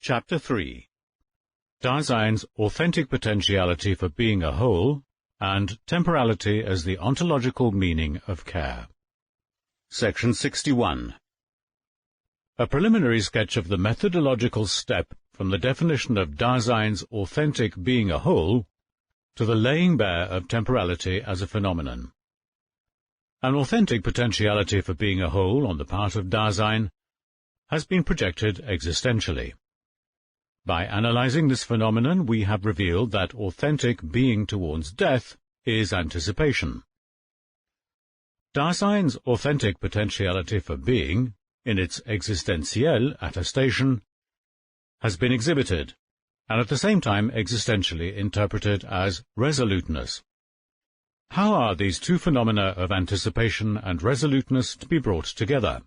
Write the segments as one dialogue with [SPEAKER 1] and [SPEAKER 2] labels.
[SPEAKER 1] Chapter 3. Dasein's authentic potentiality for being a whole, and temporality as the ontological meaning of care. Section 61. A preliminary sketch of the methodological step from the definition of Dasein's authentic being a whole to the laying bare of temporality as a phenomenon. An authentic potentiality for being a whole on the part of Dasein has been projected existentially. By analyzing this phenomenon, we have revealed that authentic being towards death is anticipation. Dasein's authentic potentiality for being, in its existentielle attestation, has been exhibited, and at the same time existentially interpreted as resoluteness. How are these two phenomena of anticipation and resoluteness to be brought together?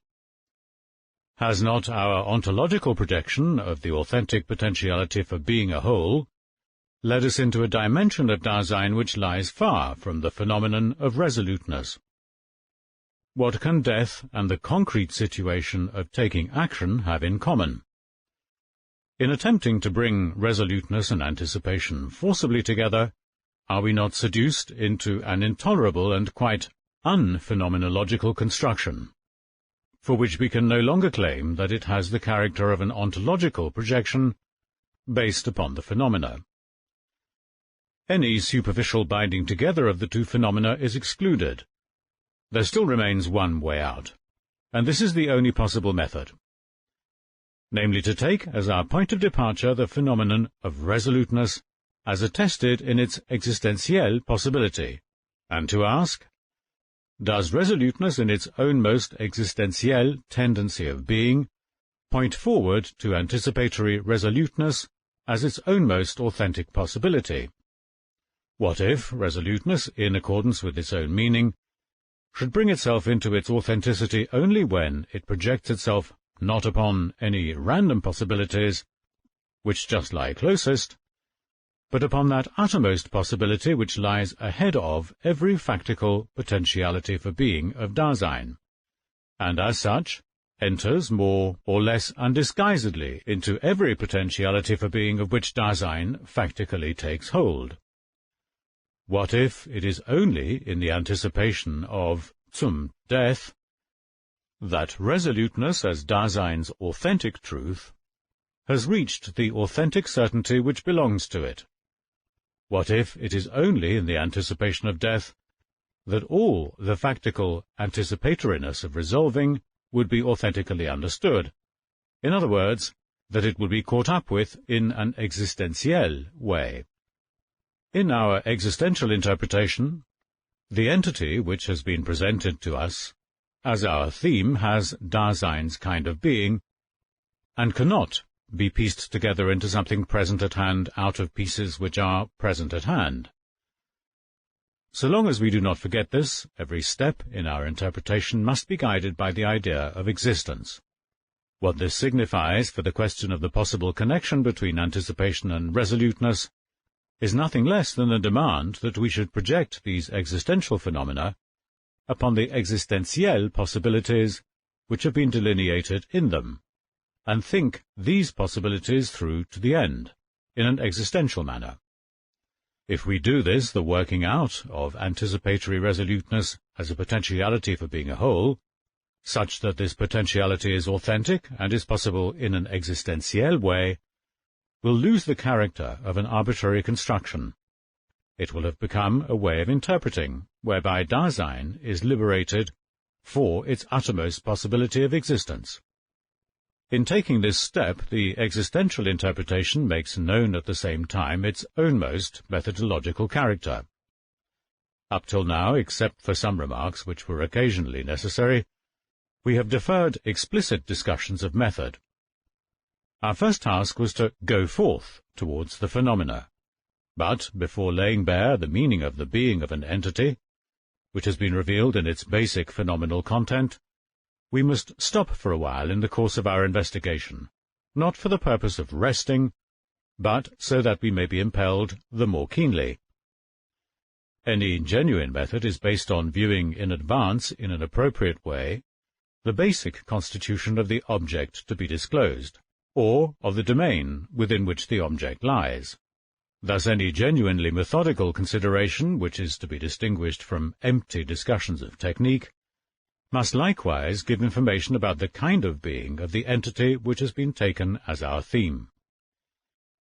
[SPEAKER 1] Has not our ontological projection of the authentic potentiality for being a whole led us into a dimension of Dasein which lies far from the phenomenon of resoluteness? What can death and the concrete situation of taking action have in common? In attempting to bring resoluteness and anticipation forcibly together, are we not seduced into an intolerable and quite unphenomenological construction, for which we can no longer claim that it has the character of an ontological projection based upon the phenomena? Any superficial binding together of the two phenomena is excluded. There still remains one way out, and this is the only possible method, namely to take as our point of departure the phenomenon of resoluteness as attested in its existentielle possibility, and to ask, does resoluteness in its own most existentielle tendency of being point forward to anticipatory resoluteness as its own most authentic possibility? What if resoluteness, in accordance with its own meaning, should bring itself into its authenticity only when it projects itself not upon any random possibilities, which just lie closest, but upon that uttermost possibility which lies ahead of every factical potentiality for being of Dasein, and as such enters more or less undisguisedly into every potentiality for being of which Dasein factically takes hold? What if it is only in the anticipation of zum death that resoluteness as Dasein's authentic truth has reached the authentic certainty which belongs to it? What if it is only in the anticipation of death that all the factical anticipatoriness of resolving would be authentically understood? In other words, that it would be caught up with in an existentielle way. In our existential interpretation, the entity which has been presented to us as our theme has Dasein's kind of being, and cannot be pieced together into something present at hand out of pieces which are present at hand. So long as we do not forget this, every step in our interpretation must be guided by the idea of existence. What this signifies for the question of the possible connection between anticipation and resoluteness is nothing less than a demand that we should project these existential phenomena upon the existentielle possibilities which have been delineated in them, and think these possibilities through to the end, in an existential manner. If we do this, the working out of anticipatory resoluteness as a potentiality for being a whole, such that this potentiality is authentic and is possible in an existentielle way, will lose the character of an arbitrary construction. It will have become a way of interpreting, whereby Dasein is liberated for its uttermost possibility of existence. In taking this step, the existential interpretation makes known at the same time its own most methodological character. Up till now, except for some remarks which were occasionally necessary, we have deferred explicit discussions of method. Our first task was to go forth towards the phenomena, but before laying bare the meaning of the being of an entity, which has been revealed in its basic phenomenal content, we must stop for a while in the course of our investigation, not for the purpose of resting, but so that we may be impelled the more keenly. Any genuine method is based on viewing in advance, in an appropriate way, the basic constitution of the object to be disclosed, or of the domain within which the object lies. Thus any genuinely methodical consideration, which is to be distinguished from empty discussions of technique, must likewise give information about the kind of being of the entity which has been taken as our theme.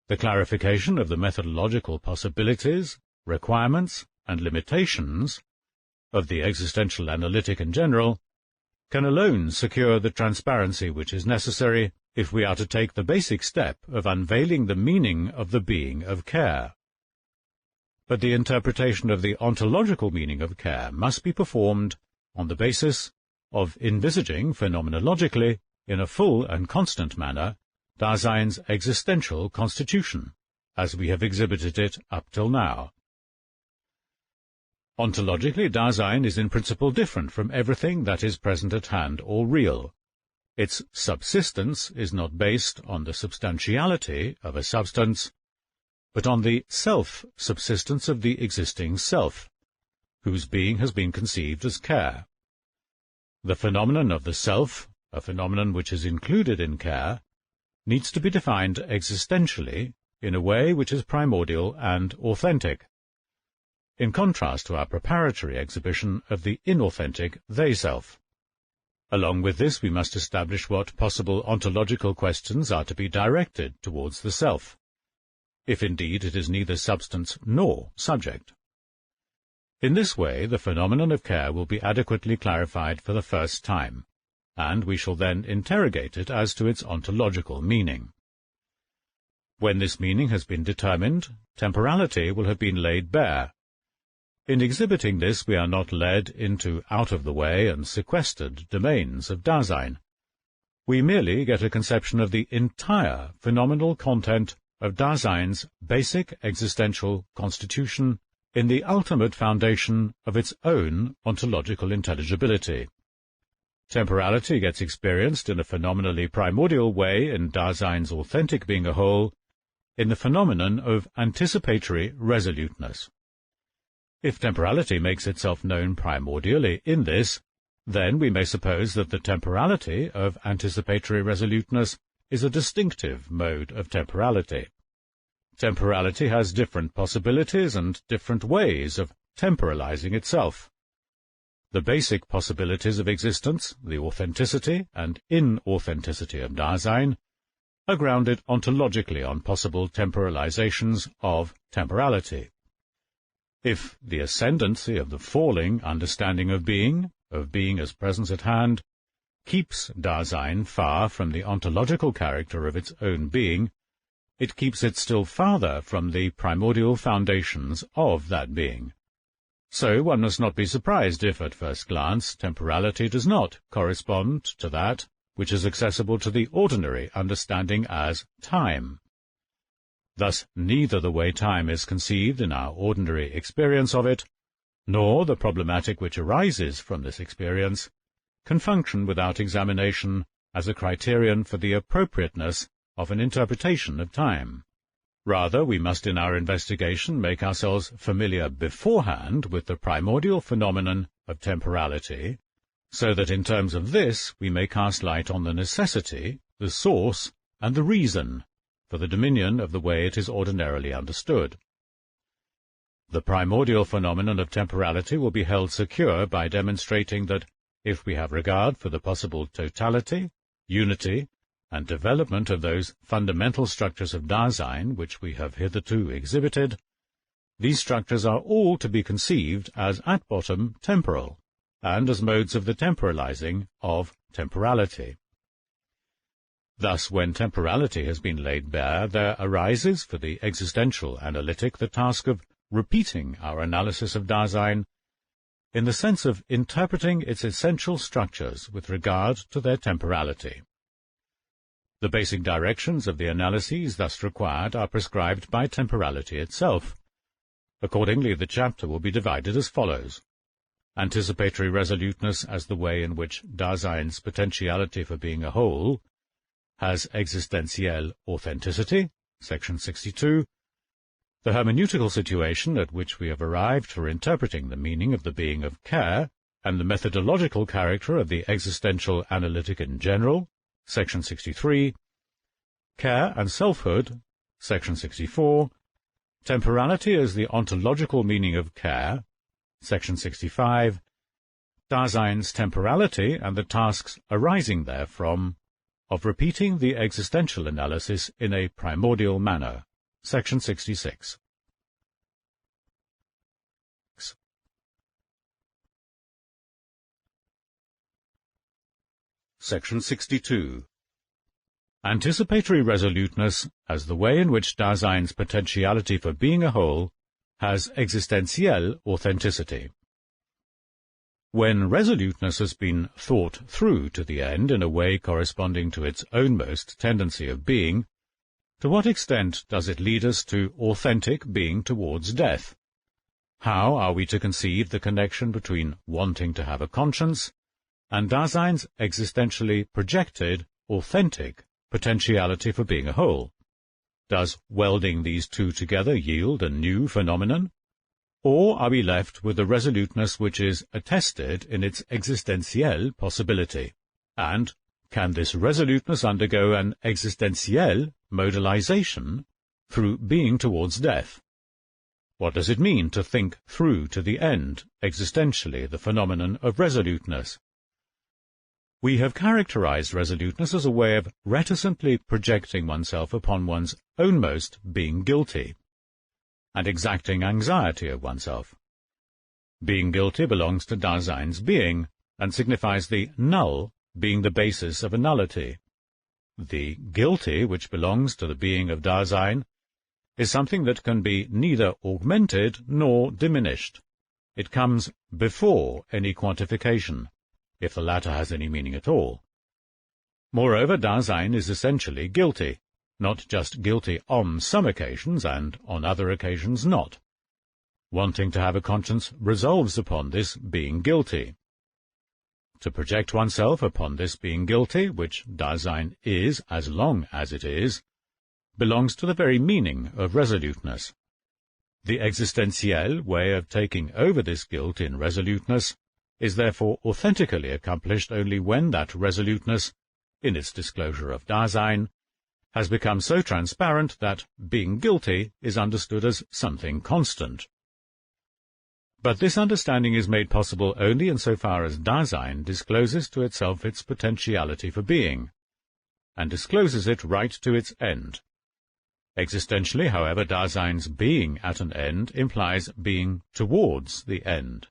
[SPEAKER 1] The clarification of the methodological possibilities, requirements, and limitations of the existential analytic in general can alone secure the transparency which is necessary if we are to take the basic step of unveiling the meaning of the being of care. But the interpretation of the ontological meaning of care must be performed on the basis of envisaging phenomenologically, in a full and constant manner, Dasein's existential constitution, as we have exhibited it up till now. Ontologically, Dasein is in principle different from everything that is present at hand or real. Its subsistence is not based on the substantiality of a substance, but on the self-subsistence of the existing self, whose being has been conceived as care. The phenomenon of the self, a phenomenon which is included in care, needs to be defined existentially in a way which is primordial and authentic, in contrast to our preparatory exhibition of the inauthentic they-self. Along with this, we must establish what possible ontological questions are to be directed towards the self, if indeed it is neither substance nor subject. In this way, the phenomenon of care will be adequately clarified for the first time, and we shall then interrogate it as to its ontological meaning. When this meaning has been determined, temporality will have been laid bare. In exhibiting this, we are not led into out-of-the-way and sequestered domains of Dasein. We merely get a conception of the entire phenomenal content of Dasein's basic existential constitution in the ultimate foundation of its own ontological intelligibility. Temporality gets experienced in a phenomenally primordial way in Dasein's authentic being a whole, in the phenomenon of anticipatory resoluteness. If temporality makes itself known primordially in this, then we may suppose that the temporality of anticipatory resoluteness is a distinctive mode of temporality. Temporality has different possibilities and different ways of temporalizing itself. The basic possibilities of existence, the authenticity and inauthenticity of Dasein, are grounded ontologically on possible temporalizations of temporality. If the ascendancy of the falling understanding of being as presence at hand, keeps Dasein far from the ontological character of its own being, it keeps it still farther from the primordial foundations of that being. So one must not be surprised if, at first glance, temporality does not correspond to that which is accessible to the ordinary understanding as time. Thus neither the way time is conceived in our ordinary experience of it, nor the problematic which arises from this experience, can function without examination as a criterion for the appropriateness of an interpretation of time. Rather, we must in our investigation make ourselves familiar beforehand with the primordial phenomenon of temporality, so that in terms of this we may cast light on the necessity, the source, and the reason for the dominion of the way it is ordinarily understood. The primordial phenomenon of temporality will be held secure by demonstrating that, if we have regard for the possible totality, unity, and development of those fundamental structures of Dasein which we have hitherto exhibited, these structures are all to be conceived as at bottom temporal, and as modes of the temporalizing of temporality. Thus, when temporality has been laid bare, there arises for the existential analytic the task of repeating our analysis of Dasein in the sense of interpreting its essential structures with regard to their temporality. The basic directions of the analyses thus required are prescribed by temporality itself. Accordingly, the chapter will be divided as follows: anticipatory resoluteness as the way in which Dasein's potentiality for being a whole has existentielle authenticity, section 62, the hermeneutical situation at which we have arrived for interpreting the meaning of the being of care, and the methodological character of the existential analytic in general, section 63, care and selfhood, section 64, temporality as the ontological meaning of care, section 65, Dasein's temporality and the tasks arising therefrom, of repeating the existential analysis in a primordial manner, section 66. Section 62. Anticipatory resoluteness as the way in which Dasein's potentiality for being a whole has existentielle authenticity. When resoluteness has been thought through to the end in a way corresponding to its ownmost tendency of being, to what extent does it lead us to authentic being towards death? How are we to conceive the connection between wanting to have a conscience and Dasein's existentially projected, authentic potentiality for being a whole? Does welding these two together yield a new phenomenon? Or are we left with a resoluteness which is attested in its existentielle possibility? And can this resoluteness undergo an existentielle modalization through being towards death? What does it mean to think through to the end, existentially, the phenomenon of resoluteness? We have characterized resoluteness as a way of reticently projecting oneself upon one's ownmost being guilty, and exacting anxiety of oneself. Being guilty belongs to Dasein's being, and signifies the null being the basis of a nullity. The guilty, which belongs to the being of Dasein, is something that can be neither augmented nor diminished. It comes before any quantification, if the latter has any meaning at all. Moreover, Dasein is essentially guilty, not just guilty on some occasions and on other occasions not. Wanting to have a conscience resolves upon this being guilty. To project oneself upon this being guilty, which Dasein is as long as it is, belongs to the very meaning of resoluteness. The existentielle way of taking over this guilt in resoluteness is therefore authentically accomplished only when that resoluteness, in its disclosure of Dasein, has become so transparent that being guilty is understood as something constant. But this understanding is made possible only insofar as Dasein discloses to itself its potentiality for being, and discloses it right to its end. Existentially, however, Dasein's being at an end implies being towards the end.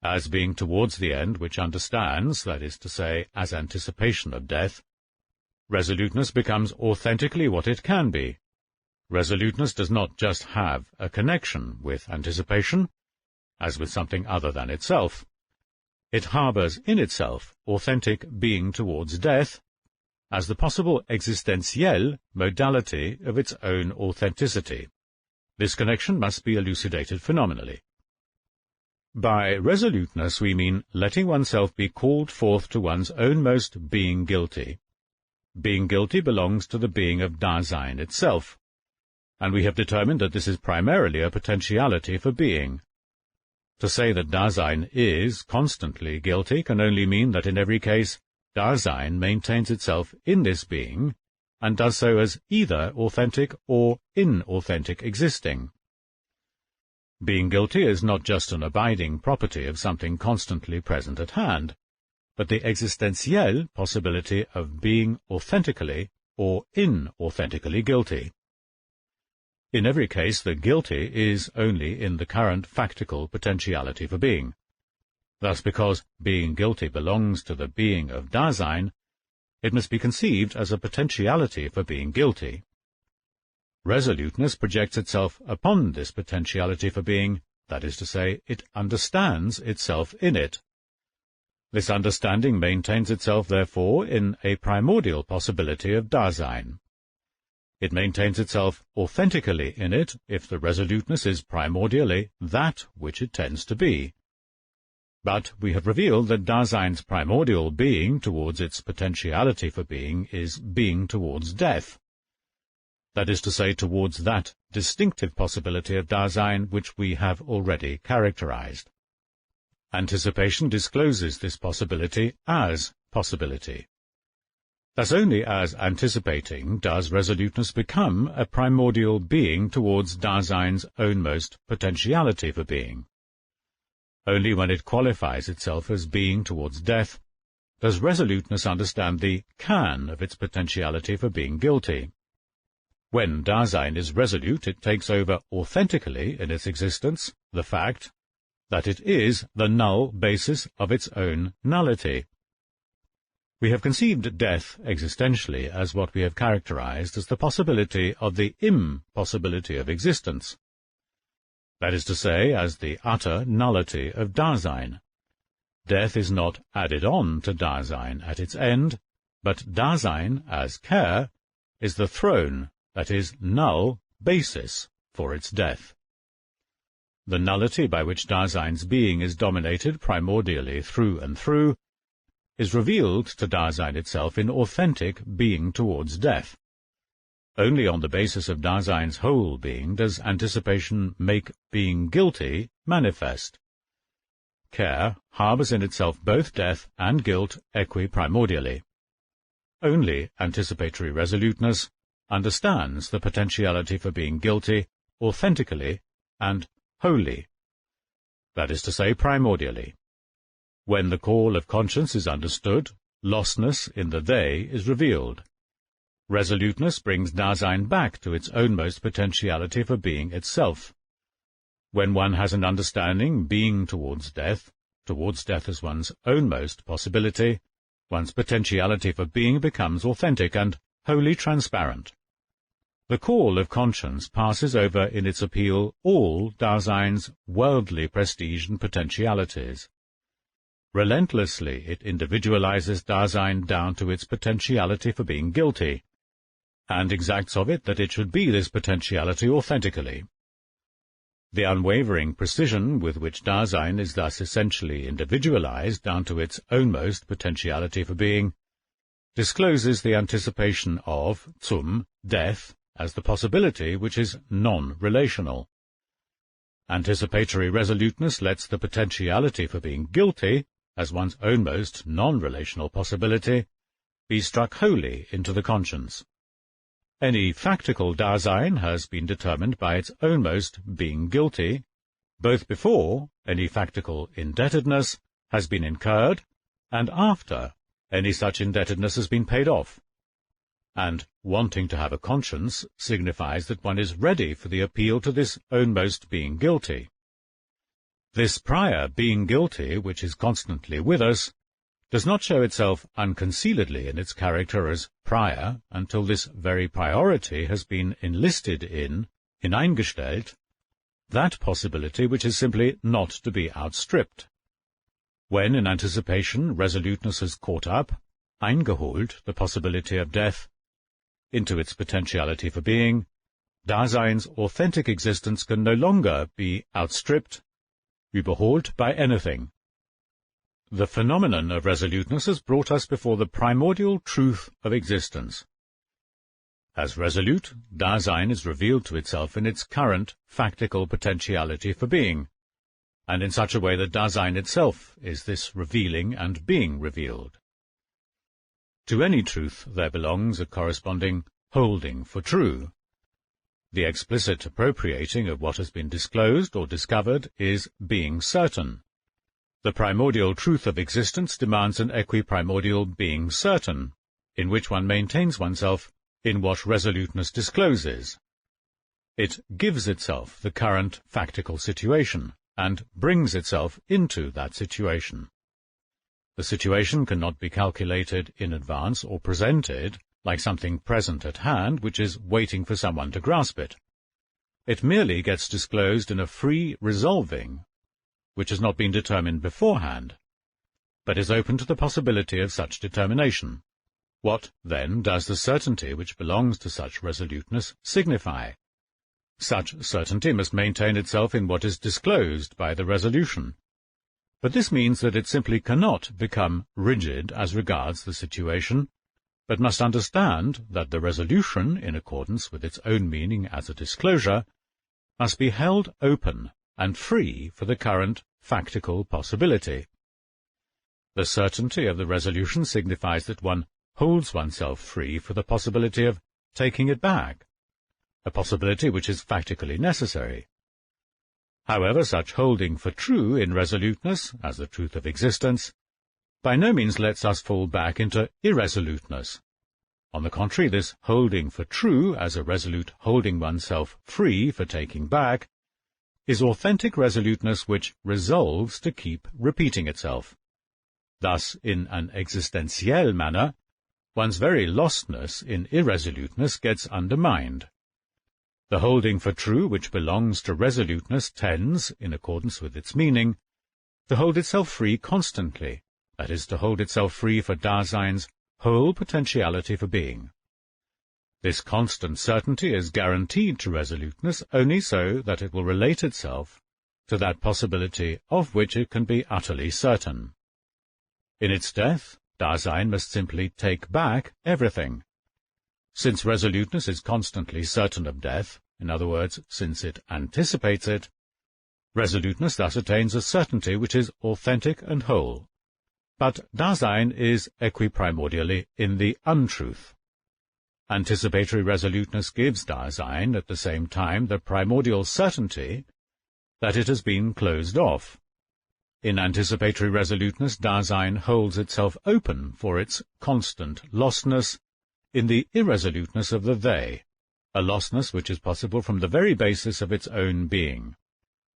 [SPEAKER 1] As being towards the end which understands, that is to say, as anticipation of death, resoluteness becomes authentically what it can be. Resoluteness does not just have a connection with anticipation, as with something other than itself. It harbours in itself authentic being towards death, as the possible existentielle modality of its own authenticity. This connection must be elucidated phenomenally. By resoluteness we mean letting oneself be called forth to one's ownmost being guilty. Being guilty belongs to the being of Dasein itself, and we have determined that this is primarily a potentiality for being. To say that Dasein is constantly guilty can only mean that in every case Dasein maintains itself in this being, and does so as either authentic or inauthentic existing. Being guilty is not just an abiding property of something constantly present at hand, but the existentielle possibility of being authentically or inauthentically guilty. In every case, the guilty is only in the current factical potentiality for being. Thus, because being guilty belongs to the being of Dasein, it must be conceived as a potentiality for being guilty. Resoluteness projects itself upon this potentiality for being, that is to say, it understands itself in it. This understanding maintains itself, therefore, in a primordial possibility of Dasein. It maintains itself authentically in it if the resoluteness is primordially that which it tends to be. But we have revealed that Dasein's primordial being towards its potentiality for being is being towards death. That is to say, towards that distinctive possibility of Dasein which we have already characterized. Anticipation discloses this possibility as possibility. Thus only as anticipating does resoluteness become a primordial being towards Dasein's ownmost potentiality for being. Only when it qualifies itself as being towards death does resoluteness understand the can of its potentiality for being guilty. When Dasein is resolute, it takes over authentically in its existence the fact that it is the null basis of its own nullity. We have conceived death existentially as what we have characterized as the possibility of the impossibility of existence. That is to say, as the utter nullity of Dasein. Death is not added on to Dasein at its end, but Dasein, as care, is the throne, that is, null basis for its death. The nullity by which Dasein's being is dominated primordially through and through is revealed to Dasein itself in authentic being towards death. Only on the basis of Dasein's whole being does anticipation make being guilty manifest. Care harbours in itself both death and guilt equi-primordially. Only anticipatory resoluteness understands the potentiality for being guilty authentically and wholly, that is to say, primordially. When the call of conscience is understood, lostness in the they is revealed. Resoluteness brings Dasein back to its ownmost potentiality for being itself. When one has an understanding being towards death as one's ownmost possibility, one's potentiality for being becomes authentic and wholly transparent. The call of conscience passes over in its appeal all Dasein's worldly prestige and potentialities. Relentlessly it individualizes Dasein down to its potentiality for being guilty, and exacts of it that it should be this potentiality authentically. The unwavering precision with which Dasein is thus essentially individualized down to its ownmost potentiality for being discloses the anticipation of death as the possibility which is non-relational. Anticipatory resoluteness lets the potentiality for being guilty, as one's ownmost non-relational possibility, be struck wholly into the conscience. Any factical Dasein has been determined by its ownmost being guilty, both before any factical indebtedness has been incurred, and after any such indebtedness has been paid off. And wanting to have a conscience signifies that one is ready for the appeal to this ownmost being guilty. This prior being guilty, which is constantly with us, does not show itself unconcealedly in its character as prior until this very priority has been enlisted in, hineingestellt, that possibility which is simply not to be outstripped. When in anticipation resoluteness has caught up, eingeholt, the possibility of death, into its potentiality for being, Dasein's authentic existence can no longer be outstripped, überholt by anything. The phenomenon of resoluteness has brought us before the primordial truth of existence. As resolute, Dasein is revealed to itself in its current factical potentiality for being, and in such a way that Dasein itself is this revealing and being revealed. To any truth there belongs a corresponding holding for true. The explicit appropriating of what has been disclosed or discovered is being certain. The primordial truth of existence demands an equi-primordial being certain, in which one maintains oneself in what resoluteness discloses. It gives itself the current factical situation, and brings itself into that situation. The situation cannot be calculated in advance or presented like something present at hand which is waiting for someone to grasp it. It merely gets disclosed in a free resolving, which has not been determined beforehand, but is open to the possibility of such determination. What, then, does the certainty which belongs to such resoluteness signify? Such certainty must maintain itself in what is disclosed by the resolution. But this means that it simply cannot become rigid as regards the situation, but must understand that the resolution, in accordance with its own meaning as a disclosure, must be held open and free for the current factical possibility. The certainty of the resolution signifies that one holds oneself free for the possibility of taking it back, a possibility which is factically necessary. However, such holding for true in resoluteness, as the truth of existence, by no means lets us fall back into irresoluteness. On the contrary, this holding for true, as a resolute holding oneself free for taking back, is authentic resoluteness which resolves to keep repeating itself. Thus, in an existentiel manner, one's very lostness in irresoluteness gets undermined. The holding for true which belongs to resoluteness tends, in accordance with its meaning, to hold itself free constantly, that is, to hold itself free for Dasein's whole potentiality for being. This constant certainty is guaranteed to resoluteness only so that it will relate itself to that possibility of which it can be utterly certain. In its death, Dasein must simply take back everything. Since resoluteness is constantly certain of death, in other words, since it anticipates it, resoluteness thus attains a certainty which is authentic and whole. But Dasein is equiprimordially in the untruth. Anticipatory resoluteness gives Dasein at the same time the primordial certainty that it has been closed off. In anticipatory resoluteness, Dasein holds itself open for its constant lostness in the irresoluteness of the they, a lostness which is possible from the very basis of its own being.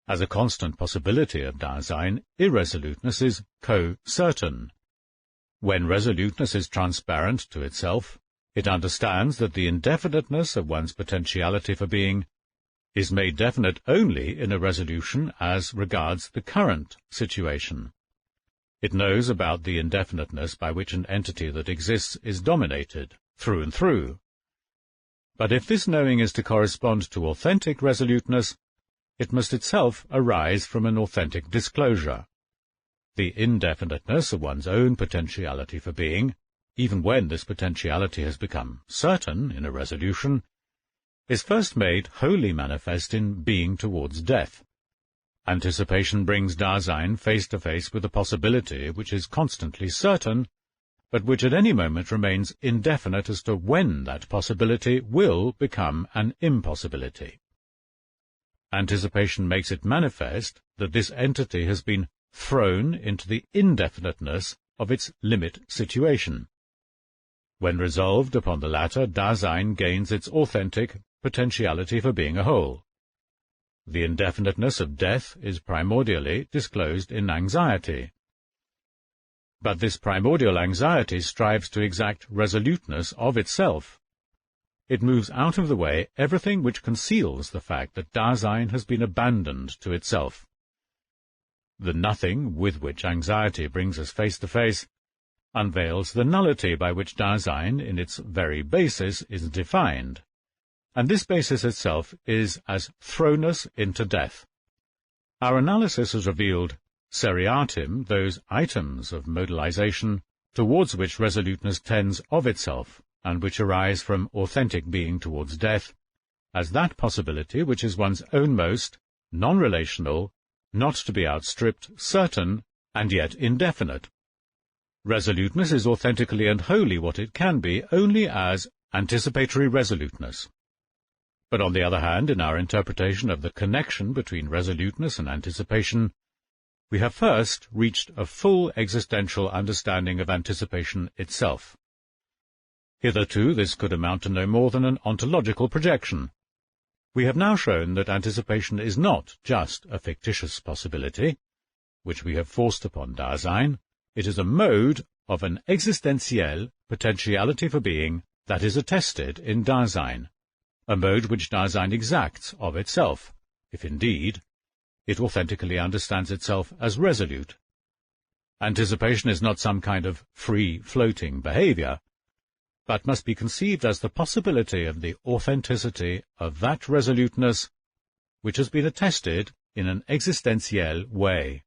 [SPEAKER 1] As a constant possibility of Dasein, irresoluteness is co-certain. When resoluteness is transparent to itself, it understands that the indefiniteness of one's potentiality for being is made definite only in a resolution as regards the current situation. It knows about the indefiniteness by which an entity that exists is dominated, through and through. But if this knowing is to correspond to authentic resoluteness, it must itself arise from an authentic disclosure. The indefiniteness of one's own potentiality for being, even when this potentiality has become certain in a resolution, is first made wholly manifest in being towards death. Anticipation brings Dasein face to face with a possibility which is constantly certain, but which at any moment remains indefinite as to when that possibility will become an impossibility. Anticipation makes it manifest that this entity has been thrown into the indefiniteness of its limit situation. When resolved upon the latter, Dasein gains its authentic potentiality for being a whole. The indefiniteness of death is primordially disclosed in anxiety. But this primordial anxiety strives to exact resoluteness of itself. It moves out of the way everything which conceals the fact that Dasein has been abandoned to itself. The nothing with which anxiety brings us face to face unveils the nullity by which Dasein, in its very basis, is defined, and this basis itself is as thrownness into death. Our analysis has revealed seriatim those items of modalization towards which resoluteness tends of itself, and which arise from authentic being towards death, as that possibility which is one's own most non-relational, not to be outstripped, certain, and yet indefinite. Resoluteness is authentically and wholly what it can be only as anticipatory resoluteness. But on the other hand, in our interpretation of the connection between resoluteness and anticipation, we have first reached a full existential understanding of anticipation itself. Hitherto this could amount to no more than an ontological projection. We have now shown that anticipation is not just a fictitious possibility, which we have forced upon Dasein. It is a mode of an existentiel potentiality for being that is attested in Dasein, a mode which Dasein exacts of itself, if indeed it authentically understands itself as resolute. Anticipation is not some kind of free-floating behavior, but must be conceived as the possibility of the authenticity of that resoluteness which has been attested in an existentiel way,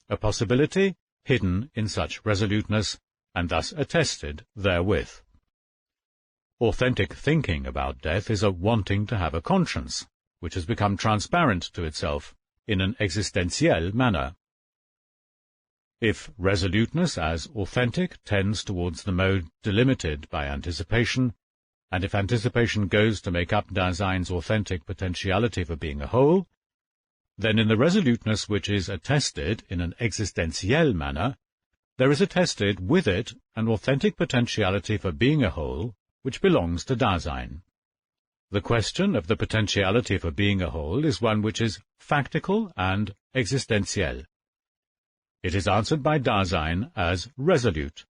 [SPEAKER 1] a possibility hidden in such resoluteness, and thus attested therewith. Authentic thinking about death is a wanting to have a conscience, which has become transparent to itself in an existentiel manner. If resoluteness as authentic tends towards the mode delimited by anticipation, and if anticipation goes to make up Dasein's authentic potentiality for being a whole, then in the resoluteness which is attested in an existentiel manner, there is attested with it an authentic potentiality for being a whole which belongs to Dasein. The question of the potentiality for being a whole is one which is factical and existentiel. It is answered by Dasein as resolute.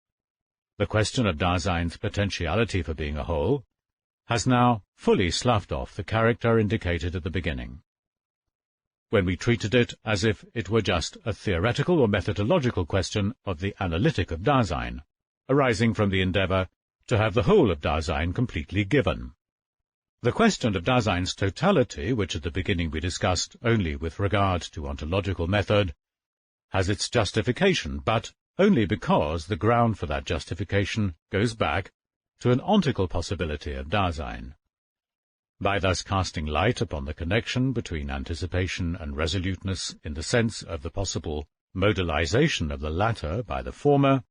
[SPEAKER 1] The question of Dasein's potentiality for being a whole has now fully sloughed off the character indicated at the beginning, when we treated it as if it were just a theoretical or methodological question of the analytic of Dasein, arising from the endeavour to have the whole of Dasein completely given. The question of Dasein's totality, which at the beginning we discussed only with regard to ontological method, has its justification, but only because the ground for that justification goes back to an ontical possibility of Dasein. By thus casting light upon the connection between anticipation and resoluteness in the sense of the possible modalization of the latter by the former,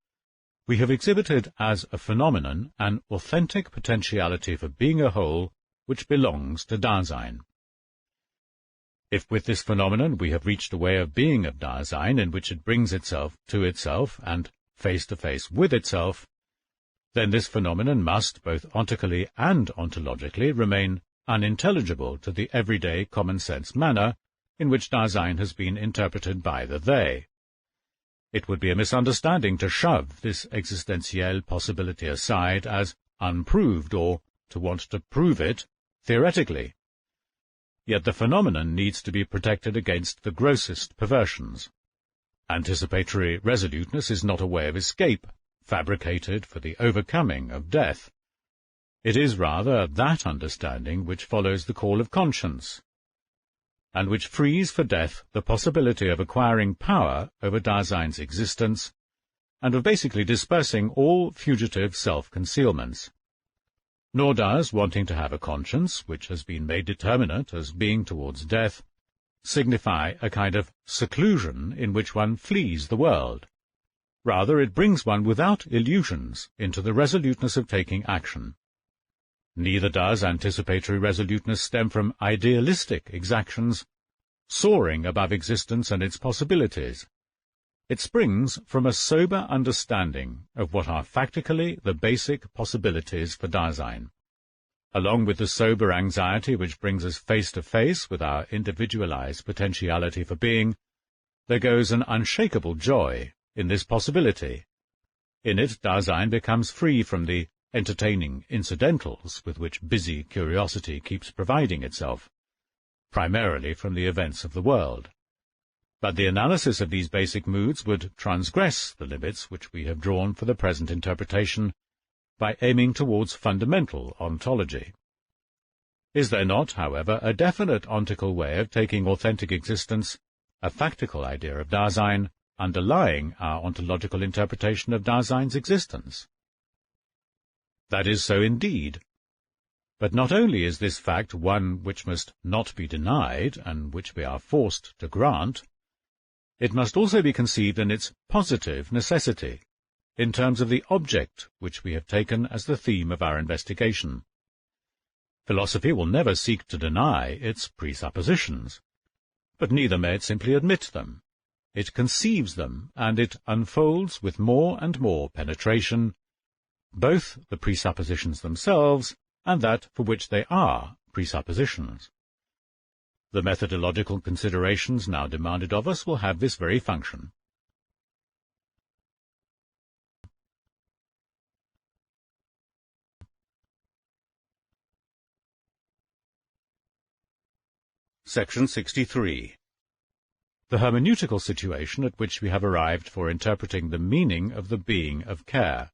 [SPEAKER 1] we have exhibited as a phenomenon an authentic potentiality for being a whole which belongs to Dasein. If with this phenomenon we have reached a way of being of Dasein in which it brings itself to itself and face-to-face with itself, then this phenomenon must, both ontically and ontologically, remain unintelligible to the everyday common-sense manner in which Dasein has been interpreted by the they. It would be a misunderstanding to shove this existentiel possibility aside as unproved or to want to prove it theoretically. Yet the phenomenon needs to be protected against the grossest perversions. Anticipatory resoluteness is not a way of escape, fabricated for the overcoming of death. It is rather that understanding which follows the call of conscience, and which frees for death the possibility of acquiring power over Dasein's existence, and of basically dispersing all fugitive self-concealments. Nor does wanting to have a conscience, which has been made determinate as being towards death, signify a kind of seclusion in which one flees the world. Rather, it brings one without illusions into the resoluteness of taking action. Neither does anticipatory resoluteness stem from idealistic exactions, soaring above existence and its possibilities. It springs from a sober understanding of what are factically the basic possibilities for Dasein. Along with the sober anxiety which brings us face to face with our individualized potentiality for being, there goes an unshakable joy in this possibility. In it, Dasein becomes free from the entertaining incidentals with which busy curiosity keeps providing itself, primarily from the events of the world. But the analysis of these basic moods would transgress the limits which we have drawn for the present interpretation by aiming towards fundamental ontology. Is there not, however, a definite ontical way of taking authentic existence, a factical idea of Dasein, underlying our ontological interpretation of Dasein's existence? That is so indeed. But not only is this fact one which must not be denied, and which we are forced to grant, it must also be conceived in its positive necessity, in terms of the object which we have taken as the theme of our investigation. Philosophy will never seek to deny its presuppositions, but neither may it simply admit them. It conceives them, and it unfolds with more and more penetration both the presuppositions themselves and that for which they are presuppositions. The methodological considerations now demanded of us will have this very function. Section 63. The hermeneutical situation at which we have arrived for interpreting the meaning of the being of care,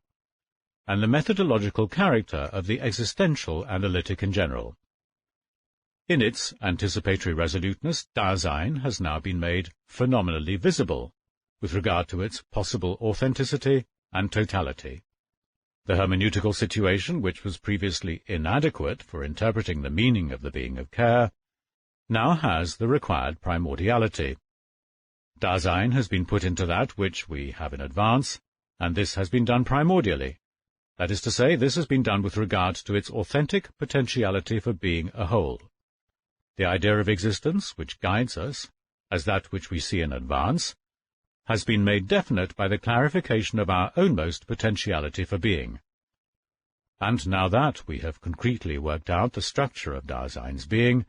[SPEAKER 1] and the methodological character of the existential analytic in general. In its anticipatory resoluteness, Dasein has now been made phenomenally visible, with regard to its possible authenticity and totality. The hermeneutical situation, which was previously inadequate for interpreting the meaning of the being of care, now has the required primordiality. Dasein has been put into that which we have in advance, and this has been done primordially. That is to say, this has been done with regard to its authentic potentiality for being a whole. The idea of existence, which guides us, as that which we see in advance, has been made definite by the clarification of our ownmost potentiality for being. And now that we have concretely worked out the structure of Dasein's being,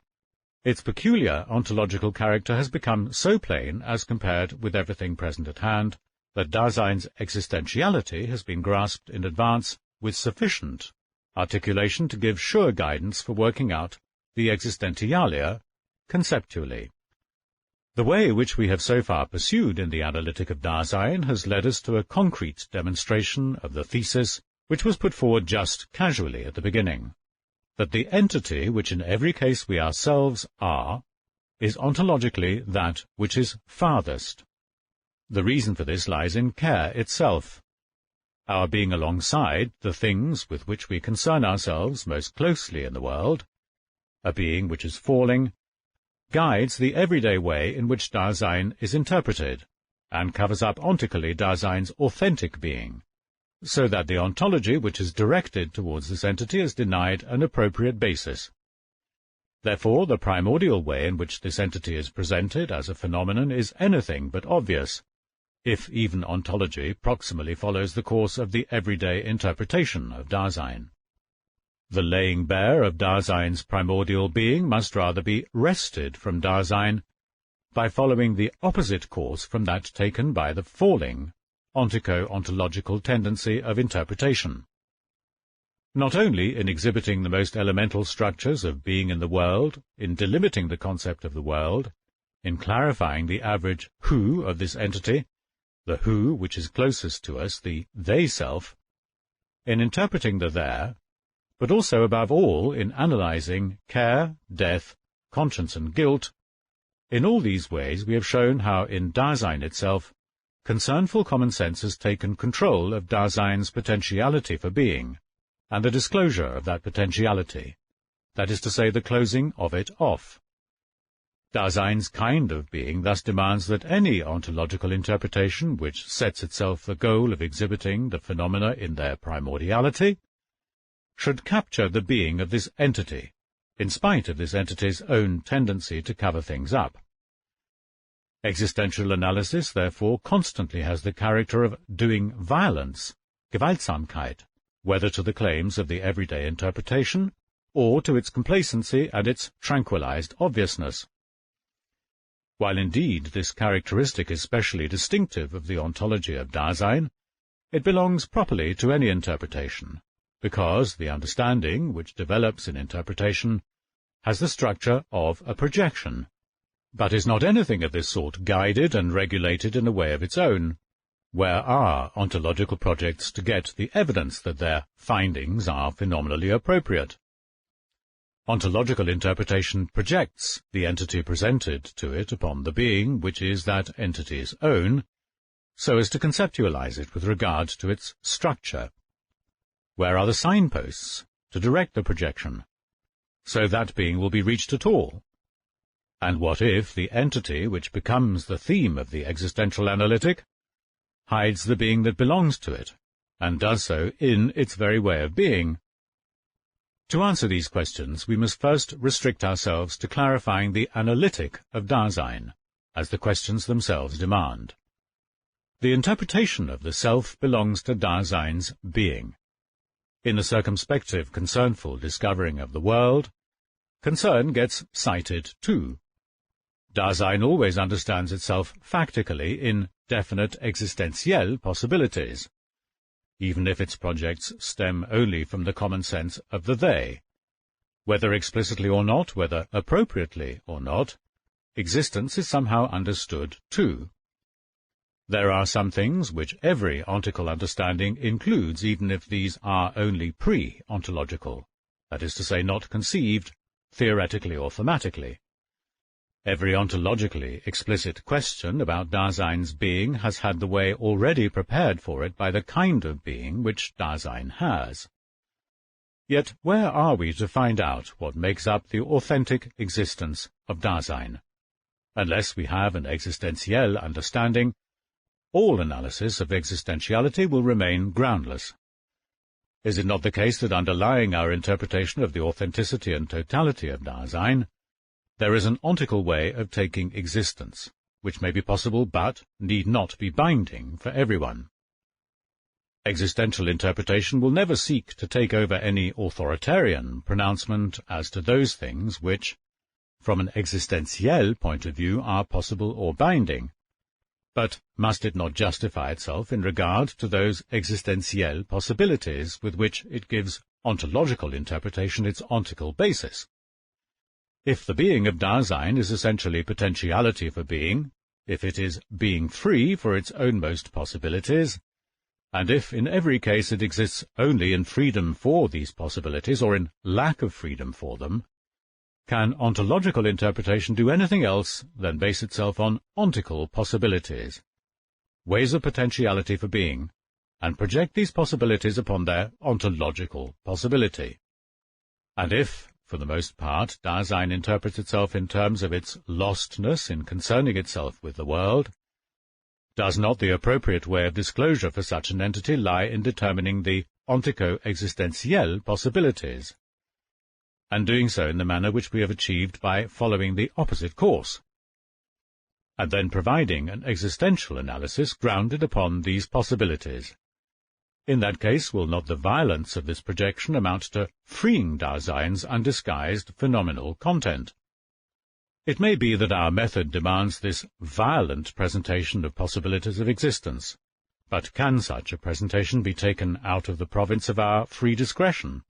[SPEAKER 1] its peculiar ontological character has become so plain as compared with everything present at hand, that Dasein's existentiality has been grasped in advance with sufficient articulation to give sure guidance for working out the existentialia conceptually. The way which we have so far pursued in the analytic of Dasein has led us to a concrete demonstration of the thesis which was put forward just casually at the beginning, that the entity which in every case we ourselves are, is ontologically that which is farthest. The reason for this lies in care itself. Our being alongside the things with which we concern ourselves most closely in the world, a being which is falling, guides the everyday way in which Dasein is interpreted, and covers up ontically Dasein's authentic being, so that the ontology which is directed towards this entity is denied an appropriate basis. Therefore, the primordial way in which this entity is presented as a phenomenon is anything but obvious, if even ontology proximally follows the course of the everyday interpretation of Dasein. The laying bare of Dasein's primordial being must rather be wrested from Dasein by following the opposite course from that taken by the falling ontico-ontological tendency of interpretation. Not only in exhibiting the most elemental structures of being in the world, in delimiting the concept of the world, in clarifying the average who of this entity, the who which is closest to us, the they-self, in interpreting the there, but also above all in analyzing care, death, conscience and guilt. In all these ways we have shown how in Dasein itself concernful common sense has taken control of Dasein's potentiality for being, and the disclosure of that potentiality, that is to say, the closing of it off. Dasein's kind of being thus demands that any ontological interpretation which sets itself the goal of exhibiting the phenomena in their primordiality should capture the being of this entity, in spite of this entity's own tendency to cover things up. Existential analysis, therefore, constantly has the character of doing violence, Gewaltsamkeit, whether to the claims of the everyday interpretation, or to its complacency and its tranquilized obviousness. While indeed this characteristic is specially distinctive of the ontology of Dasein, it belongs properly to any interpretation, because the understanding which develops in interpretation has the structure of a projection, but is not anything of this sort guided and regulated in a way of its own. Where are ontological projects to get the evidence that their findings are phenomenally appropriate? Ontological interpretation projects the entity presented to it upon the being which is that entity's own, so as to conceptualize it with regard to its structure. Where are the signposts to direct the projection, so that being will be reached at all? And what if the entity which becomes the theme of the existential analytic hides the being that belongs to it, and does so in its very way of being? To answer these questions, we must first restrict ourselves to clarifying the analytic of Dasein, as the questions themselves demand. The interpretation of the self belongs to Dasein's being. In the circumspective, concernful discovering of the world, concern gets cited too. Dasein always understands itself factically in definite existentiel possibilities, even if its projects stem only from the common sense of the they. Whether explicitly or not, whether appropriately or not, existence is somehow understood too. There are some things which every ontical understanding includes, even if these are only pre-ontological, that is to say, not conceived theoretically or thematically. Every ontologically explicit question about Dasein's being has had the way already prepared for it by the kind of being which Dasein has. Yet where are we to find out what makes up the authentic existence of Dasein? Unless we have an existentiel understanding, all analysis of existentiality will remain groundless. Is it not the case that underlying our interpretation of the authenticity and totality of Dasein, there is an ontical way of taking existence, which may be possible but need not be binding for everyone? Existential interpretation will never seek to take over any authoritarian pronouncement as to those things which, from an existentiel point of view, are possible or binding. But must it not justify itself in regard to those existentiel possibilities with which it gives ontological interpretation its ontical basis? If the being of Dasein is essentially potentiality for being, if it is being free for its ownmost possibilities, and if in every case it exists only in freedom for these possibilities or in lack of freedom for them, can ontological interpretation do anything else than base itself on ontical possibilities, ways of potentiality for being, and project these possibilities upon their ontological possibility? And if, for the most part, Dasein interprets itself in terms of its lostness in concerning itself with the world, does not the appropriate way of disclosure for such an entity lie in determining the ontico-existentiel possibilities, and doing so in the manner which we have achieved by following the opposite course, and then providing an existential analysis grounded upon these possibilities? In that case, will not the violence of this projection amount to freeing Dasein's undisguised phenomenal content? It may be that our method demands this violent presentation of possibilities of existence, but can such a presentation be taken out of the province of our free discretion?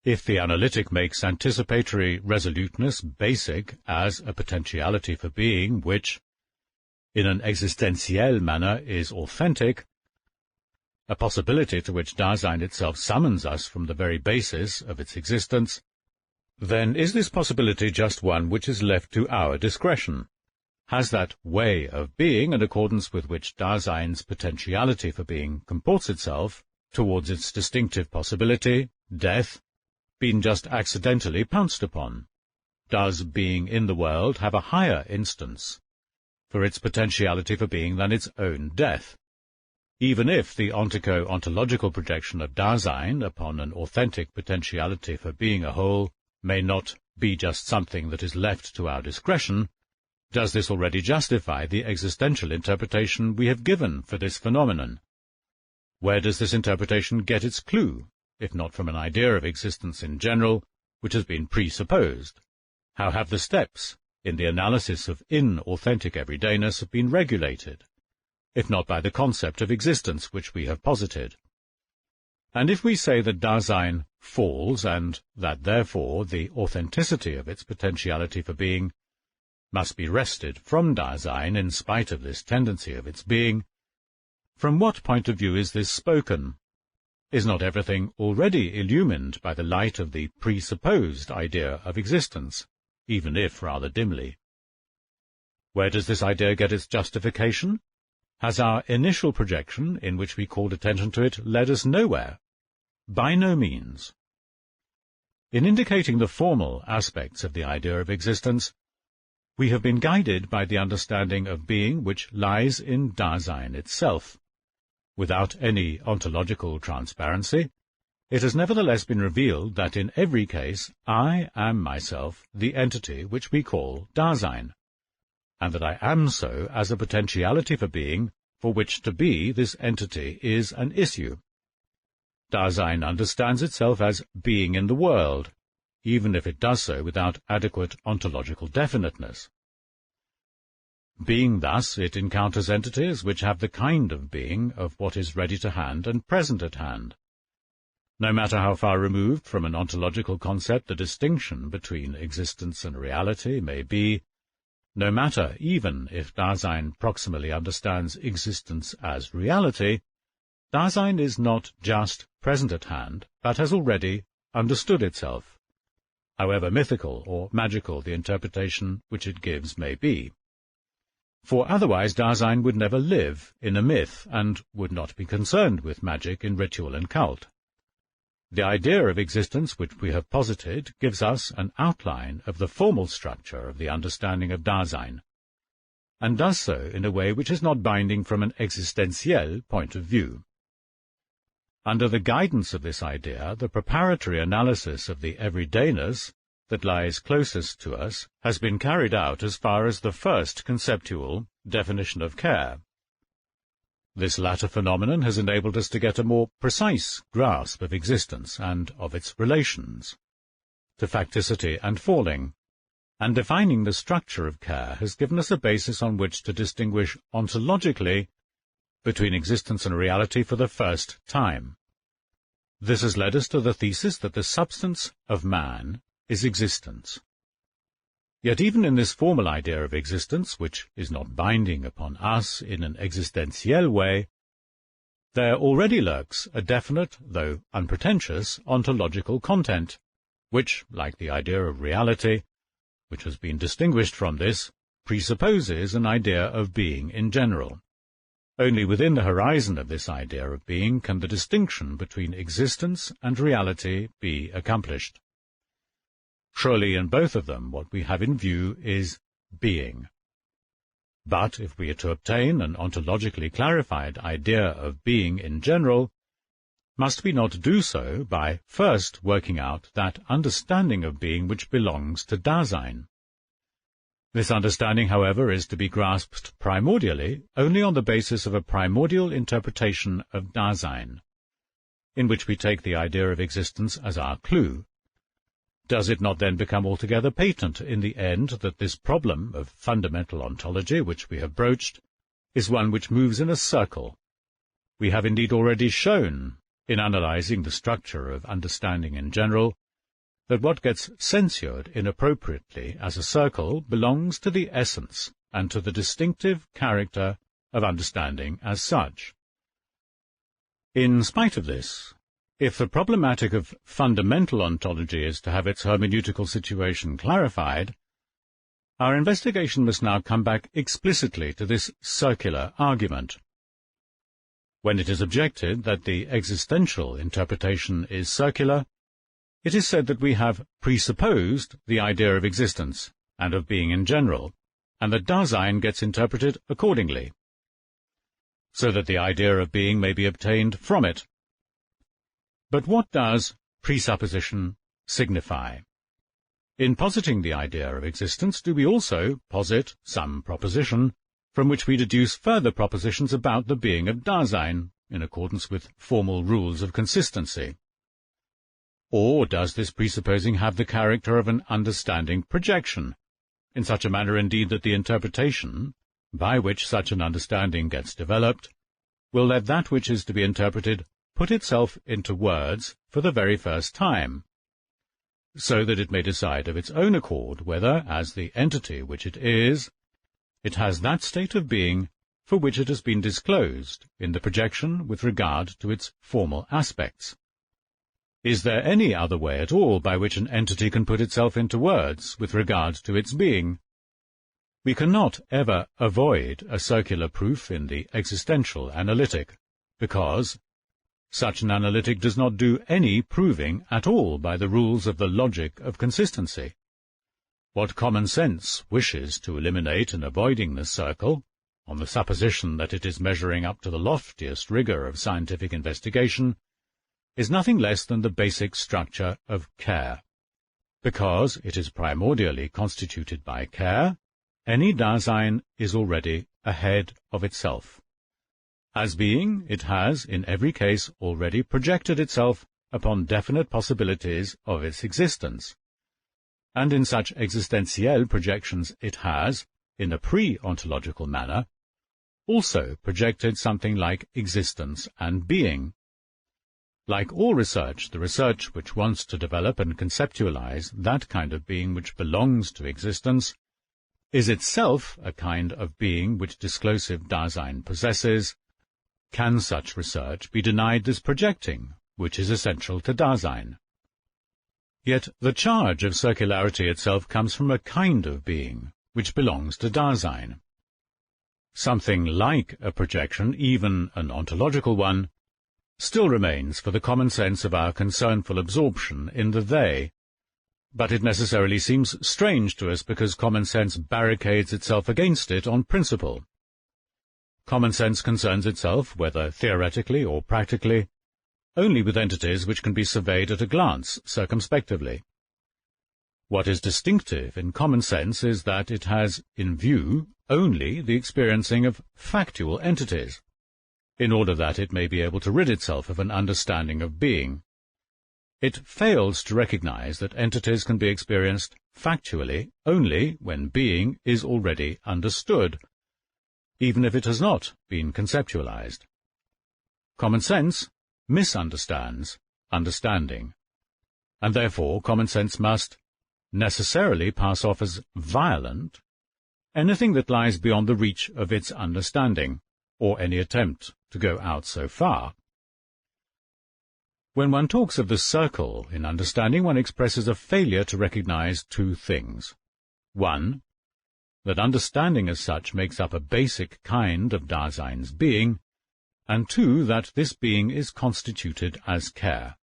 [SPEAKER 1] If the analytic makes anticipatory resoluteness basic as a potentiality for being which, in an existentiel manner, is authentic, a possibility to which Dasein itself summons us from the very basis of its existence, then is this possibility just one which is left to our discretion? Has that way of being, in accordance with which Dasein's potentiality for being comports itself towards its distinctive possibility, death, been just accidentally pounced upon? Does being in the world have a higher instance for its potentiality for being than its own death? Even if the ontico-ontological projection of Dasein upon an authentic potentiality for being a whole may not be just something that is left to our discretion, does this already justify the existential interpretation we have given for this phenomenon? Where does this interpretation get its clue, if not from an idea of existence in general, which has been presupposed? How have the steps in the analysis of inauthentic everydayness been regulated, if not by the concept of existence which we have posited? And if we say that Dasein falls, and that therefore the authenticity of its potentiality for being must be wrested from Dasein in spite of this tendency of its being, from what point of view is this spoken? Is not everything already illumined by the light of the presupposed idea of existence, even if rather dimly? Where does this idea get its justification? Has our initial projection, in which we called attention to it, led us nowhere? By no means. In indicating the formal aspects of the idea of existence, we have been guided by the understanding of being which lies in Dasein itself. Without any ontological transparency, it has nevertheless been revealed that in every case I am myself the entity which we call Dasein, and that I am so as a potentiality for being, for which to be this entity is an issue. Dasein understands itself as being in the world, even if it does so without adequate ontological definiteness. Being thus, it encounters entities which have the kind of being of what is ready to hand and present at hand. No matter how far removed from an ontological concept the distinction between existence and reality may be, no matter even if Dasein proximally understands existence as reality, Dasein is not just present at hand, but has already understood itself, however mythical or magical the interpretation which it gives may be. For otherwise Dasein would never live in a myth, and would not be concerned with magic in ritual and cult. the idea of existence which we have posited gives us an outline of the formal structure of the understanding of Dasein, and does so in a way which is not binding from an existentiel point of view. Under the guidance of this idea, the preparatory analysis of the everydayness that lies closest to us has been carried out as far as the first conceptual definition of care. This latter phenomenon has enabled us to get a more precise grasp of existence and of its relations to facticity and falling, and defining the structure of care has given us a basis on which to distinguish ontologically between existence and reality for the first time. This has led us to the thesis that the substance of man is existence. Yet even in this formal idea of existence, which is not binding upon us in an existentiel way, there already lurks a definite, though unpretentious, ontological content, which, like the idea of reality, which has been distinguished from this, presupposes an idea of being in general. Only within the horizon of this idea of being can the distinction between existence and reality be accomplished. Surely in both of them what we have in view is being. But if we are to obtain an ontologically clarified idea of being in general, must we not do so by first working out that understanding of being which belongs to Dasein? This understanding, however, is to be grasped primordially only on the basis of a primordial interpretation of Dasein, in which we take the idea of existence as our clue. Does it not then become altogether patent in the end that this problem of fundamental ontology which we have broached is one which moves in a circle? We have indeed already shown, in analyzing the structure of understanding in general, that what gets censured inappropriately as a circle belongs to the essence and to the distinctive character of understanding as such. In spite of this, if the problematic of fundamental ontology is to have its hermeneutical situation clarified, our investigation must now come back explicitly to this circular argument. When it is objected that the existential interpretation is circular, it is said that we have presupposed the idea of existence and of being in general, and that Dasein gets interpreted accordingly, so that the idea of being may be obtained from it. But what does presupposition signify? In positing the idea of existence, do we also posit some proposition from which we deduce further propositions about the being of Dasein, in accordance with formal rules of consistency? Or does this presupposing have the character of an understanding projection, in such a manner indeed that the interpretation, by which such an understanding gets developed, will let that which is to be interpreted put itself into words for the very first time, so that it may decide of its own accord whether, as the entity which it is, it has that state of being for which it has been disclosed in the projection with regard to its formal aspects. Is there any other way at all by which an entity can put itself into words with regard to its being? We cannot ever avoid a circular proof in the existential analytic, because such an analytic does not do any proving at all by the rules of the logic of consistency. What common sense wishes to eliminate in avoiding this circle, on the supposition that it is measuring up to the loftiest rigor of scientific investigation, is nothing less than the basic structure of care. Because it is primordially constituted by care, any Dasein is already ahead of itself. As being, it has, in every case, already projected itself upon definite possibilities of its existence, and in such existentiel projections it has, in a pre-ontological manner, also projected something like existence and being. Like all research, the research which wants to develop and conceptualize that kind of being which belongs to existence is itself a kind of being which disclosive Dasein possesses. Can such research be denied this projecting, which is essential to Dasein? Yet the charge of circularity itself comes from a kind of being, which belongs to Dasein. Something like a projection, even an ontological one, still remains for the common sense of our concernful absorption in the they, but it necessarily seems strange to us because common sense barricades itself against it on principle. Common sense concerns itself, whether theoretically or practically, only with entities which can be surveyed at a glance, circumspectively. What is distinctive in common sense is that it has in view only the experiencing of factual entities, in order that it may be able to rid itself of an understanding of being. It fails to recognize that entities can be experienced factually only when being is already understood, even if it has not been conceptualized. Common sense misunderstands understanding, and therefore common sense must necessarily pass off as violent anything that lies beyond the reach of its understanding, or any attempt to go out so far. When one talks of the circle in understanding, one expresses a failure to recognize two things. One, that understanding as such makes up a basic kind of Dasein's being, and two, that this being is constituted as care.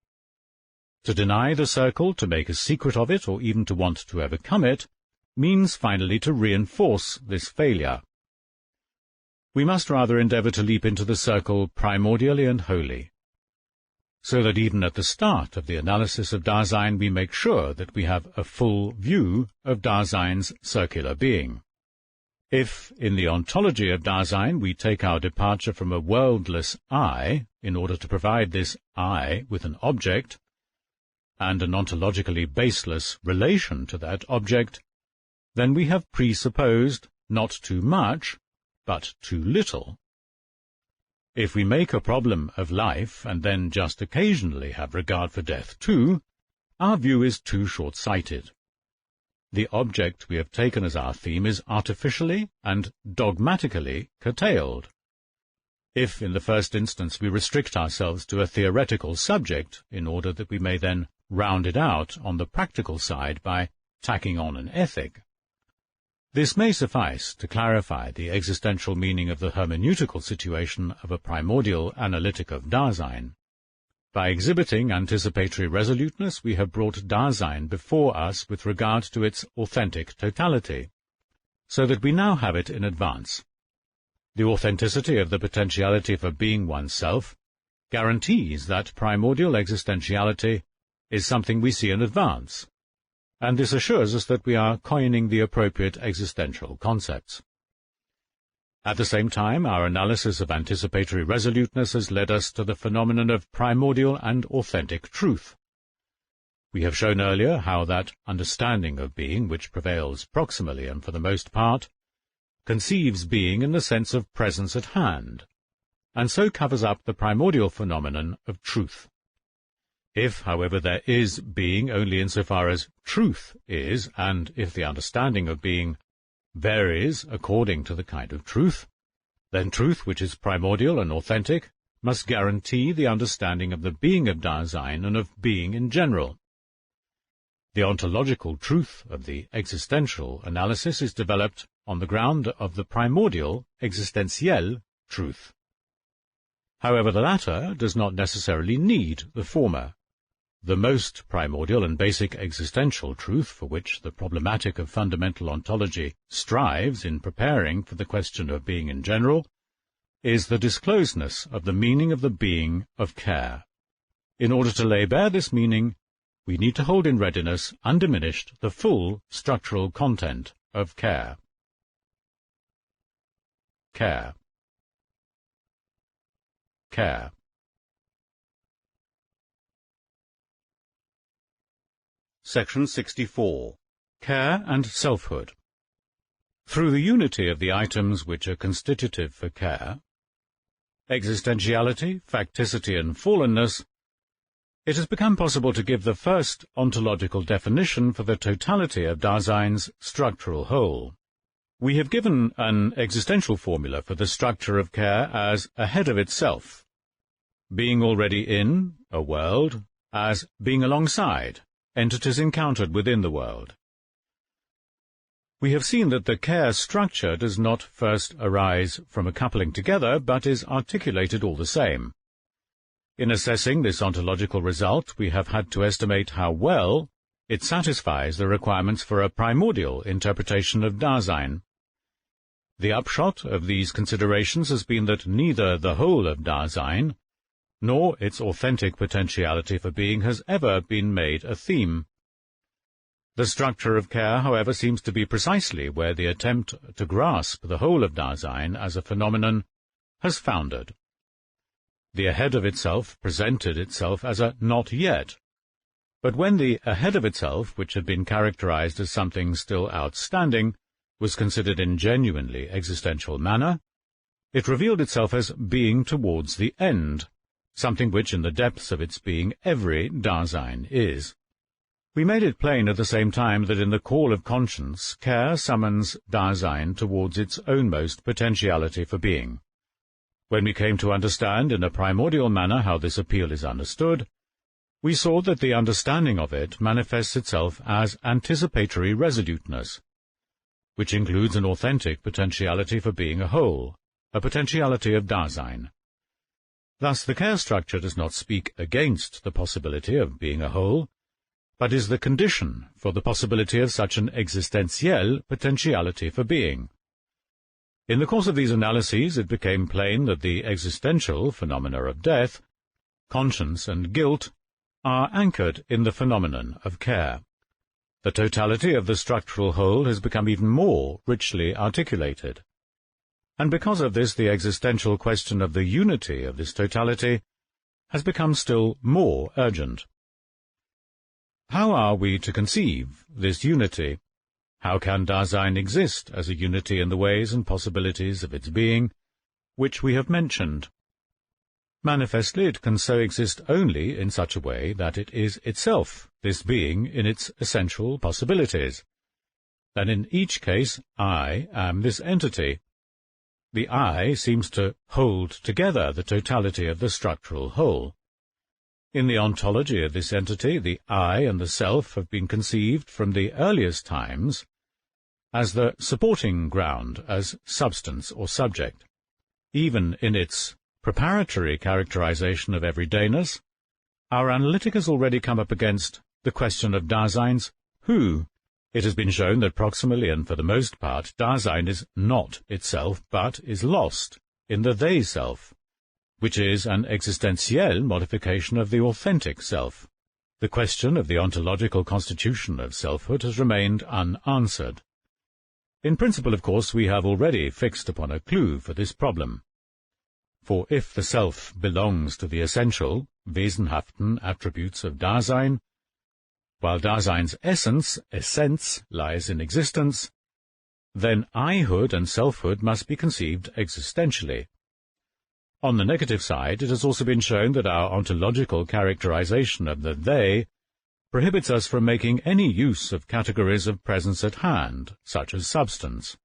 [SPEAKER 1] To deny the circle, to make a secret of it, or even to want to overcome it, means finally to reinforce this failure. We must rather endeavor to leap into the circle primordially and wholly, so that even at the start of the analysis of Dasein we make sure that we have a full view of Dasein's circular being. If, in the ontology of Dasein, we take our departure from a worldless I in order to provide this I with an object, and an ontologically baseless relation to that object, then we have presupposed not too much, but too little. If we make a problem of life, and then just occasionally have regard for death too, our view is too short-sighted. The object we have taken as our theme is artificially and dogmatically curtailed. If, in the first instance, we restrict ourselves to a theoretical subject, in order that we may then round it out on the practical side by tacking on an ethic, this may suffice to clarify the existential meaning of the hermeneutical situation of a primordial analytic of Dasein. By exhibiting anticipatory resoluteness, we have brought Dasein before us with regard to its authentic totality, so that we now have it in advance. The authenticity of the potentiality for being oneself guarantees that primordial existentiality is something we see in advance, and this assures us that we are coining the appropriate existential concepts. At the same time, our analysis of anticipatory resoluteness has led us to the phenomenon of primordial and authentic truth. We have shown earlier how that understanding of being, which prevails proximally and for the most part, conceives being in the sense of presence at hand, and so covers up the primordial phenomenon of truth. If, however, there is being only insofar as truth is, and if the understanding of being varies according to the kind of truth, then truth, which is primordial and authentic, must guarantee the understanding of the being of Dasein and of being in general. The ontological truth of the existential analysis is developed on the ground of the primordial existentiel truth. However, the latter does not necessarily need the former. The most primordial and basic existential truth for which the problematic of fundamental ontology strives in preparing for the question of being in general is the disclosedness of the meaning of the being of care. In order to lay bare this meaning, we need to hold in readiness, undiminished, the full structural content of care. Care. Care. Section 64. Care and Selfhood. Through the unity of the items which are constitutive for care, existentiality, facticity, and fallenness, it has become possible to give the first ontological definition for the totality of Dasein's structural whole. We have given an existential formula for the structure of care as ahead of itself, being already in a world, as being alongside entities encountered within the world. We have seen that the care structure does not first arise from a coupling together, but is articulated all the same. In assessing this ontological result, we have had to estimate how well it satisfies the requirements for a primordial interpretation of Dasein. The upshot of these considerations has been that neither the whole of Dasein nor its authentic potentiality for being has ever been made a theme. The structure of care, however, seems to be precisely where the attempt to grasp the whole of Dasein as a phenomenon has foundered. The ahead of itself presented itself as a not yet, but when the ahead of itself, which had been characterized as something still outstanding, was considered in genuinely existential manner, it revealed itself as being towards the end, something which in the depths of its being every Dasein is. We made it plain at the same time that in the call of conscience, care summons Dasein towards its ownmost potentiality for being. When we came to understand in a primordial manner how this appeal is understood, we saw that the understanding of it manifests itself as anticipatory resoluteness, which includes an authentic potentiality for being a whole, a potentiality of Dasein. Thus the care structure does not speak against the possibility of being a whole, but is the condition for the possibility of such an existentiel potentiality for being. In the course of these analyses it became plain that the existential phenomena of death, conscience and guilt are anchored in the phenomenon of care. The totality of the structural whole has become even more richly articulated, and because of this the existential question of the unity of this totality has become still more urgent. How are we to conceive this unity? How can Dasein exist as a unity in the ways and possibilities of its being, which we have mentioned? Manifestly it can so exist only in such a way that it is itself, this being, in its essential possibilities. Then in each case I am this entity. The I seems to hold together the totality of the structural whole. In the ontology of this entity, the I and the self have been conceived from the earliest times as the supporting ground, as substance or subject. Even in its preparatory characterization of everydayness, our analytic has already come up against the question of Dasein's who. It has been shown that proximally and for the most part Dasein is not itself, but is lost in the they-self, which is an existentiel modification of the authentic self. The question of the ontological constitution of selfhood has remained unanswered. In principle, of course, we have already fixed upon a clue for this problem. For if the self belongs to the essential, wesenhaften attributes of Dasein, while Dasein's essence, Essenz, lies in existence, then I-hood and selfhood must be conceived existentially. On the negative side, it has also been shown that our ontological characterization of the they prohibits us from making any use of categories of presence at hand, such as substance.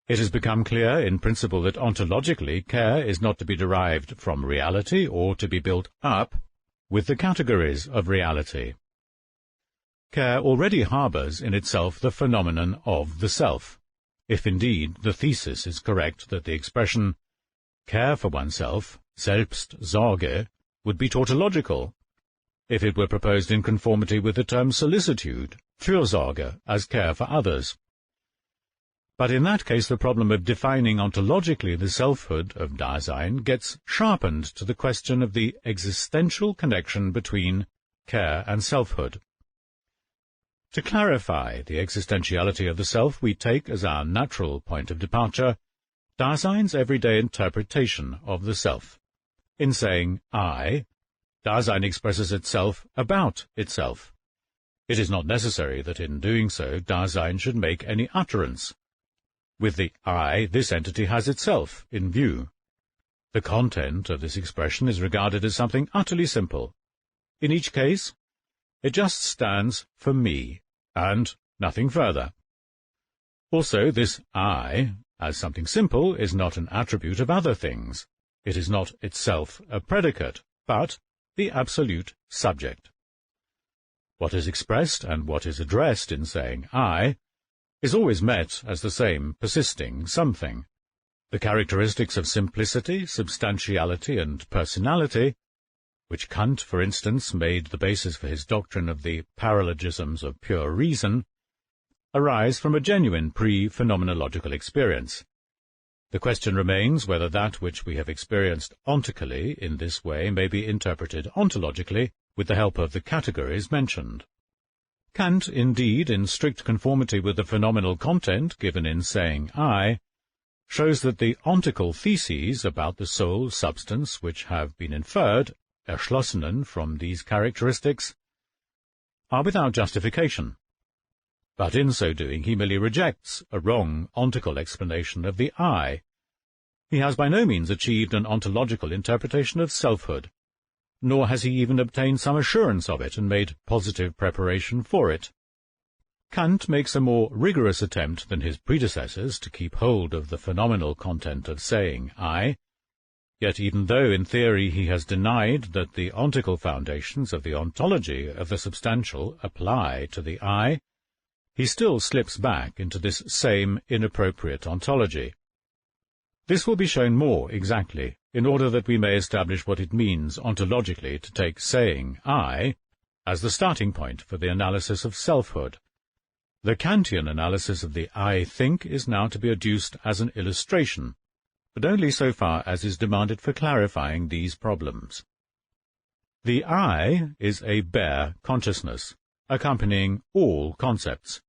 [SPEAKER 1] It has become clear in principle that ontologically care is not to be derived from reality or to be built up with the categories of reality. Care already harbors in itself the phenomenon of the self, if indeed the thesis is correct that the expression care for oneself, Selbstsorge, would be tautological, if it were proposed in conformity with the term solicitude, Fürsorge, as care for others. But in that case the problem of defining ontologically the selfhood of Dasein gets sharpened to the question of the existential connection between care and selfhood. To clarify the existentiality of the self, we take as our natural point of departure Dasein's everyday interpretation of the self. In saying I, Dasein expresses itself about itself. It is not necessary that in doing so Dasein should make any utterance. With the I, this entity has itself in view. The content of this expression is regarded as something utterly simple. In each case, it just stands for me, and nothing further. Also, this I, as something simple, is not an attribute of other things. It is not itself a predicate, but the absolute subject. What is expressed and what is addressed in saying I is always met as the same persisting something. The characteristics of simplicity, substantiality, and personality which Kant, for instance, made the basis for his doctrine of the paralogisms of pure reason, arise from a genuine pre-phenomenological experience. The question remains whether that which we have experienced ontically in this way may be interpreted ontologically with the help of the categories mentioned. Kant, indeed, in strict conformity with the phenomenal content given in saying I, shows that the ontical theses about the soul substance which have been inferred, erschlossenen, from these characteristics, are without justification. But in so doing he merely rejects a wrong ontical explanation of the I. He has by no means achieved an ontological interpretation of selfhood, nor has he even obtained some assurance of it and made positive preparation for it. Kant makes a more rigorous attempt than his predecessors to keep hold of the phenomenal content of saying I, yet even though in theory he has denied that the ontical foundations of the ontology of the substantial apply to the I, he still slips back into this same inappropriate ontology. This will be shown more exactly, in order that we may establish what it means ontologically to take saying I as the starting point for the analysis of selfhood. The Kantian analysis of the I think is now to be adduced as an illustration, but only so far as is demanded for clarifying these problems. The I is a bare consciousness, accompanying all concepts.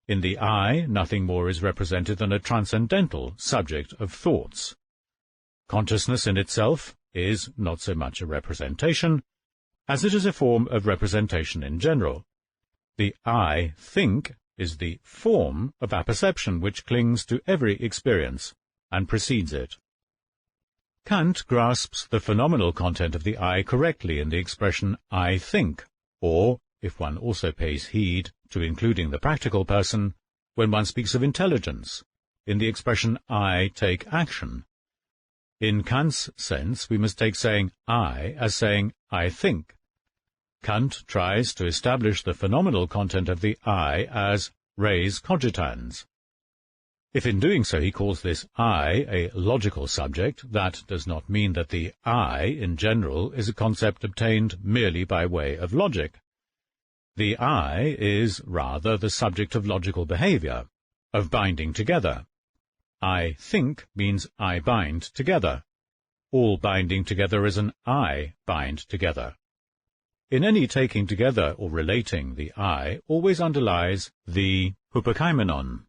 [SPEAKER 1] In the I, nothing more is represented than a transcendental subject of thoughts. Consciousness in itself is not so much a representation, as it is a form of representation in general. The I think is the form of apperception which clings to every experience and precedes it. Kant grasps the phenomenal content of the I correctly in the expression I think, or, if one also pays heed to including the practical person, when one speaks of intelligence, in the expression I take action. In Kant's sense, we must take saying I as saying I think. Kant tries to establish the phenomenal content of the I as res cogitans. If in doing so he calls this I a logical subject, that does not mean that the I in general is a concept obtained merely by way of logic. The I is rather the subject of logical behavior, of binding together. I think means I bind together. All binding together is an I bind together. In any taking together or relating, the I always underlies the hypokaimenon.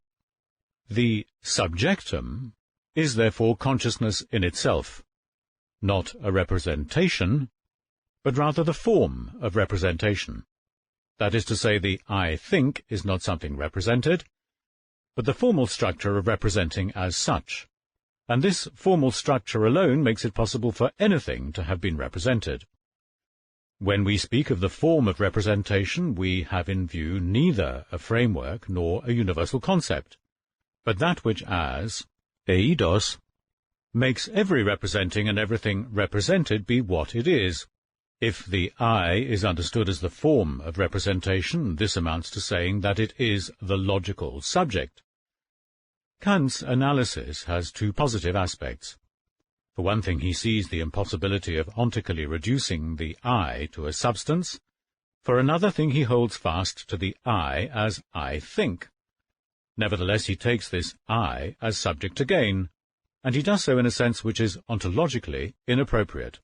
[SPEAKER 1] The subjectum is therefore consciousness in itself, not a representation, but rather the form of representation. That is to say, the I think is not something represented, but the formal structure of representing as such, and this formal structure alone makes it possible for anything to have been represented. When we speak of the form of representation, we have in view neither a framework nor a universal concept, but that which as eidos makes every representing and everything represented be what it is. If the I is understood as the form of representation, this amounts to saying that it is the logical subject. Kant's analysis has two positive aspects. For one thing, he sees the impossibility of ontically reducing the I to a substance. For another thing, he holds fast to the I as I think. Nevertheless, he takes this I as subject again, and he does so in a sense which is ontologically inappropriate.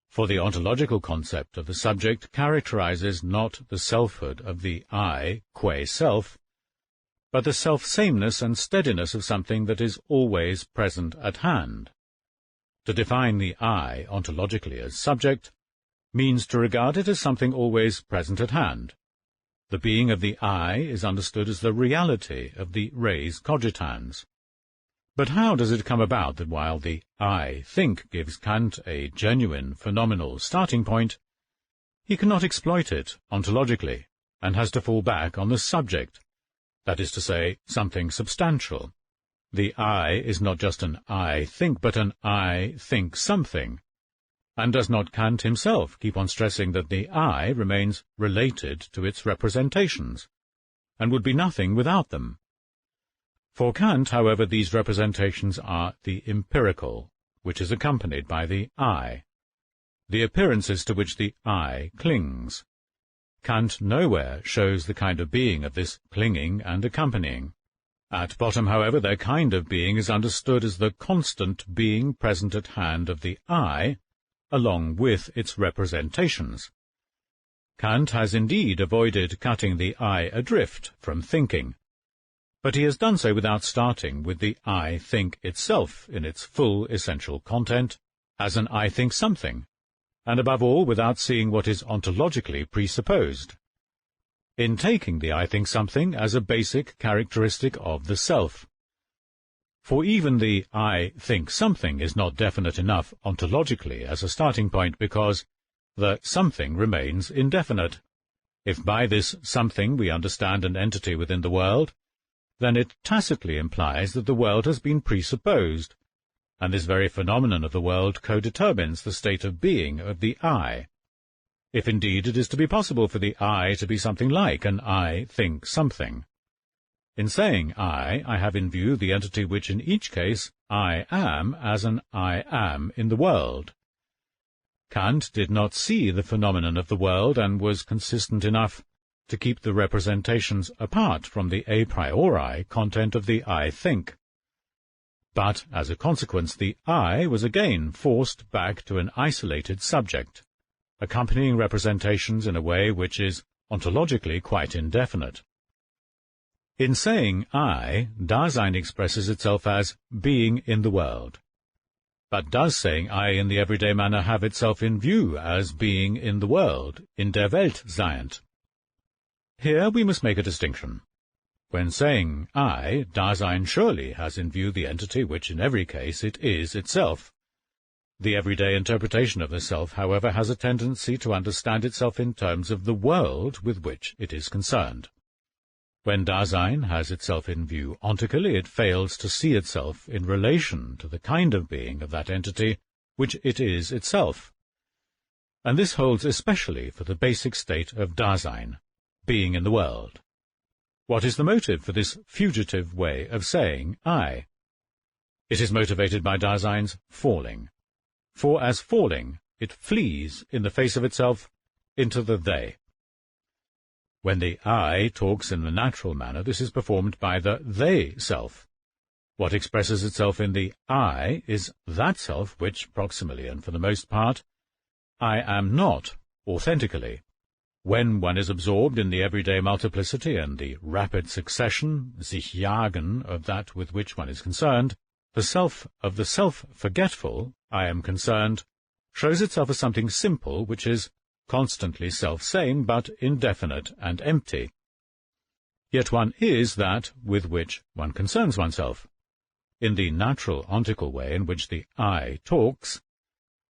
[SPEAKER 1] For the ontological concept of the subject characterizes not the selfhood of the I qua self, but the self-sameness and steadiness of something that is always present at hand. To define the I ontologically as subject means to regard it as something always present at hand. The being of the I is understood as the reality of the res cogitans. But how does it come about that while the I think gives Kant a genuine phenomenal starting point, he cannot exploit it ontologically, and has to fall back on the subject, that is to say, something substantial? The I is not just an I think, but an I think something. And does not Kant himself keep on stressing that the I remains related to its representations, and would be nothing without them? For Kant, however, these representations are the empirical, which is accompanied by the I. the appearances to which the I clings. Kant nowhere shows the kind of being of this clinging and accompanying. At bottom, however, their kind of being is understood as the constant being present at hand of the I, along with its representations. Kant has indeed avoided cutting the I adrift from thinking, but he has done so without starting with the I think itself in its full essential content, as an I think something, and above all without seeing what is ontologically presupposed, in taking the I think something as a basic characteristic of the self. For even the I think something is not definite enough ontologically as a starting point, because the something remains indefinite. If by this something we understand an entity within the world, then it tacitly implies that the world has been presupposed, and this very phenomenon of the world co-determines the state of being of the I, if indeed it is to be possible for the I to be something like an I think something. In saying I have in view the entity which in each case I am as an I am in the world. Kant did not see the phenomenon of the world, and was consistent enough to keep the representations apart from the a priori content of the I think. But, as a consequence, the I was again forced back to an isolated subject, accompanying representations in a way which is ontologically quite indefinite. In saying I, Dasein expresses itself as being in the world. But does saying I in the everyday manner have itself in view as being in the world, in der Welt seiend? Here we must make a distinction. When saying I, Dasein surely has in view the entity which in every case it is itself. The everyday interpretation of the self, however, has a tendency to understand itself in terms of the world with which it is concerned. When Dasein has itself in view ontically, it fails to see itself in relation to the kind of being of that entity which it is itself. And this holds especially for the basic state of Dasein, being in the world. What is the motive for this fugitive way of saying I? It is motivated by Dasein's falling. For as falling, it flees in the face of itself into the they. When the I talks in the natural manner, this is performed by the they self. What expresses itself in the I is that self which, proximally and for the most part, I am not authentically. When one is absorbed in the everyday multiplicity and the rapid succession, sich jagen, of that with which one is concerned, the self of the self-forgetful, I am concerned, shows itself as something simple which is constantly self-same but indefinite and empty. Yet one is that with which one concerns oneself. In the natural ontical way in which the I talks,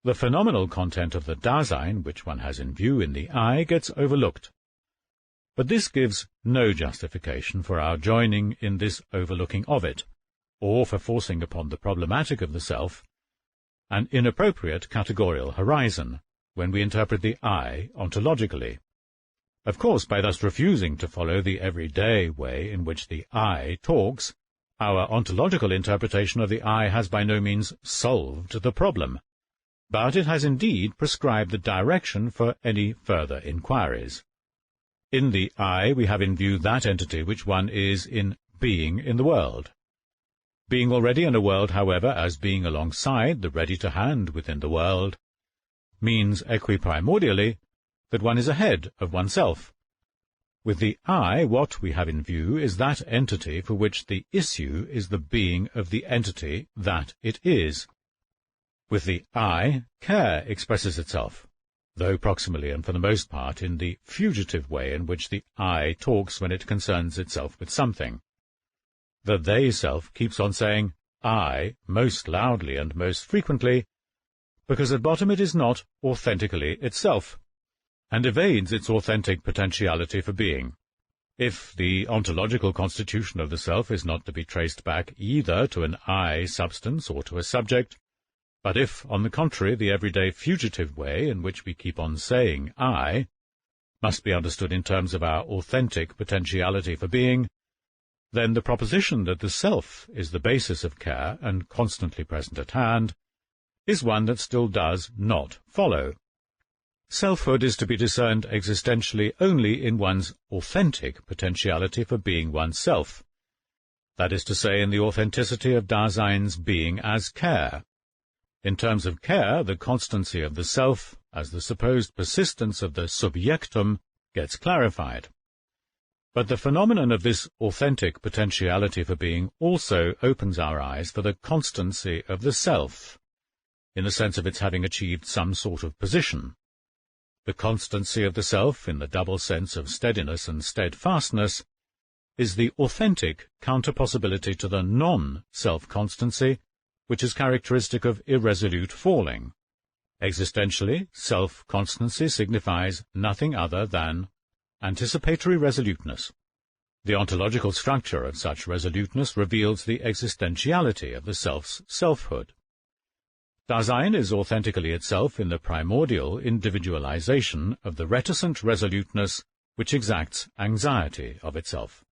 [SPEAKER 1] the phenomenal content of the Dasein which one has in view in the I gets overlooked. But this gives no justification for our joining in this overlooking of it, or for forcing upon the problematic of the self an inappropriate categorical horizon when we interpret the I ontologically. Of course, by thus refusing to follow the everyday way in which the I talks, our ontological interpretation of the I has by no means solved the problem, but it has indeed prescribed the direction for any further inquiries. In the I we have in view that entity which one is in being in the world. Being already in a world, however, as being alongside the ready-to-hand within the world, means equiprimordially that one is ahead of oneself. With the I, what we have in view is that entity for which the issue is the being of the entity that it is. With the I, care expresses itself, though proximally and for the most part in the fugitive way in which the I talks when it concerns itself with something. The they self keeps on saying I most loudly and most frequently, because at bottom it is not authentically itself, and evades its authentic potentiality for being. If the ontological constitution of the self is not to be traced back either to an I substance or to a subject, but if, on the contrary, the everyday fugitive way in which we keep on saying I must be understood in terms of our authentic potentiality for being, then the proposition that the self is the basis of care and constantly present at hand is one that still does not follow, selfhood is to be discerned existentially only in one's authentic potentiality for being oneself, that is to say, in the authenticity of Dasein's being as care. In terms of care, the constancy of the self, as the supposed persistence of the subjectum, gets clarified. But the phenomenon of this authentic potentiality for being also opens our eyes for the constancy of the self, in the sense of its having achieved some sort of position. The constancy of the self, in the double sense of steadiness and steadfastness, is the authentic counter-possibility to the non-self-constancy, which is characteristic of irresolute falling. Existentially, self-constancy signifies nothing other than anticipatory resoluteness. The ontological structure of such resoluteness reveals the existentiality of the self's selfhood. Dasein is authentically itself in the primordial individualization of the reticent resoluteness which exacts anxiety of itself.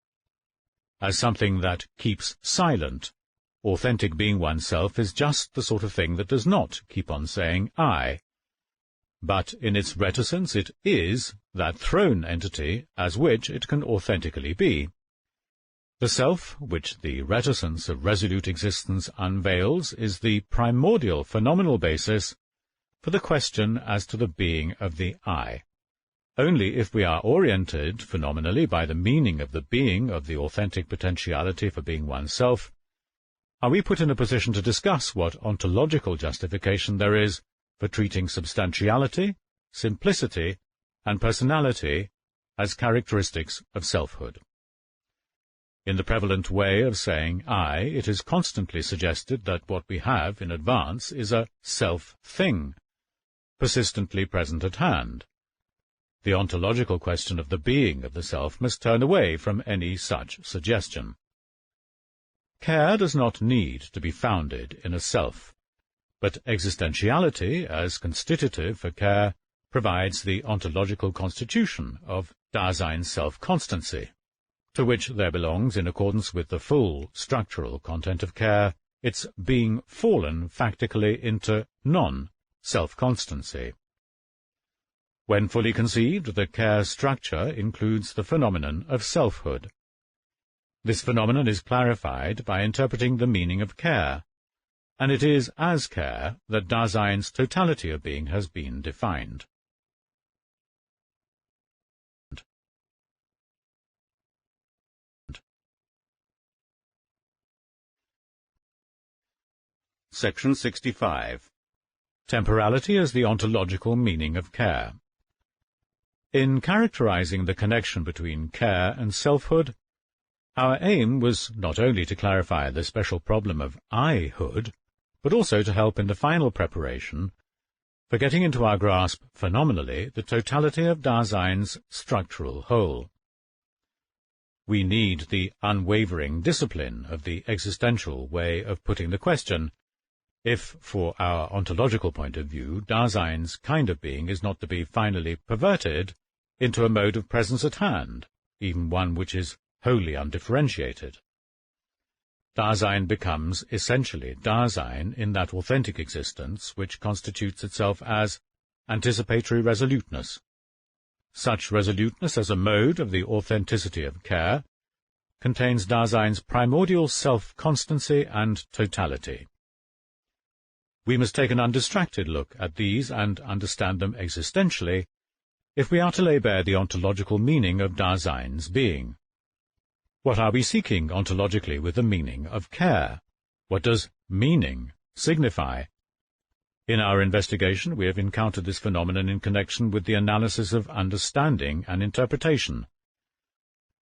[SPEAKER 1] As something that keeps silent, authentic being oneself is just the sort of thing that does not keep on saying I. But in its reticence it is that thrown entity as which it can authentically be. The self, which the reticence of resolute existence unveils, is the primordial phenomenal basis for the question as to the being of the I. Only if we are oriented phenomenally by the meaning of the being of the authentic potentiality for being oneself, are we put in a position to discuss what ontological justification there is for treating substantiality, simplicity, and personality as characteristics of selfhood. In the prevalent way of saying I, it is constantly suggested that what we have in advance is a self-thing, persistently present at hand. The ontological question of the being of the self must turn away from any such suggestion. Care does not need to be founded in a self, but existentiality, as constitutive for care, provides the ontological constitution of Dasein's self-constancy, to which there belongs, in accordance with the full structural content of care, its being fallen factically into non-self-constancy. When fully conceived, the care structure includes the phenomenon of selfhood. This phenomenon is clarified by interpreting the meaning of care, and it is as care that Dasein's totality of being has been defined. Section 65. Temporality as the ontological meaning of care. In characterizing the connection between care and selfhood, our aim was not only to clarify the special problem of I-hood, but also to help in the final preparation for getting into our grasp phenomenally the totality of Dasein's structural whole. We need the unwavering discipline of the existential way of putting the question, if, for our ontological point of view, Dasein's kind of being is not to be finally perverted into a mode of presence at hand, even one which is wholly undifferentiated. Dasein becomes essentially Dasein in that authentic existence which constitutes itself as anticipatory resoluteness. Such resoluteness as a mode of the authenticity of care contains Dasein's primordial self-constancy and totality. We must take an undistracted look at these and understand them existentially if we are to lay bare the ontological meaning of Dasein's being. What are we seeking ontologically with the meaning of care? What does meaning signify? In our investigation, we have encountered this phenomenon in connection with the analysis of understanding and interpretation.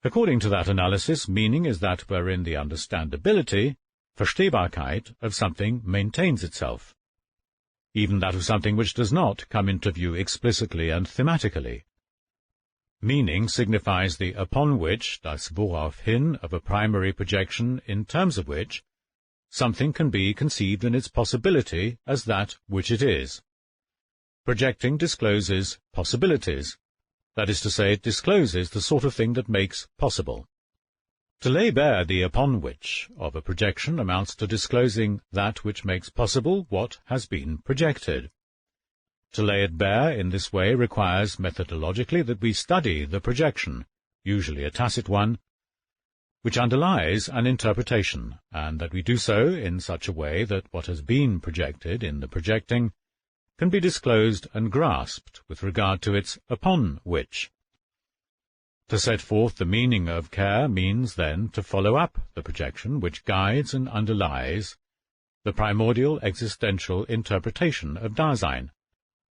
[SPEAKER 1] According to that analysis, meaning is that wherein the understandability, Verstehbarkeit, of something maintains itself, even that of something which does not come into view explicitly and thematically. Meaning signifies the upon which, das woraufhin, of a primary projection in terms of which something can be conceived in its possibility as that which it is. Projecting discloses possibilities, that is to say, it discloses the sort of thing that makes possible. To lay bare the upon which of a projection amounts to disclosing that which makes possible what has been projected. To lay it bare in this way requires methodologically that we study the projection, usually a tacit one, which underlies an interpretation, and that we do so in such a way that what has been projected in the projecting can be disclosed and grasped with regard to its upon which. To set forth the meaning of care means then to follow up the projection which guides and underlies the primordial existential interpretation of Dasein,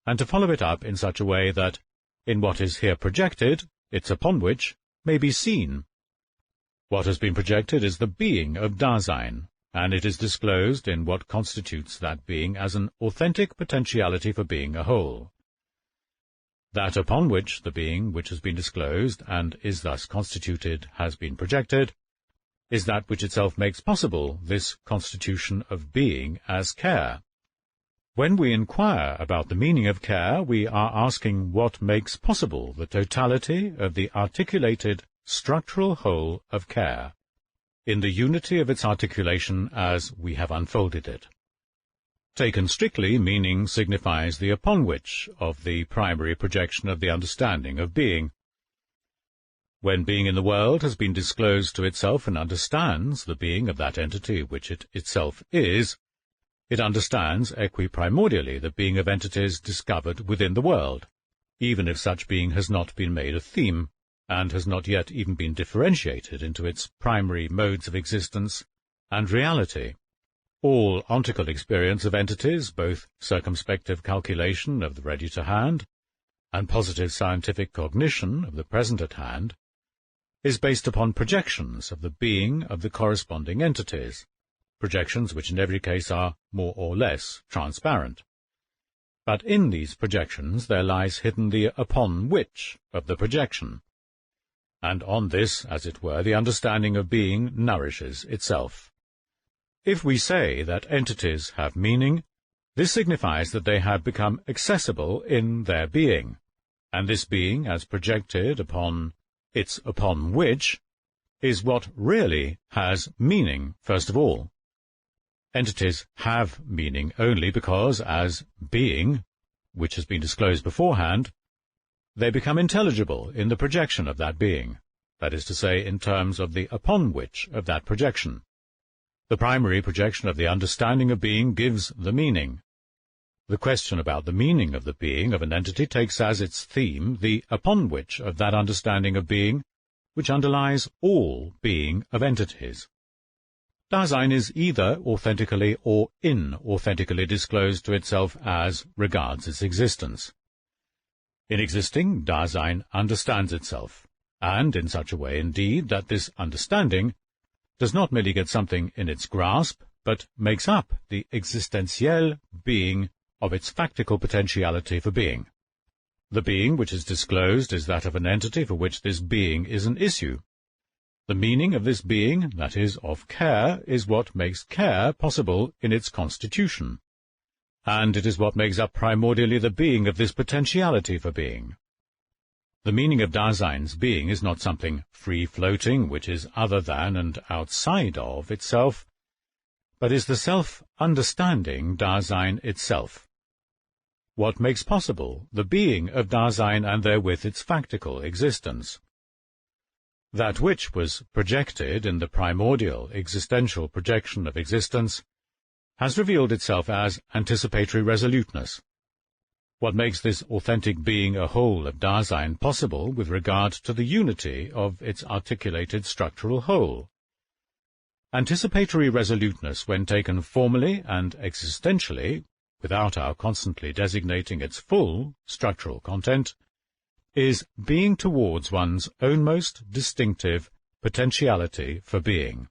[SPEAKER 1] and to follow it up in such a way that, in what is here projected, its upon which may be seen. What has been projected is the being of Dasein, and it is disclosed in what constitutes that being as an authentic potentiality for being a whole. That upon which the being which has been disclosed and is thus constituted has been projected is that which itself makes possible this constitution of being as care. When we inquire about the meaning of care, we are asking what makes possible the totality of the articulated structural whole of care, in the unity of its articulation as we have unfolded it. Taken strictly, meaning signifies the upon which of the primary projection of the understanding of being. When being in the world has been disclosed to itself and understands the being of that entity which it itself is, it understands equiprimordially the being of entities discovered within the world, even if such being has not been made a theme, and has not yet even been differentiated into its primary modes of existence and reality. All ontical experience of entities, both circumspective calculation of the ready to hand, and positive scientific cognition of the present at hand, is based upon projections of the being of the corresponding entities, projections which in every case are more or less transparent. But in these projections there lies hidden the upon which of the projection, and on this, as it were, the understanding of being nourishes itself. If we say that entities have meaning, this signifies that they have become accessible in their being, and this being, as projected upon its upon which, is what really has meaning, first of all. Entities have meaning only because, as being, which has been disclosed beforehand, they become intelligible in the projection of that being, that is to say, in terms of the upon which of that projection. The primary projection of the understanding of being gives the meaning. The question about the meaning of the being of an entity takes as its theme the upon which of that understanding of being, which underlies all being of entities. Dasein is either authentically or inauthentically disclosed to itself as regards its existence. In existing, Dasein understands itself, and in such a way, indeed, that this understanding does not merely get something in its grasp, but makes up the existentiel being of its factical potentiality for being. The being which is disclosed is that of an entity for which this being is an issue. The meaning of this being, that is, of care, is what makes care possible in its constitution, and it is what makes up primordially the being of this potentiality for being. The meaning of Dasein's being is not something free-floating, which is other than and outside of itself, but is the self-understanding Dasein itself. What makes possible the being of Dasein and therewith its factical existence. That which was projected in the primordial existential projection of existence has revealed itself as anticipatory resoluteness. What makes this authentic being a whole of Dasein possible with regard to the unity of its articulated structural whole? Anticipatory resoluteness, when taken formally and existentially, without our constantly designating its full structural content, is being towards one's own most distinctive potentiality for being.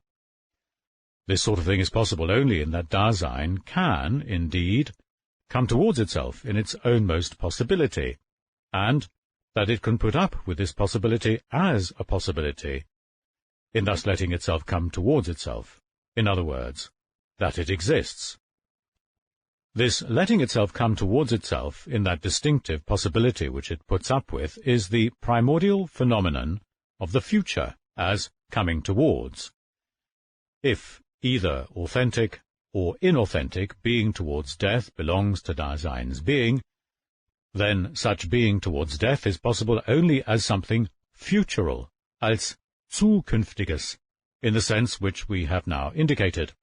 [SPEAKER 1] This sort of thing is possible only in that Dasein can, indeed, come towards itself in its own most possibility, and that it can put up with this possibility as a possibility, in thus letting itself come towards itself, in other words, that it exists. This letting itself come towards itself in that distinctive possibility which it puts up with is the primordial phenomenon of the future as coming towards. If either authentic or inauthentic being towards death belongs to Dasein's being, then such being towards death is possible only as something futural, als Zukünftiges, in the sense which we have now indicated,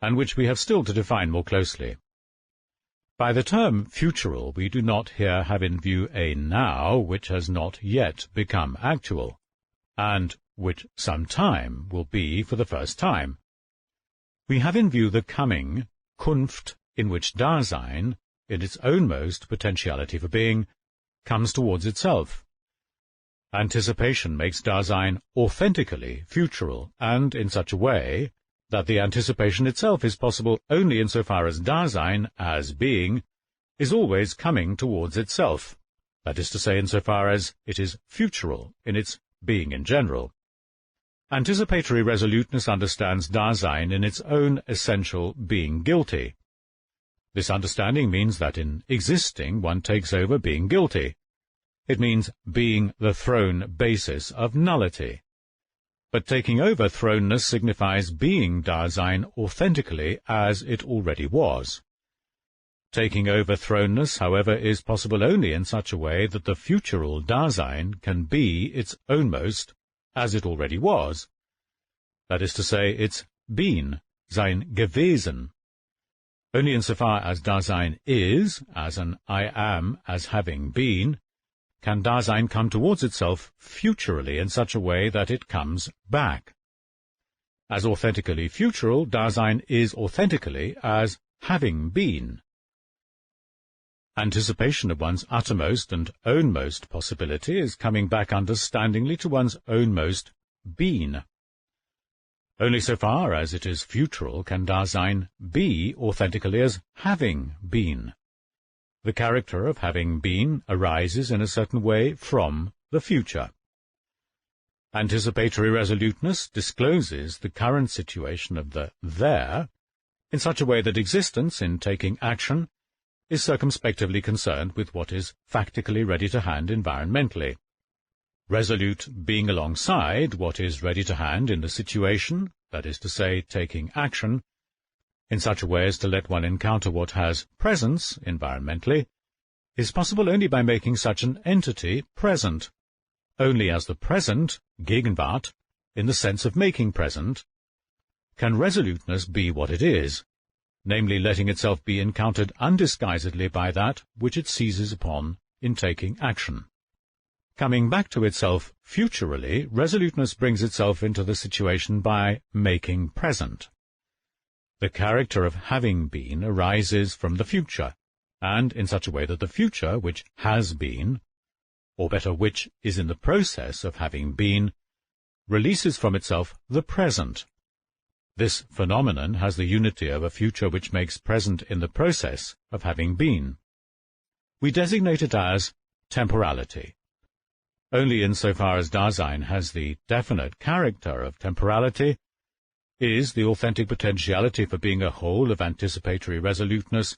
[SPEAKER 1] and which we have still to define more closely. By the term futural, we do not here have in view a now which has not yet become actual, and which some time will be for the first time. We have in view the coming, Kunft, in which Dasein, in its ownmost potentiality for being, comes towards itself. Anticipation makes Dasein authentically futural, and in such a way that the anticipation itself is possible only insofar as Dasein, as being, is always coming towards itself, that is to say, insofar as it is futural in its being in general. Anticipatory resoluteness understands Dasein in its own essential being guilty. This understanding means that in existing one takes over being guilty. It means being the thrown basis of nullity. But taking over thrownness signifies being Dasein authentically as it already was. Taking over thrownness, however, is possible only in such a way that the futural Dasein can be its ownmost as it already was. That is to say, its Being, sein Gewesen. Only insofar as Dasein is, as an I am, as having been, can Dasein come towards itself futurally in such a way that it comes back. As authentically futural, Dasein is authentically as having been. Anticipation of one's uttermost and ownmost possibility is coming back understandingly to one's ownmost being. Only so far as it is futural can Dasein be authentically as having been. The character of having been arises in a certain way from the future. Anticipatory resoluteness discloses the current situation of the there in such a way that existence, in taking action, is circumspectively concerned with what is factically ready to hand environmentally. Resolute being alongside what is ready to hand in the situation, that is to say, taking action, in such a way as to let one encounter what has presence environmentally, is possible only by making such an entity present. Only as the present, Gegenwart, in the sense of making present, can resoluteness be what it is, namely letting itself be encountered undisguisedly by that which it seizes upon in taking action. Coming back to itself futurally, resoluteness brings itself into the situation by making present. The character of having been arises from the future, and in such a way that the future, which has been, or better, which is in the process of having been, releases from itself the present. This phenomenon has the unity of a future which makes present in the process of having been. We designate it as temporality. Only insofar as Dasein has the definite character of temporality is the authentic potentiality for being a whole of anticipatory resoluteness,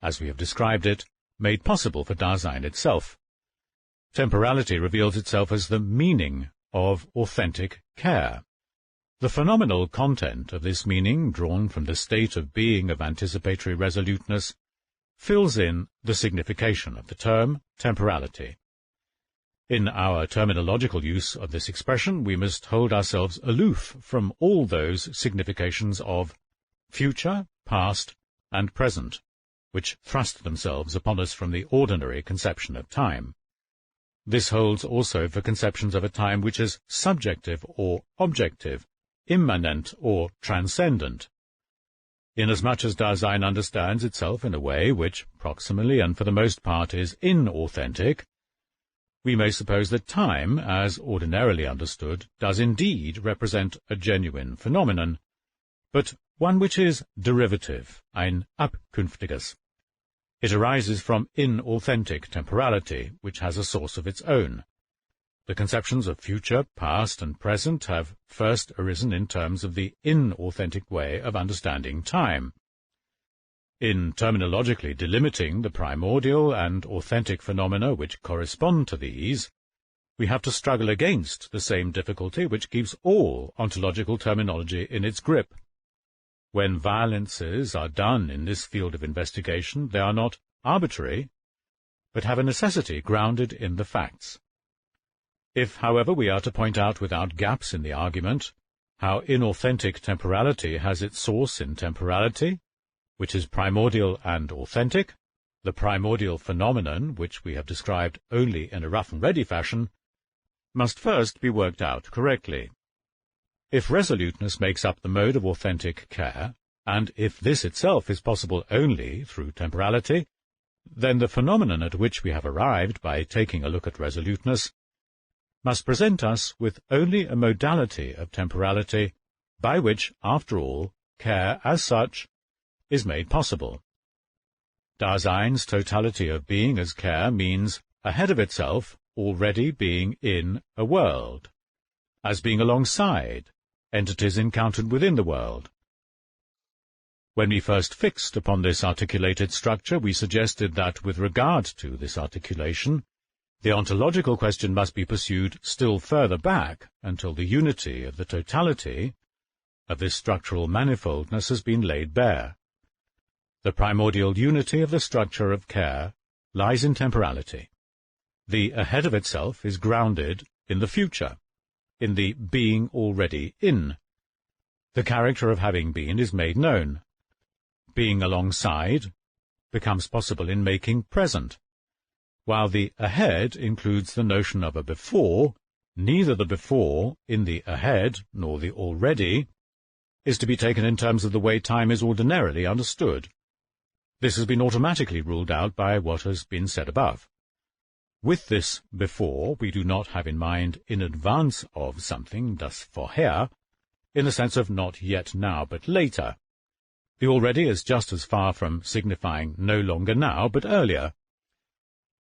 [SPEAKER 1] as we have described it, made possible for Dasein itself. Temporality reveals itself as the meaning of authentic care. The phenomenal content of this meaning, drawn from the state of being of anticipatory resoluteness, fills in the signification of the term temporality. In our terminological use of this expression, we must hold ourselves aloof from all those significations of future, past, and present, which thrust themselves upon us from the ordinary conception of time. This holds also for conceptions of a time which is subjective or objective, immanent or transcendent. Inasmuch as Dasein understands itself in a way which, proximally and for the most part, is inauthentic, we may suppose that time, as ordinarily understood, does indeed represent a genuine phenomenon, but one which is derivative, ein abkünftiges. It arises from inauthentic temporality, which has a source of its own. The conceptions of future, past, and present have first arisen in terms of the inauthentic way of understanding time. In terminologically delimiting the primordial and authentic phenomena which correspond to these, we have to struggle against the same difficulty which keeps all ontological terminology in its grip. When violences are done in this field of investigation, they are not arbitrary, but have a necessity grounded in the facts. If, however, we are to point out without gaps in the argument how inauthentic temporality has its source in temporality, which is primordial and authentic, the primordial phenomenon, which we have described only in a rough and ready fashion, must first be worked out correctly. If resoluteness makes up the mode of authentic care, and if this itself is possible only through temporality, then the phenomenon at which we have arrived by taking a look at resoluteness must present us with only a modality of temporality by which, after all, care as such is made possible. Dasein's totality of being as care means ahead of itself already being in a world, as being alongside entities encountered within the world. When we first fixed upon this articulated structure, we suggested that with regard to this articulation, the ontological question must be pursued still further back until the unity of the totality of this structural manifoldness has been laid bare. The primordial unity of the structure of care lies in temporality. The ahead of itself is grounded in the future, in the being already in. The character of having been is made known. Being alongside becomes possible in making present. While the ahead includes the notion of a before, neither the before in the ahead nor the already is to be taken in terms of the way time is ordinarily understood. This has been automatically ruled out by what has been said above. With this before, we do not have in mind in advance of something, das vorher, in the sense of not yet now, but later. The already is just as far from signifying no longer now, but earlier.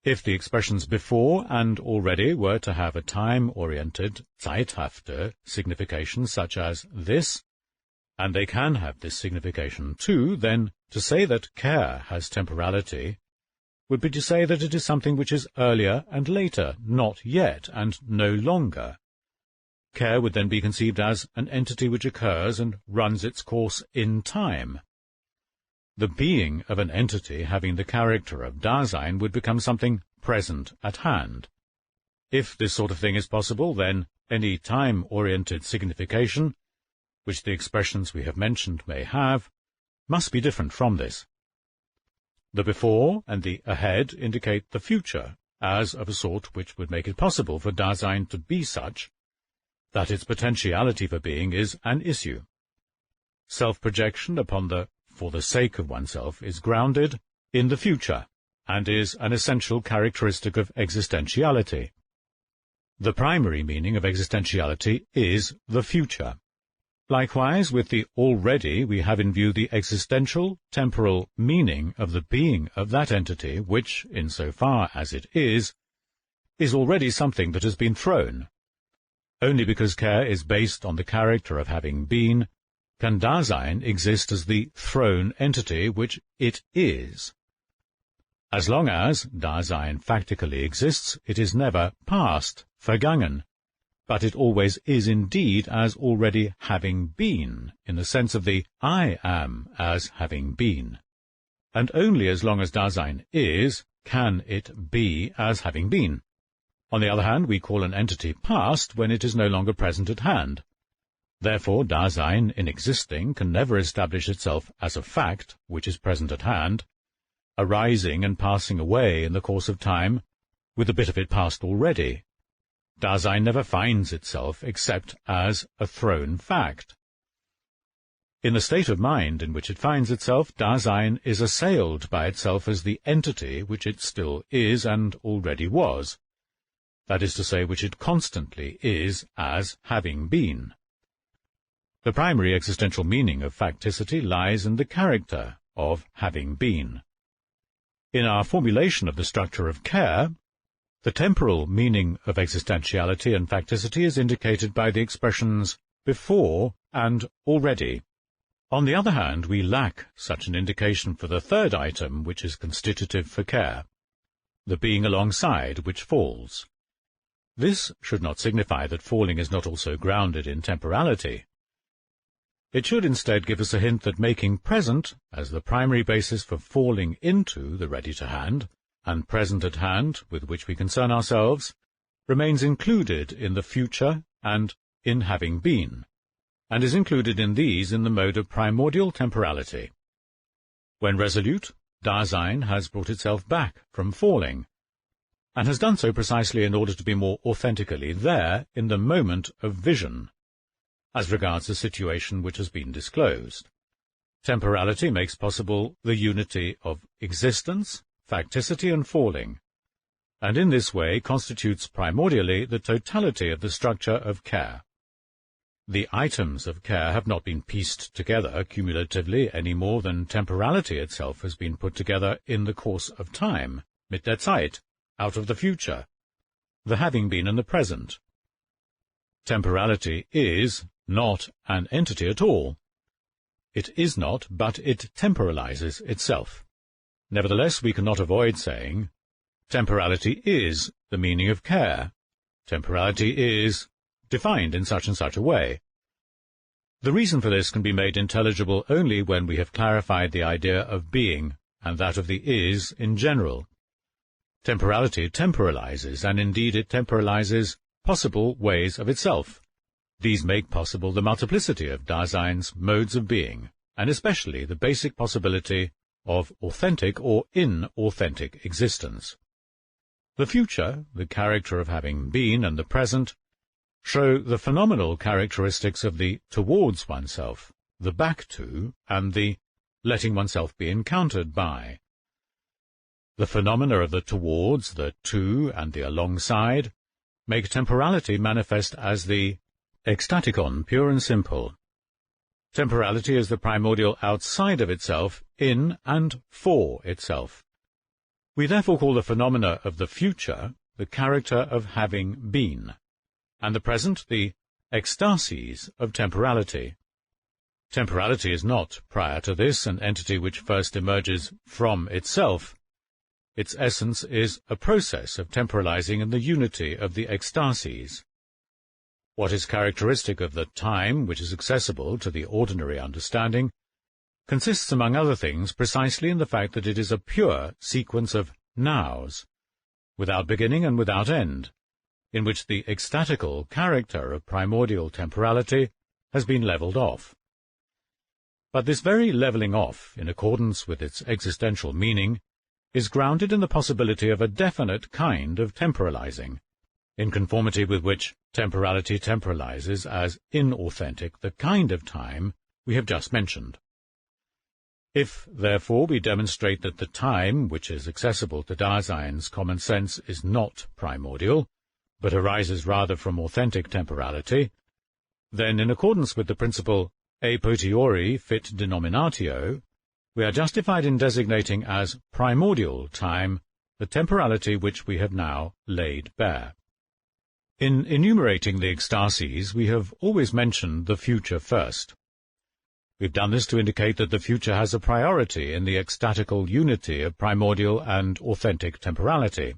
[SPEAKER 1] If the expressions before and already were to have a time-oriented, zeithafte signification such as this, and they can have this signification too, then to say that care has temporality would be to say that it is something which is earlier and later, not yet and no longer. Care would then be conceived as an entity which occurs and runs its course in time. The being of an entity having the character of Dasein would become something present at hand. If this sort of thing is possible, then any time-oriented signification, which the expressions we have mentioned may have, must be different from this. The before and the ahead indicate the future as of a sort which would make it possible for Dasein to be such that its potentiality for being is an issue. Self-projection upon the for the sake of oneself is grounded in the future and is an essential characteristic of existentiality. The primary meaning of existentiality is the future. Likewise, with the already, we have in view the existential, temporal meaning of the being of that entity which, insofar as it is already something that has been thrown. Only because care is based on the character of having been, can Dasein exist as the thrown entity which it is. As long as Dasein factically exists, it is never past, vergangen, but it always is indeed as already having been, in the sense of the I am as having been. And only as long as Dasein is, can it be as having been. On the other hand, we call an entity past when it is no longer present at hand. Therefore, Dasein, in existing, can never establish itself as a fact which is present at hand, arising and passing away in the course of time, with a bit of it past already. Dasein never finds itself except as a thrown fact. In the state of mind in which it finds itself, Dasein is assailed by itself as the entity which it still is and already was, that is to say, which it constantly is as having been. The primary existential meaning of facticity lies in the character of having been. In our formulation of the structure of care, the temporal meaning of existentiality and facticity is indicated by the expressions before and already. On the other hand, we lack such an indication for the third item, which is constitutive for care, the being alongside which falls. This should not signify that falling is not also grounded in temporality. It should instead give us a hint that making present, as the primary basis for falling into the ready-to-hand, and present at hand with which we concern ourselves remains included in the future and in having been, and is included in these in the mode of primordial temporality. When resolute, Dasein has brought itself back from falling, and has done so precisely in order to be more authentically there in the moment of vision, as regards the situation which has been disclosed. Temporality makes possible the unity of existence, facticity, and falling, and in this way constitutes primordially the totality of the structure of care. The items of care have not been pieced together cumulatively any more than temporality itself has been put together in the course of time, mit der Zeit, out of the future, the having been and the present. Temporality is not an entity at all. It is not, but it temporalizes itself. Nevertheless, we cannot avoid saying, temporality is the meaning of care. Temporality is defined in such and such a way. The reason for this can be made intelligible only when we have clarified the idea of being, and that of the is in general. Temporality temporalizes, and indeed it temporalizes possible ways of itself. These make possible the multiplicity of Dasein's modes of being, and especially the basic possibility of authentic or inauthentic existence. The future, the character of having been, and the present show the phenomenal characteristics of the towards oneself, the back to, and the letting oneself be encountered by. The phenomena of the towards, the to, and the alongside make temporality manifest as the ecstaticon pure and simple. Temporality is the primordial outside of itself, in and for itself. We therefore call the phenomena of the future the character of having been, and the present the ecstasies of temporality. Temporality is not, prior to this, an entity which first emerges from itself. Its essence is a process of temporalizing in the unity of the ecstasies. What is characteristic of the time which is accessible to the ordinary understanding consists, among other things, precisely in the fact that it is a pure sequence of nows, without beginning and without end, in which the ecstatical character of primordial temporality has been levelled off. But this very levelling off, in accordance with its existential meaning, is grounded in the possibility of a definite kind of temporalizing, in conformity with which temporality temporalizes as inauthentic the kind of time we have just mentioned. If, therefore, we demonstrate that the time which is accessible to Dasein's common sense is not primordial, but arises rather from authentic temporality, then, in accordance with the principle a potiori fit denominatio, we are justified in designating as primordial time the temporality which we have now laid bare. In enumerating the ecstasies, we have always mentioned the future first. We've done this to indicate that the future has a priority in the ecstatical unity of primordial and authentic temporality.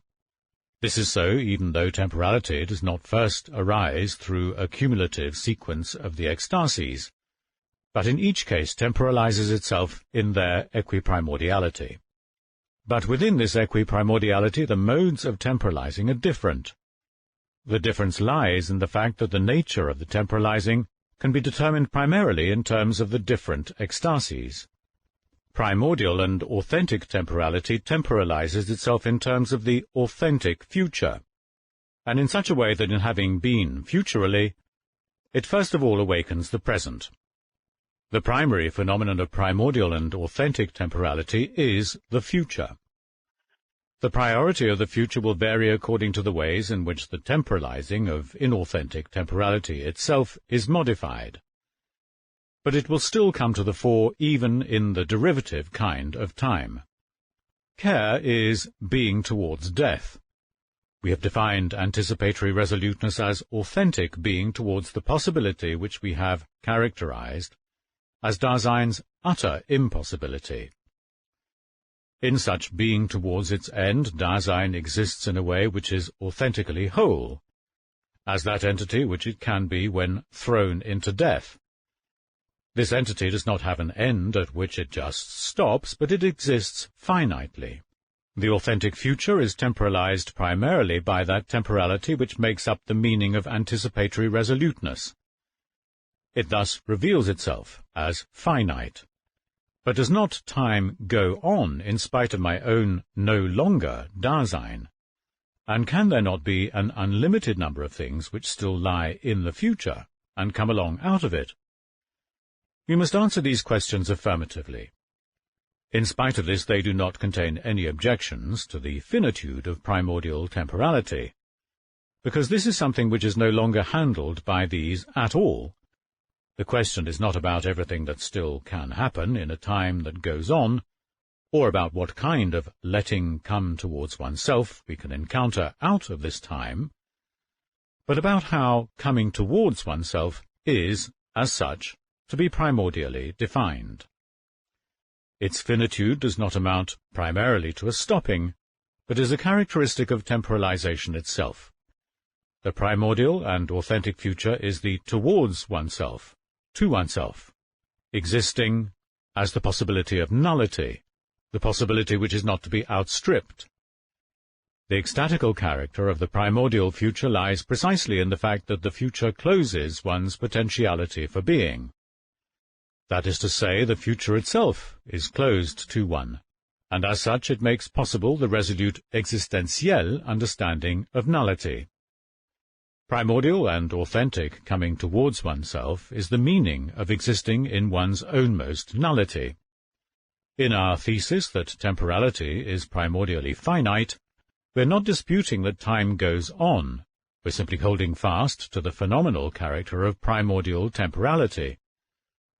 [SPEAKER 1] This is so even though temporality does not first arise through a cumulative sequence of the ecstasies, but in each case temporalizes itself in their equiprimordiality. But within this equiprimordiality the modes of temporalizing are different. The difference lies in the fact that the nature of the temporalizing can be determined primarily in terms of the different ecstasies. Primordial and authentic temporality temporalizes itself in terms of the authentic future, and in such a way that in having been futurally, it first of all awakens the present. The primary phenomenon of primordial and authentic temporality is the future. The priority of the future will vary according to the ways in which the temporalizing of inauthentic temporality itself is modified, but it will still come to the fore even in the derivative kind of time. Care is being towards death. We have defined anticipatory resoluteness as authentic being towards the possibility which we have characterized as Dasein's utter impossibility. In such being towards its end, Dasein exists in a way which is authentically whole, as that entity which it can be when thrown into death. This entity does not have an end at which it just stops, but it exists finitely, The authentic future is temporalized primarily by that temporality which makes up the meaning of anticipatory resoluteness. It thus reveals itself as finite. But does not time go on in spite of my own no longer Dasein? And can there not be an unlimited number of things which still lie in the future and come along out of it? We must answer these questions affirmatively. In spite of this, they do not contain any objections to the finitude of primordial temporality, because this is something which is no longer handled by these at all. The question is not about everything that still can happen in a time that goes on, or about what kind of letting come towards oneself we can encounter out of this time, but about how coming towards oneself is, as such, to be primordially defined. Its finitude does not amount primarily to a stopping, but is a characteristic of temporalization itself. The primordial and authentic future is the towards oneself, to oneself, existing as the possibility of nullity, the possibility which is not to be outstripped. The ecstatical character of the primordial future lies precisely in the fact that the future closes one's potentiality for being. That is to say, the future itself is closed to one, and as such it makes possible the resolute existentiel understanding of nullity. Primordial and authentic coming towards oneself is the meaning of existing in one's ownmost nullity. In our thesis that temporality is primordially finite, we're not disputing that time goes on. We're simply holding fast to the phenomenal character of primordial temporality,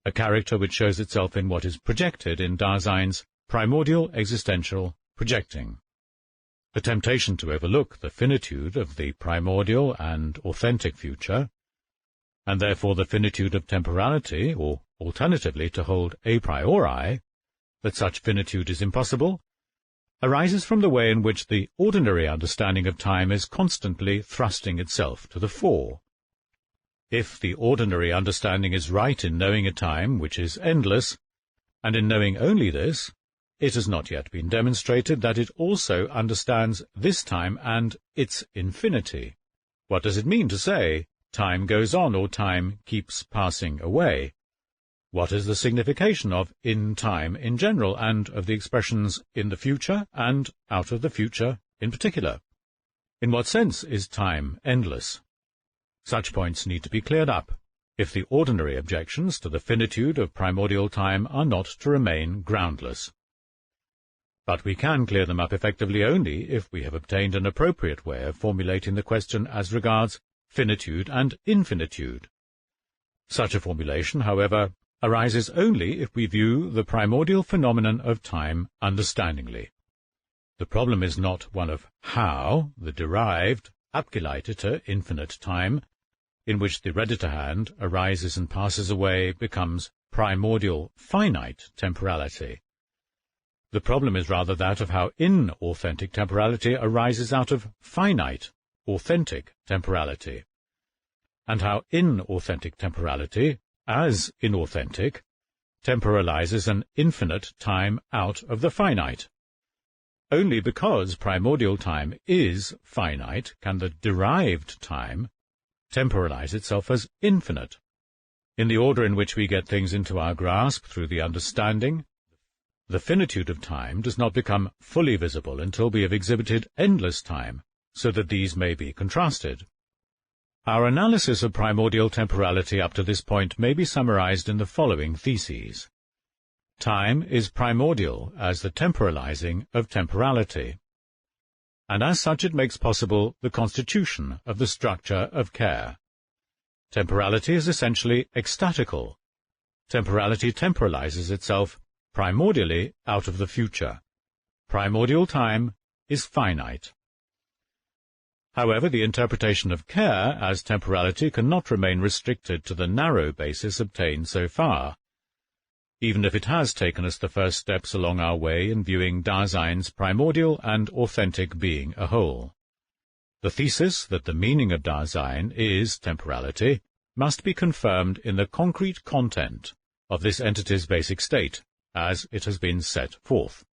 [SPEAKER 1] a character which shows itself in what is projected in Dasein's primordial existential projecting. The temptation to overlook the finitude of the primordial and authentic future, and therefore the finitude of temporality, or alternatively to hold a priori that such finitude is impossible, arises from the way in which the ordinary understanding of time is constantly thrusting itself to the fore. If the ordinary understanding is right in knowing a time which is endless, and in knowing only this, it has not yet been demonstrated that it also understands this time and its infinity. What does it mean to say, time goes on or time keeps passing away? What is the signification of in time in general, and of the expressions in the future and out of the future in particular? In what sense is time endless? Such points need to be cleared up, if the ordinary objections to the finitude of primordial time are not to remain groundless. But we can clear them up effectively only if we have obtained an appropriate way of formulating the question as regards finitude and infinitude. Such a formulation, however, arises only if we view the primordial phenomenon of time understandingly. The problem is not one of how the derived, abgeleitete infinite time, in which the Redditor-Hand arises and passes away, becomes primordial finite temporality. The problem is rather that of how inauthentic temporality arises out of finite, authentic temporality, and how inauthentic temporality, as inauthentic, temporalizes an infinite time out of the finite. Only because primordial time is finite can the derived time temporalize itself as infinite. In the order in which we get things into our grasp through the understanding, the finitude of time does not become fully visible until we have exhibited endless time, so that these may be contrasted. Our analysis of primordial temporality up to this point may be summarized in the following theses. Time is primordial as the temporalizing of temporality, and as such it makes possible the constitution of the structure of care. Temporality is essentially ecstatical. Temporality temporalizes itself primordially out of the future. Primordial time is finite. However, the interpretation of care as temporality cannot remain restricted to the narrow basis obtained so far, even if it has taken us the first steps along our way in viewing Dasein's primordial and authentic being a whole. The thesis that the meaning of Dasein is temporality must be confirmed in the concrete content of this entity's basic state, as it has been set forth.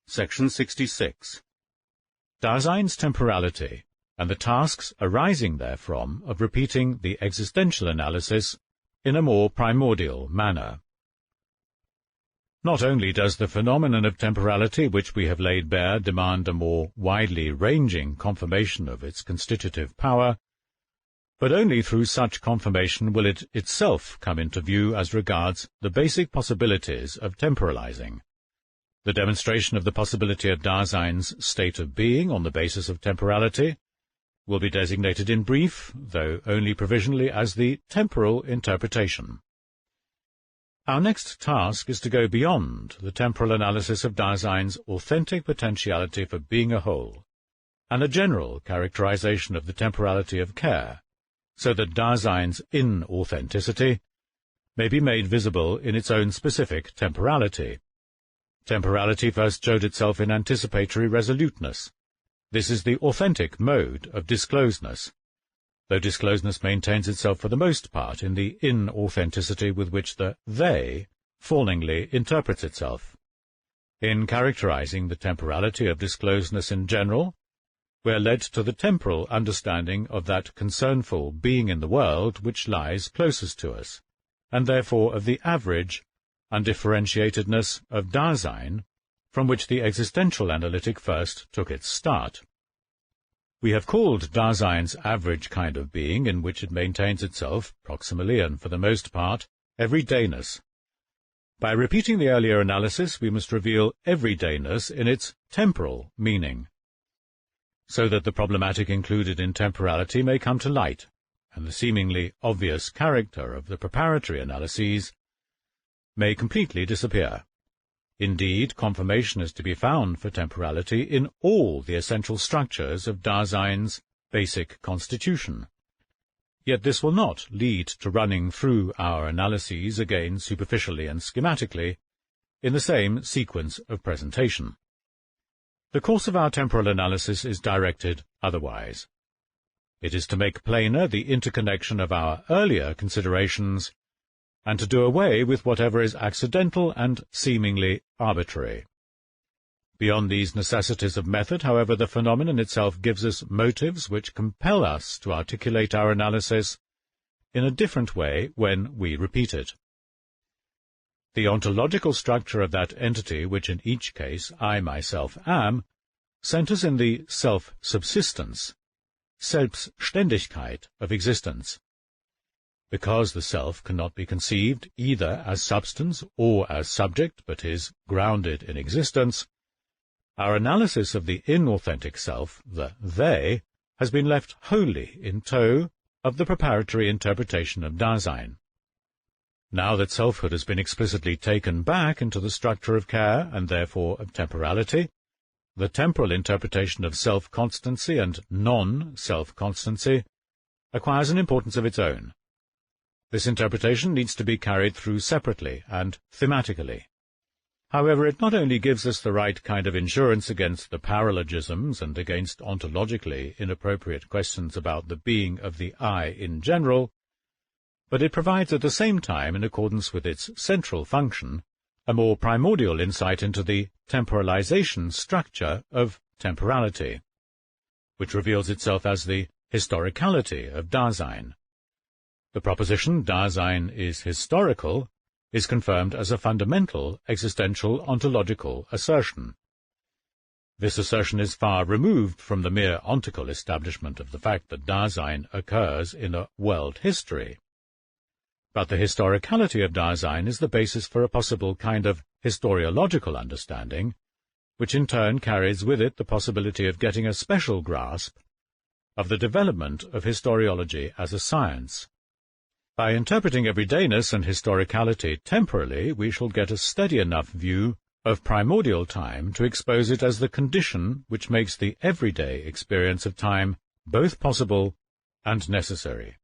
[SPEAKER 1] Section 66. Dasein's temporality and the tasks arising therefrom of repeating the existential analysis in a more primordial manner. Not only does the phenomenon of temporality which we have laid bare demand a more widely ranging confirmation of its constitutive power, but only through such confirmation will it itself come into view as regards the basic possibilities of temporalizing. The demonstration of the possibility of Dasein's state of being on the basis of temporality will be designated in brief, though only provisionally, as the temporal interpretation. Our next task is to go beyond the temporal analysis of Dasein's authentic potentiality for being a whole, and a general characterization of the temporality of care, so that Dasein's inauthenticity may be made visible in its own specific temporality. Temporality first showed itself in anticipatory resoluteness. This is the authentic mode of discloseness, though discloseness maintains itself for the most part in the inauthenticity with which the they fallingly interprets itself. In characterizing the temporality of discloseness in general, we are led to the temporal understanding of that concernful being in the world which lies closest to us, and therefore of the average undifferentiatedness of Dasein, from which the existential analytic first took its start. We have called Dasein's average kind of being, in which it maintains itself, proximally and for the most part, everydayness. By repeating the earlier analysis, we must reveal everydayness in its temporal meaning, so that the problematic included in temporality may come to light, and the seemingly obvious character of the preparatory analyses may completely disappear. Indeed, confirmation is to be found for temporality in all the essential structures of Dasein's basic constitution. Yet this will not lead to running through our analyses again superficially and schematically in the same sequence of presentation. The course of our temporal analysis is directed otherwise. It is to make plainer the interconnection of our earlier considerations and to do away with whatever is accidental and seemingly arbitrary. Beyond these necessities of method, however, the phenomenon itself gives us motives which compel us to articulate our analysis in a different way when we repeat it. The ontological structure of that entity which in each case I myself am centers in the self-subsistence, Selbstständigkeit of existence. Because the self cannot be conceived either as substance or as subject, but is grounded in existence, our analysis of the inauthentic self, the they, has been left wholly in tow of the preparatory interpretation of Dasein. Now that selfhood has been explicitly taken back into the structure of care, and therefore of temporality, the temporal interpretation of self-constancy and non-self-constancy acquires an importance of its own. This interpretation needs to be carried through separately and thematically. However, it not only gives us the right kind of insurance against the paralogisms and against ontologically inappropriate questions about the being of the I in general, but it provides at the same time, in accordance with its central function, a more primordial insight into the temporalization structure of temporality, which reveals itself as the historicality of Dasein. The proposition Dasein is historical is confirmed as a fundamental existential ontological assertion. This assertion is far removed from the mere ontical establishment of the fact that Dasein occurs in a world history. But the historicality of Dasein is the basis for a possible kind of historiological understanding, which in turn carries with it the possibility of getting a special grasp of the development of historiology as a science. By interpreting everydayness and historicality temporally, we shall get a steady enough view of primordial time to expose it as the condition which makes the everyday experience of time both possible and necessary.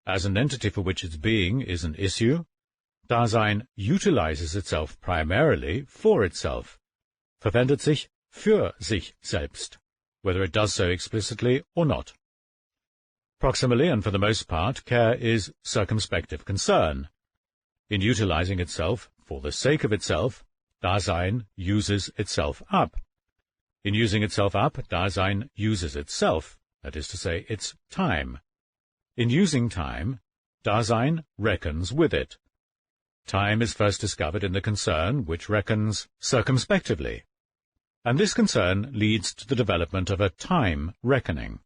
[SPEAKER 1] As an entity for which its being is an issue, Dasein utilizes itself primarily for itself, verwendet sich für sich selbst. whether it does so explicitly or not. Proximally, and for the most part, care is circumspective concern. In utilizing itself for the sake of itself, Dasein uses itself up. In using itself up, Dasein uses itself, that is to say, its time. In using time, Dasein reckons with it. Time is first discovered in the concern which reckons circumspectively, and this concern leads to the development of a time reckoning.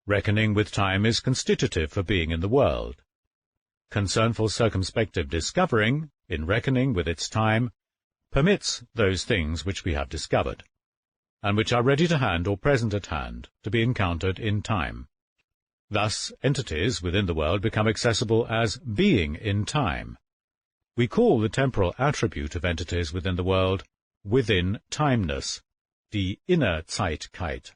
[SPEAKER 1] Reckoning with time is constitutive for being in the world. Concernful circumspective discovering, in reckoning with its time, permits those things which we have discovered, and which are ready to hand or present at hand, to be encountered in time. Thus, entities within the world become accessible as being in time. We call the temporal attribute of entities within the world within timeness, die Innerzeitkeit.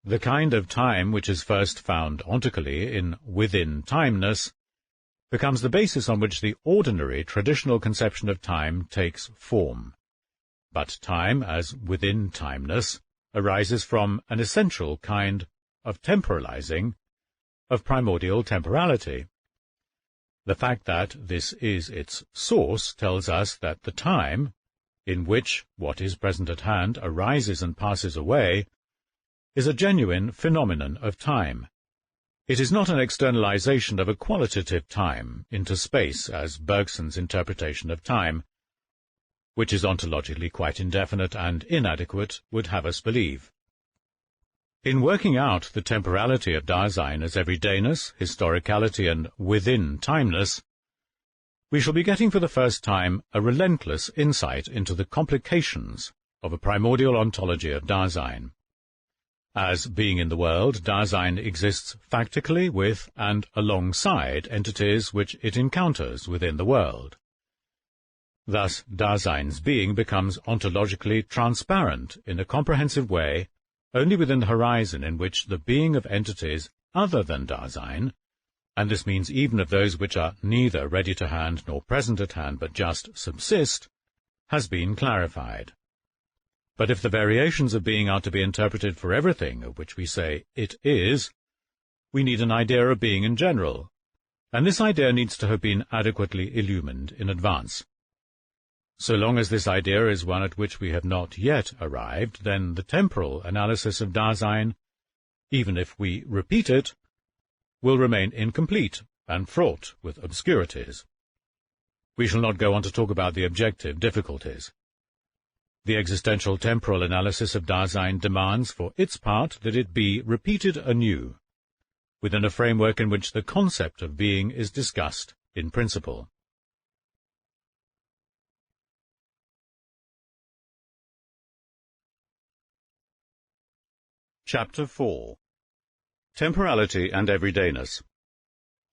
[SPEAKER 1] The kind of time which is first found ontically in within timeness becomes the basis on which the ordinary traditional conception of time takes form. But time, as within timeness, arises from an essential kind of temporalizing, of primordial temporality. The fact that this is its source tells us that the time, in which what is present at hand arises and passes away, is a genuine phenomenon of time. It is not an externalization of a qualitative time into space, as Bergson's interpretation of time, which is ontologically quite indefinite and inadequate, would have us believe. In working out the temporality of Dasein as everydayness, historicality, and within timeness, we shall be getting for the first time a relentless insight into the complications of a primordial ontology of Dasein. As being in the world, Dasein exists factically with and alongside entities which it encounters within the world. Thus, Dasein's being becomes ontologically transparent in a comprehensive way only within the horizon in which the being of entities other than Dasein, and this means even of those which are neither ready to hand nor present at hand but just subsist, has been clarified. But if the variations of being are to be interpreted for everything of which we say it is, we need an idea of being in general, and this idea needs to have been adequately illumined in advance. So long as this idea is one at which we have not yet arrived, then the temporal analysis of Dasein, even if we repeat it, will remain incomplete and fraught with obscurities. We shall not go on to talk about the objective difficulties. The existential temporal analysis of Dasein demands for its part that it be repeated anew, within a framework in which the concept of being is discussed in principle. Chapter 4. Temporality and Everydayness.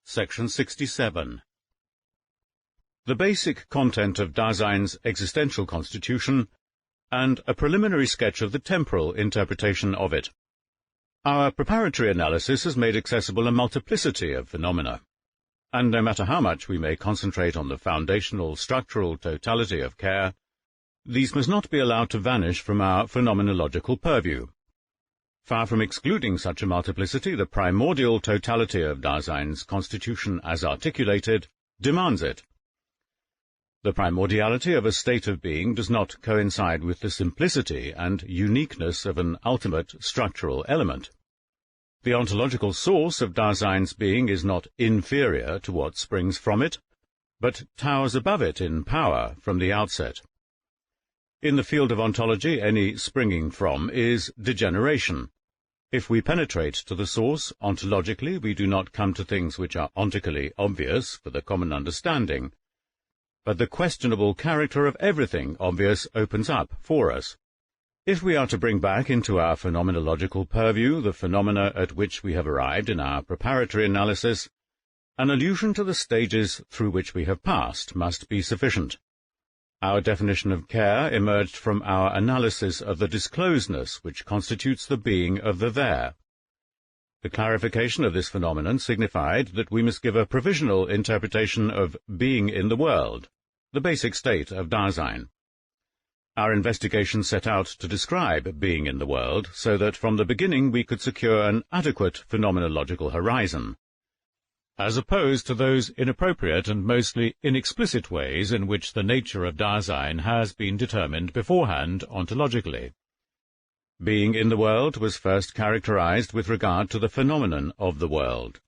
[SPEAKER 1] Section 67. The basic content of Dasein's existential constitution, and a preliminary sketch of the temporal interpretation of it. Our preparatory analysis has made accessible a multiplicity of phenomena, and no matter how much we may concentrate on the foundational structural totality of care, these must not be allowed to vanish from our phenomenological purview. Far from excluding such a multiplicity, the primordial totality of Dasein's constitution as articulated demands it. The primordiality of a state of being does not coincide with the simplicity and uniqueness of an ultimate structural element. The ontological source of Dasein's being is not inferior to what springs from it, but towers above it in power from the outset. In the field of ontology, any springing from is degeneration. If we penetrate to the source ontologically, we do not come to things which are ontically obvious for the common understanding, but the questionable character of everything obvious opens up for us. If we are to bring back into our phenomenological purview the phenomena at which we have arrived in our preparatory analysis, an allusion to the stages through which we have passed must be sufficient. Our definition of care emerged from our analysis of the disclosedness which constitutes the being of the there. The clarification of this phenomenon signified that we must give a provisional interpretation of being in the world, the basic state of Dasein. Our investigation set out to describe being in the world so that from the beginning we could secure an adequate phenomenological horizon, as opposed to those inappropriate and mostly inexplicit ways in which the nature of Dasein has been determined beforehand ontologically. Being in the world was first characterized with regard to the phenomenon of the world,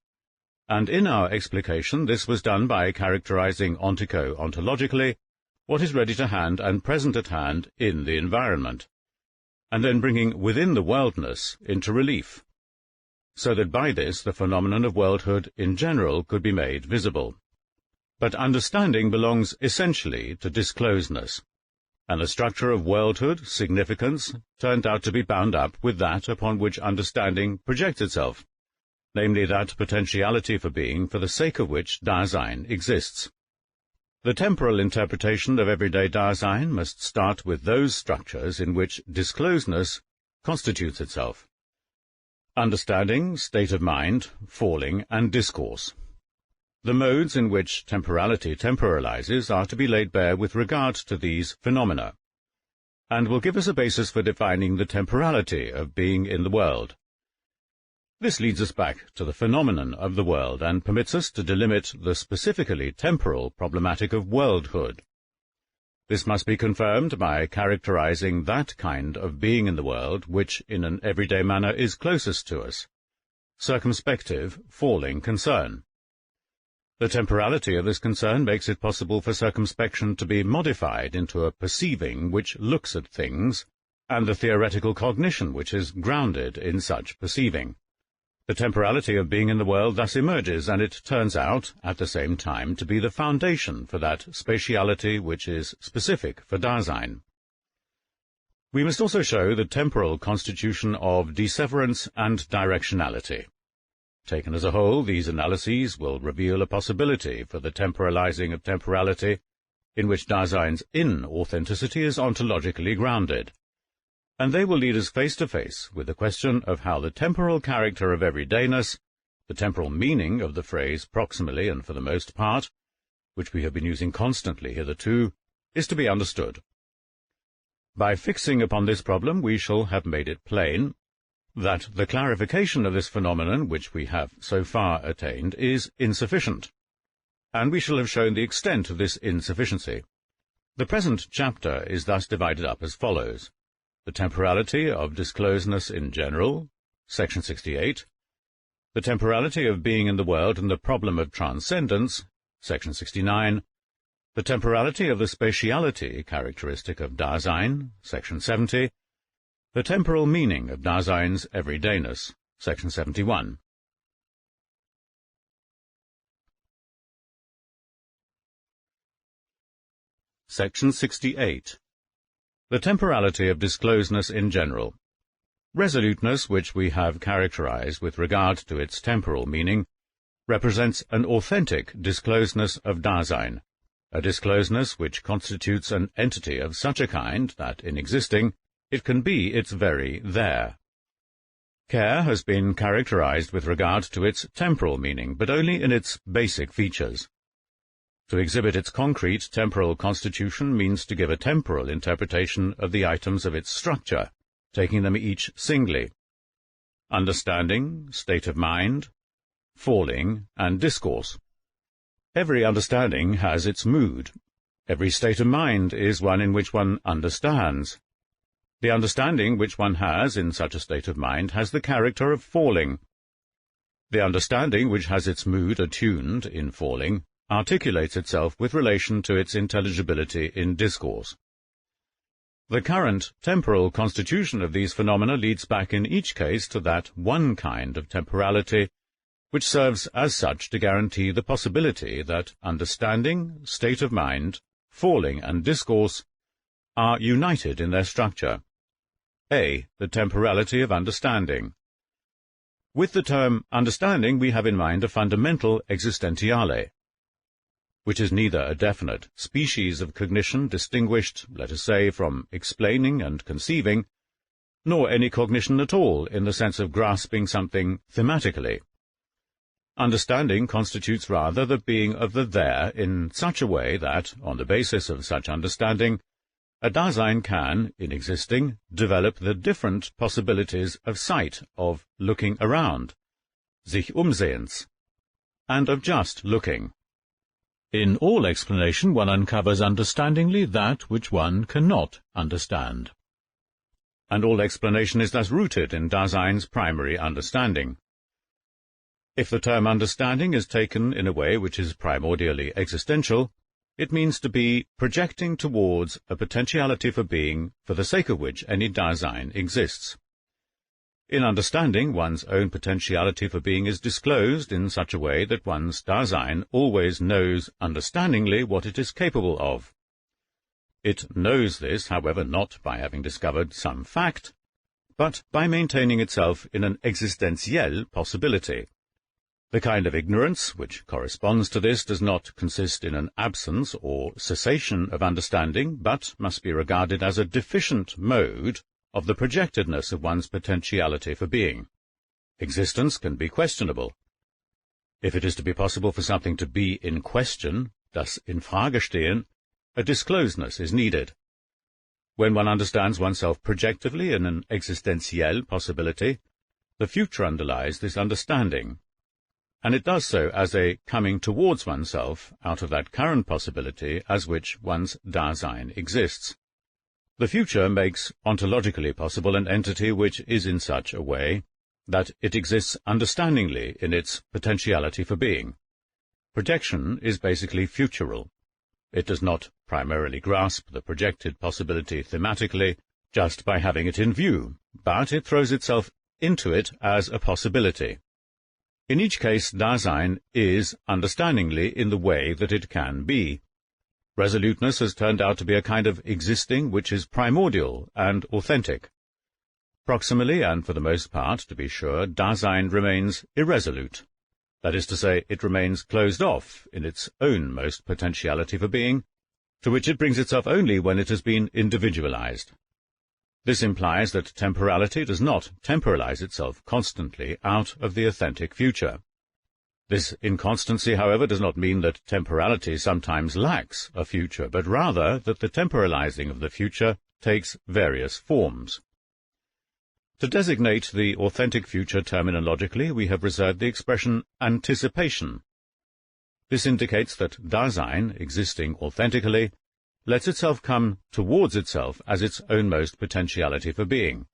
[SPEAKER 1] and in our explication this was done by characterizing ontico-ontologically what is ready to hand and present at hand in the environment, and then bringing within the worldness into relief, so that by this the phenomenon of worldhood in general could be made visible. But understanding belongs essentially to disclosedness, and the structure of worldhood, significance, turned out to be bound up with that upon which understanding projects itself, namely that potentiality for being for the sake of which Dasein exists. The temporal interpretation of everyday Dasein must start with those structures in which disclosedness constitutes itself: understanding, state of mind, falling, and discourse. The modes in which temporality temporalizes are to be laid bare with regard to these phenomena, and will give us a basis for defining the temporality of being in the world. This leads us back to the phenomenon of the world and permits us to delimit the specifically temporal problematic of worldhood. This must be confirmed by characterizing that kind of being in the world which in an everyday manner is closest to us: circumspective, falling concern. The temporality of this concern makes it possible for circumspection to be modified into a perceiving which looks at things, and the theoretical cognition which is grounded in such perceiving. The temporality of being in the world thus emerges, and it turns out, at the same time, to be the foundation for that spatiality which is specific for Dasein. We must also show the temporal constitution of deseverance and directionality. Taken as a whole, these analyses will reveal a possibility for the temporalizing of temporality, in which Dasein's inauthenticity is ontologically grounded, and they will lead us face to face with the question of how the temporal character of everydayness, the temporal meaning of the phrase proximally and for the most part, which we have been using constantly hitherto, is to be understood. By fixing upon this problem we shall have made it plain that the clarification of this phenomenon which we have so far attained is insufficient, and we shall have shown the extent of this insufficiency. The present chapter is thus divided up as follows: the temporality of disclosedness in general, section 68, the temporality of being in the world and the problem of transcendence, section 69, the temporality of the spatiality characteristic of Dasein, section 70, the temporal meaning of Dasein's everydayness, section 71. Section 68. The temporality of disclosedness in general. Resoluteness, which we have characterized with regard to its temporal meaning, represents an authentic disclosedness of Dasein, a disclosedness which constitutes an entity of such a kind that, in existing, it can be its very there. Care has been characterized with regard to its temporal meaning, but only in its basic features. To exhibit its concrete temporal constitution means to give a temporal interpretation of the items of its structure, taking them each singly: understanding, state of mind, falling, and discourse. Every understanding has its mood. Every state of mind is one in which one understands. The understanding which one has in such a state of mind has the character of falling. The understanding which has its mood attuned in falling articulates itself with relation to its intelligibility in discourse. The current temporal constitution of these phenomena leads back in each case to that one kind of temporality which serves as such to guarantee the possibility that understanding, state of mind, falling, and discourse are united in their structure. A. The temporality of understanding. With the term understanding we have in mind a fundamental existentiale, which is neither a definite species of cognition distinguished, let us say, from explaining and conceiving, nor any cognition at all in the sense of grasping something thematically. Understanding constitutes rather the being of the there in such a way that, on the basis of such understanding, a Dasein can, in existing, develop the different possibilities of sight, of looking around, sich umsehens, and of just looking. In all explanation one uncovers understandingly that which one cannot understand. And all explanation is thus rooted in Dasein's primary understanding. If the term understanding is taken in a way which is primordially existential, it means to be projecting towards a potentiality for being for the sake of which any Dasein exists. In understanding, one's own potentiality for being is disclosed in such a way that one's Dasein always knows understandingly what it is capable of. It knows this, however, not by having discovered some fact, but by maintaining itself in an existentielle possibility. The kind of ignorance which corresponds to this does not consist in an absence or cessation of understanding, but must be regarded as a deficient mode of the projectedness of one's potentiality for being. Existence can be questionable. If it is to be possible for something to be in question, das in Frage stehen, a disclosedness is needed. When one understands oneself projectively in an existentielle possibility, the future underlies this understanding, and it does so as a coming towards oneself out of that current possibility as which one's Dasein exists. The future makes ontologically possible an entity which is in such a way that it exists understandingly in its potentiality for being. Projection is basically futural. It does not primarily grasp the projected possibility thematically just by having it in view, but it throws itself into it as a possibility. In each case, Dasein is understandingly in the way that it can be. Resoluteness has turned out to be a kind of existing which is primordial and authentic. Proximally, and for the most part, to be sure, Dasein remains irresolute. That is to say, it remains closed off in its own most potentiality for being, to which it brings itself only when it has been individualized. This implies that temporality does not temporalize itself constantly out of the authentic future. This inconstancy, however, does not mean that temporality sometimes lacks a future, but rather that the temporalizing of the future takes various forms. To designate the authentic future terminologically, we have reserved the expression anticipation. This indicates that Dasein, existing authentically, lets itself come towards itself as its own most potentiality for being,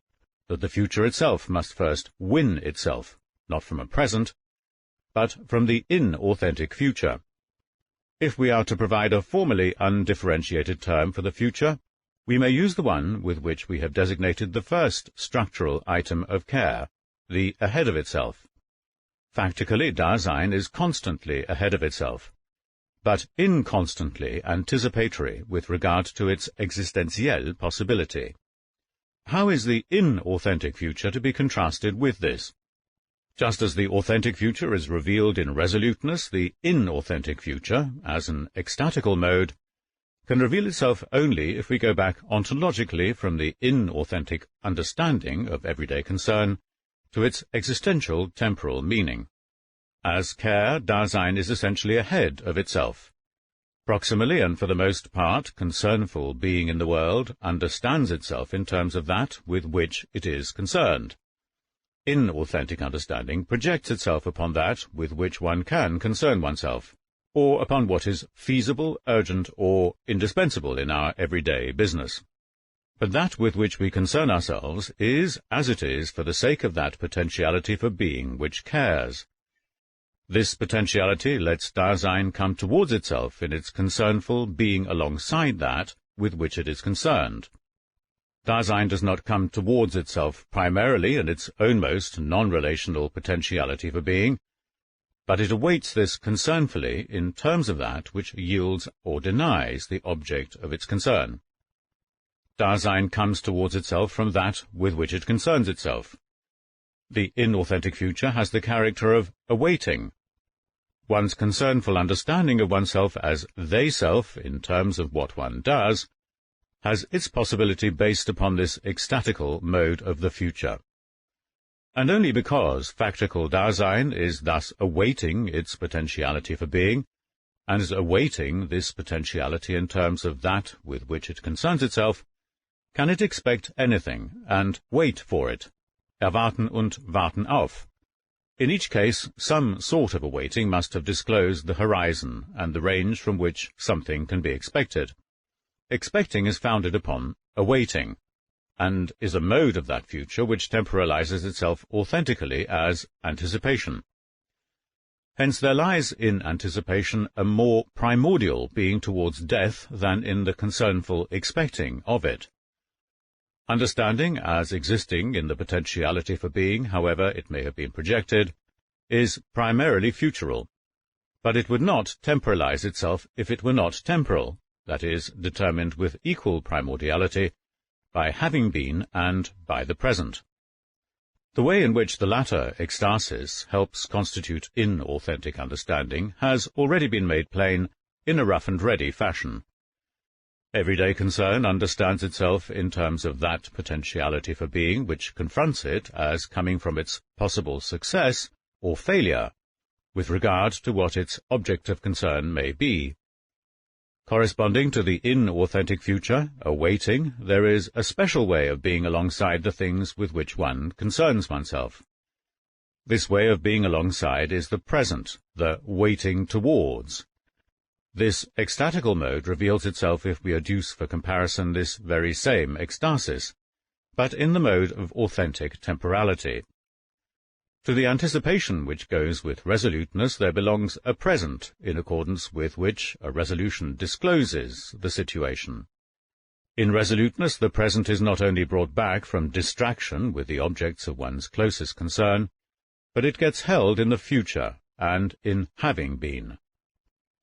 [SPEAKER 1] that the future itself must first win itself, not from a present, but from the inauthentic future. If we are to provide a formally undifferentiated term for the future, we may use the one with which we have designated the first structural item of care, the ahead of itself. Factically, Dasein is constantly ahead of itself, but inconstantly anticipatory with regard to its existentielle possibility. How is the inauthentic future to be contrasted with this? Just as the authentic future is revealed in resoluteness, the inauthentic future, as an ecstatical mode, can reveal itself only if we go back ontologically from the inauthentic understanding of everyday concern to its existential temporal meaning. As care, Dasein is essentially ahead of itself. Proximally, and for the most part, concernful being in the world understands itself in terms of that with which it is concerned. Inauthentic understanding projects itself upon that with which one can concern oneself, or upon what is feasible, urgent, or indispensable in our everyday business. But that with which we concern ourselves is as it is for the sake of that potentiality for being which cares. This potentiality lets Dasein come towards itself in its concernful being alongside that with which it is concerned. Dasein does not come towards itself primarily in its own most non-relational potentiality for being, but it awaits this concernfully in terms of that which yields or denies the object of its concern. Dasein comes towards itself from that with which it concerns itself. The inauthentic future has the character of awaiting. One's concernful understanding of oneself as they-self in terms of what one does has its possibility based upon this ecstatical mode of the future. And only because factical Dasein is thus awaiting its potentiality for being, and is awaiting this potentiality in terms of that with which it concerns itself, can it expect anything and wait for it? Erwarten und warten auf. In each case, some sort of awaiting must have disclosed the horizon and the range from which something can be expected. Expecting is founded upon awaiting, and is a mode of that future which temporalizes itself authentically as anticipation. Hence there lies in anticipation a more primordial being towards death than in the concernful expecting of it. Understanding, as existing in the potentiality for being, however it may have been projected, is primarily futural, but it would not temporalize itself if it were not temporal, that is, determined with equal primordiality by having been and by the present. The way in which the latter ecstasis helps constitute inauthentic understanding has already been made plain in a rough and ready fashion. Everyday concern understands itself in terms of that potentiality for being which confronts it as coming from its possible success or failure with regard to what its object of concern may be. Corresponding to the inauthentic future, awaiting, there is a special way of being alongside the things with which one concerns oneself. This way of being alongside is the present, the waiting towards. This ecstatical mode reveals itself if we adduce for comparison this very same ecstasis, but in the mode of authentic temporality. To the anticipation which goes with resoluteness there belongs a present, in accordance with which a resolution discloses the situation. In resoluteness the present is not only brought back from distraction with the objects of one's closest concern, but it gets held in the future and in having been.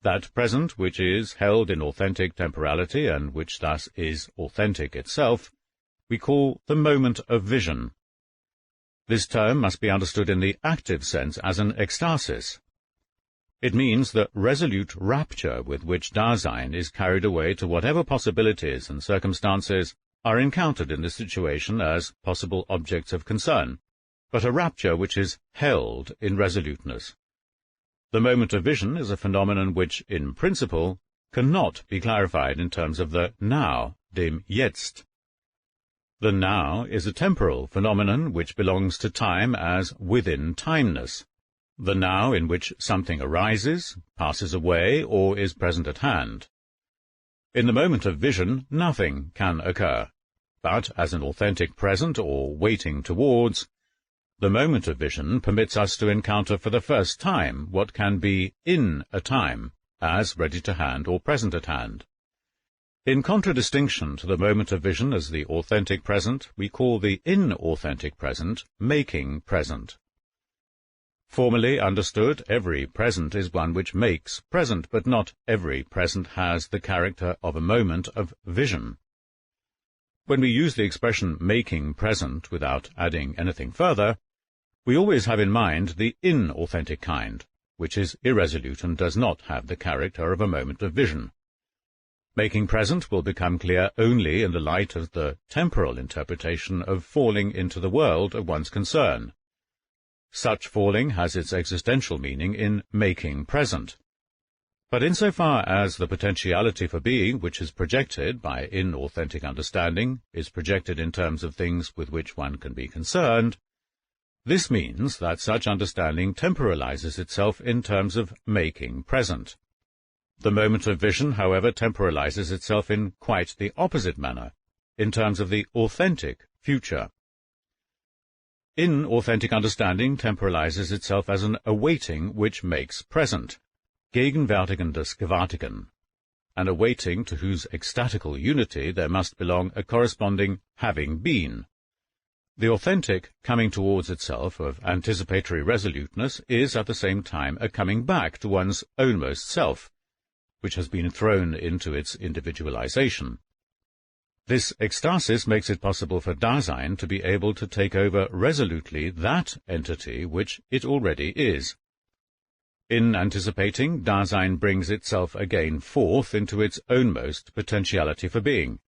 [SPEAKER 1] That present which is held in authentic temporality, and which thus is authentic itself, we call the moment of vision. This term must be understood in the active sense as an ecstasis. It means the resolute rapture with which Dasein is carried away to whatever possibilities and circumstances are encountered in the situation as possible objects of concern, but a rapture which is held in resoluteness. The moment of vision is a phenomenon which, in principle, cannot be clarified in terms of the now, dem Jetzt. The now is a temporal phenomenon which belongs to time as within timeness, the now in which something arises, passes away, or is present at hand. In the moment of vision, nothing can occur, but as an authentic present or waiting towards, the moment of vision permits us to encounter for the first time what can be in a time, as ready to hand or present at hand. In contradistinction to the moment of vision as the authentic present, we call the inauthentic present making present. Formally understood, every present is one which makes present, but not every present has the character of a moment of vision. When we use the expression making present without adding anything further, we always have in mind the inauthentic kind, which is irresolute and does not have the character of a moment of vision. Making present will become clear only in the light of the temporal interpretation of falling into the world of one's concern. Such falling has its existential meaning in making present. But insofar as the potentiality for being which is projected by inauthentic understanding is projected in terms of things with which one can be concerned, this means that such understanding temporalizes itself in terms of making present. The moment of vision, however, temporalizes itself in quite the opposite manner, in terms of the authentic future. Inauthentic understanding temporalizes itself as an awaiting which makes present, gegenwärtigendes Gewärtigen, an awaiting to whose ecstatical unity there must belong a corresponding having been. The authentic coming towards itself of anticipatory resoluteness is at the same time a coming back to one's ownmost self, which has been thrown into its individualization. This ecstasis makes it possible for Dasein to be able to take over resolutely that entity which it already is. In anticipating, Dasein brings itself again forth into its ownmost potentiality for being.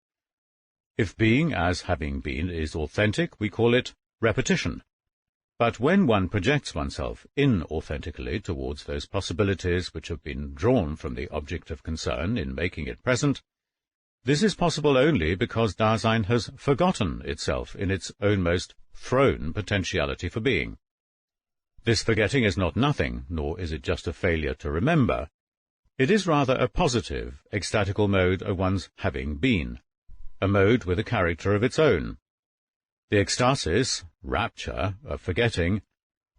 [SPEAKER 1] If being as having been is authentic, we call it repetition. But when one projects oneself inauthentically towards those possibilities which have been drawn from the object of concern in making it present, this is possible only because Dasein has forgotten itself in its own most thrown potentiality for being. This forgetting is not nothing, nor is it just a failure to remember. It is rather a positive, ecstatical mode of one's having been, a mode with a character of its own. The ecstasis, rapture, of forgetting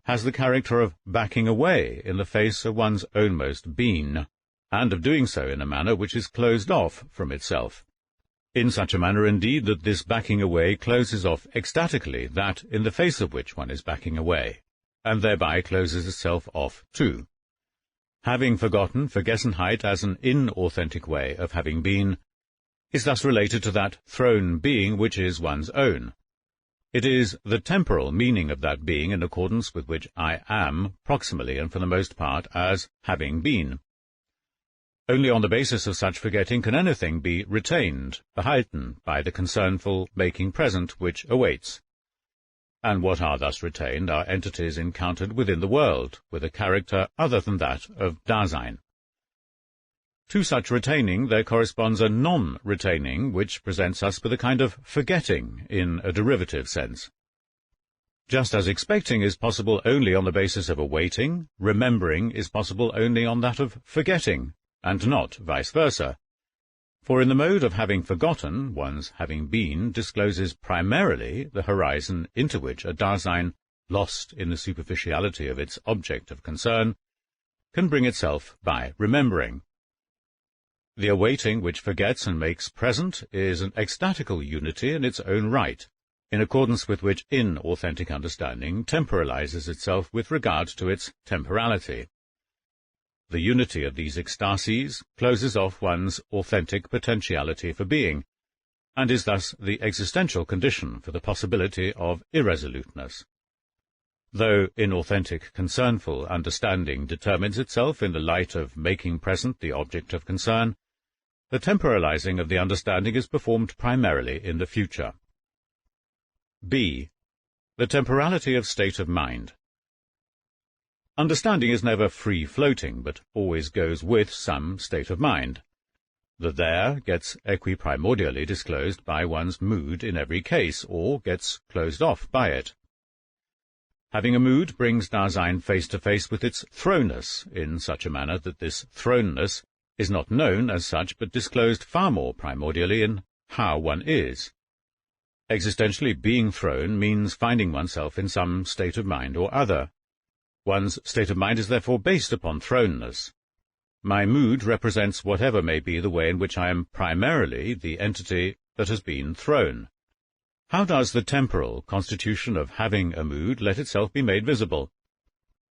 [SPEAKER 1] has the character of backing away in the face of one's own most being, and of doing so in a manner which is closed off from itself. In such a manner, indeed, that this backing away closes off ecstatically that in the face of which one is backing away, and thereby closes itself off too. Having forgotten Vergessenheit as an inauthentic way of having been is thus related to that thrown being which is one's own. It is the temporal meaning of that being in accordance with which I am, proximally and for the most part, as having been. Only on the basis of such forgetting can anything be retained, behalten, by the concernful making present which awaits. And what are thus retained are entities encountered within the world, with a character other than that of Dasein. To such retaining there corresponds a non-retaining, which presents us with a kind of forgetting in a derivative sense. Just as expecting is possible only on the basis of awaiting, remembering is possible only on that of forgetting, and not vice versa. For in the mode of having forgotten, one's having been discloses primarily the horizon into which a Dasein, lost in the superficiality of its object of concern, can bring itself by remembering. The awaiting which forgets and makes present is an ecstatical unity in its own right, in accordance with which inauthentic understanding temporalizes itself with regard to its temporality. The unity of these ecstasies closes off one's authentic potentiality for being, and is thus the existential condition for the possibility of irresoluteness. Though inauthentic concernful understanding determines itself in the light of making present the object of concern, the temporalizing of the understanding is performed primarily in the future. B. The temporality of state of mind. Understanding is never free-floating, but always goes with some state of mind. The there gets equiprimordially disclosed by one's mood in every case, or gets closed off by it. Having a mood brings Dasein face to face with its thrownness in such a manner that this thrownness is not known as such, but disclosed far more primordially in how one is. Existentially, being thrown means finding oneself in some state of mind or other. One's state of mind is therefore based upon thrownness. My mood represents whatever may be the way in which I am primarily the entity that has been thrown. How does the temporal constitution of having a mood let itself be made visible?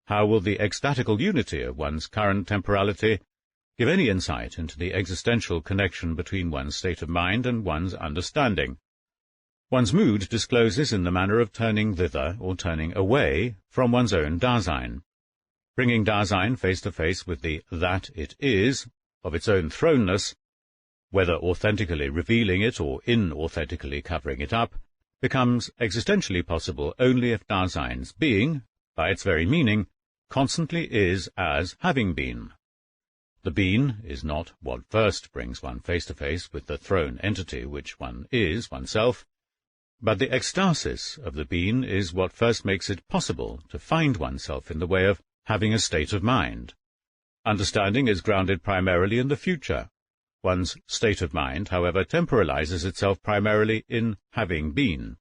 [SPEAKER 1] How will the ecstatical unity of one's current temporality give any insight into the existential connection between one's state of mind and one's understanding? One's mood discloses in the manner of turning thither or turning away from one's own Dasein, bringing Dasein face to face with the that it is of its own thrownness, whether authentically revealing it or inauthentically covering it up, becomes existentially possible only if Dasein's being, by its very meaning, constantly is as having been. The being is not what first brings one face to face with the thrown entity which one is oneself, but the ecstasis of the being is what first makes it possible to find oneself in the way of having a state of mind. Understanding is grounded primarily in the future. One's state of mind, however, temporalizes itself primarily in having been.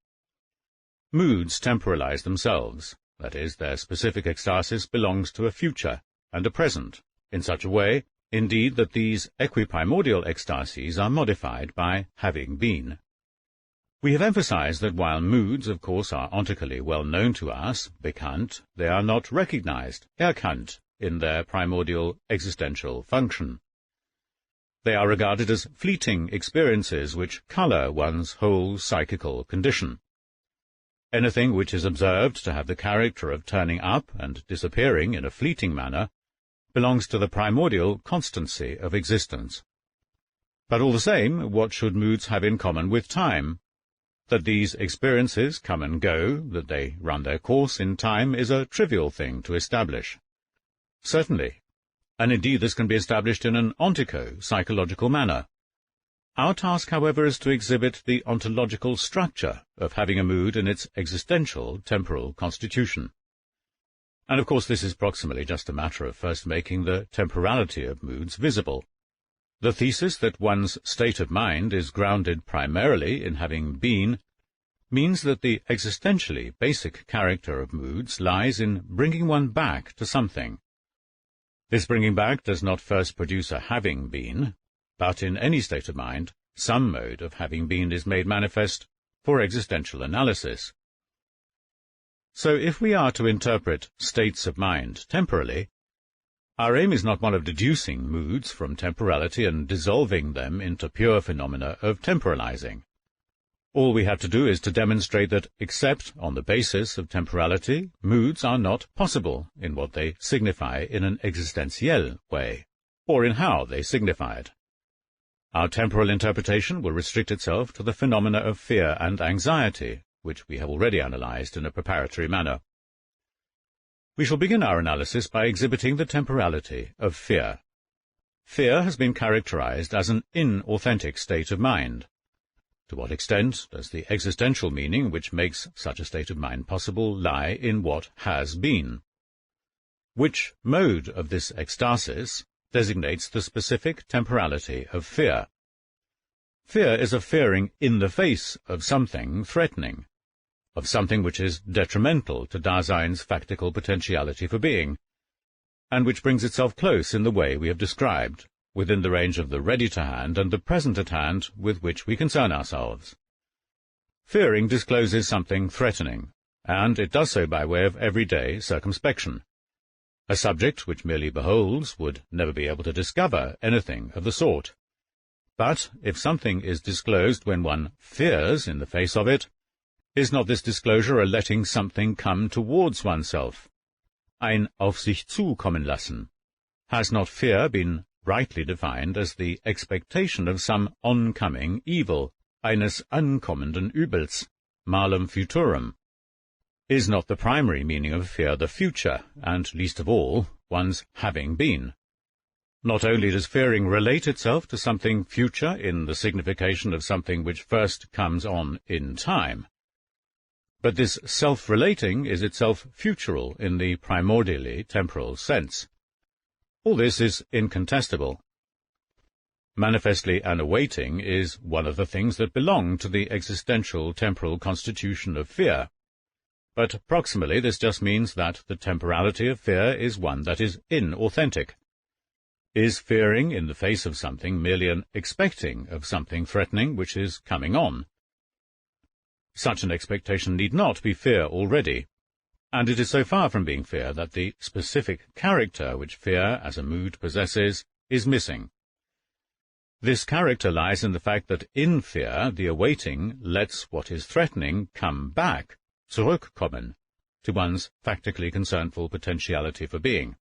[SPEAKER 1] Moods temporalize themselves, that is, their specific ecstasis belongs to a future and a present, in such a way, indeed, that these equiprimordial ecstasies are modified by having been. We have emphasized that while moods, of course, are ontically well known to us, bekannt, they are not recognized, erkannt, in their primordial existential function. They are regarded as fleeting experiences which color one's whole psychical condition. Anything which is observed to have the character of turning up and disappearing in a fleeting manner belongs to the primordial constancy of existence. But all the same, what should moods have in common with time? That these experiences come and go, that they run their course in time, is a trivial thing to establish. Certainly. And indeed this can be established in an ontico-psychological manner. Our task, however, is to exhibit the ontological structure of having a mood in its existential temporal constitution. And of course this is proximally just a matter of first making the temporality of moods visible. The thesis that one's state of mind is grounded primarily in having been means that the existentially basic character of moods lies in bringing one back to something. This bringing back does not first produce a having been, but in any state of mind, some mode of having been is made manifest for existential analysis. So if we are to interpret states of mind temporally, our aim is not one of deducing moods from temporality and dissolving them into pure phenomena of temporalizing. All we have to do is to demonstrate that, except on the basis of temporality, moods are not possible in what they signify in an existentiel way, or in how they signify it. Our temporal interpretation will restrict itself to the phenomena of fear and anxiety, which we have already analyzed in a preparatory manner. We shall begin our analysis by exhibiting the temporality of fear. Fear has been characterized as an inauthentic state of mind. To what extent does the existential meaning which makes such a state of mind possible lie in what has been? Which mode of this ecstasis designates the specific temporality of fear? Fear is a fearing in the face of something threatening, of something which is detrimental to Dasein's factical potentiality for being, and which brings itself close in the way we have described, within the range of the ready-to-hand and the present-at-hand with which we concern ourselves. Fearing discloses something threatening, and it does so by way of everyday circumspection. A subject which merely beholds would never be able to discover anything of the sort. But if something is disclosed when one fears in the face of it, is not this disclosure a letting something come towards oneself? Ein auf sich zukommen lassen. Has not fear been rightly defined as the expectation of some oncoming evil, eines ankommenden Übels, malum futurum? Is not the primary meaning of fear the future, and least of all, one's having been? Not only does fearing relate itself to something future in the signification of something which first comes on in time, but this self-relating is itself futural in the primordially temporal sense. All this is incontestable. Manifestly an awaiting is one of the things that belong to the existential temporal constitution of fear. But proximally this just means that the temporality of fear is one that is inauthentic. Is fearing in the face of something merely an expecting of something threatening which is coming on? Such an expectation need not be fear already, and it is so far from being fear that the specific character which fear as a mood possesses is missing. This character lies in the fact that in fear the awaiting lets what is threatening come back, zurückkommen, to one's factically concernful potentiality for being.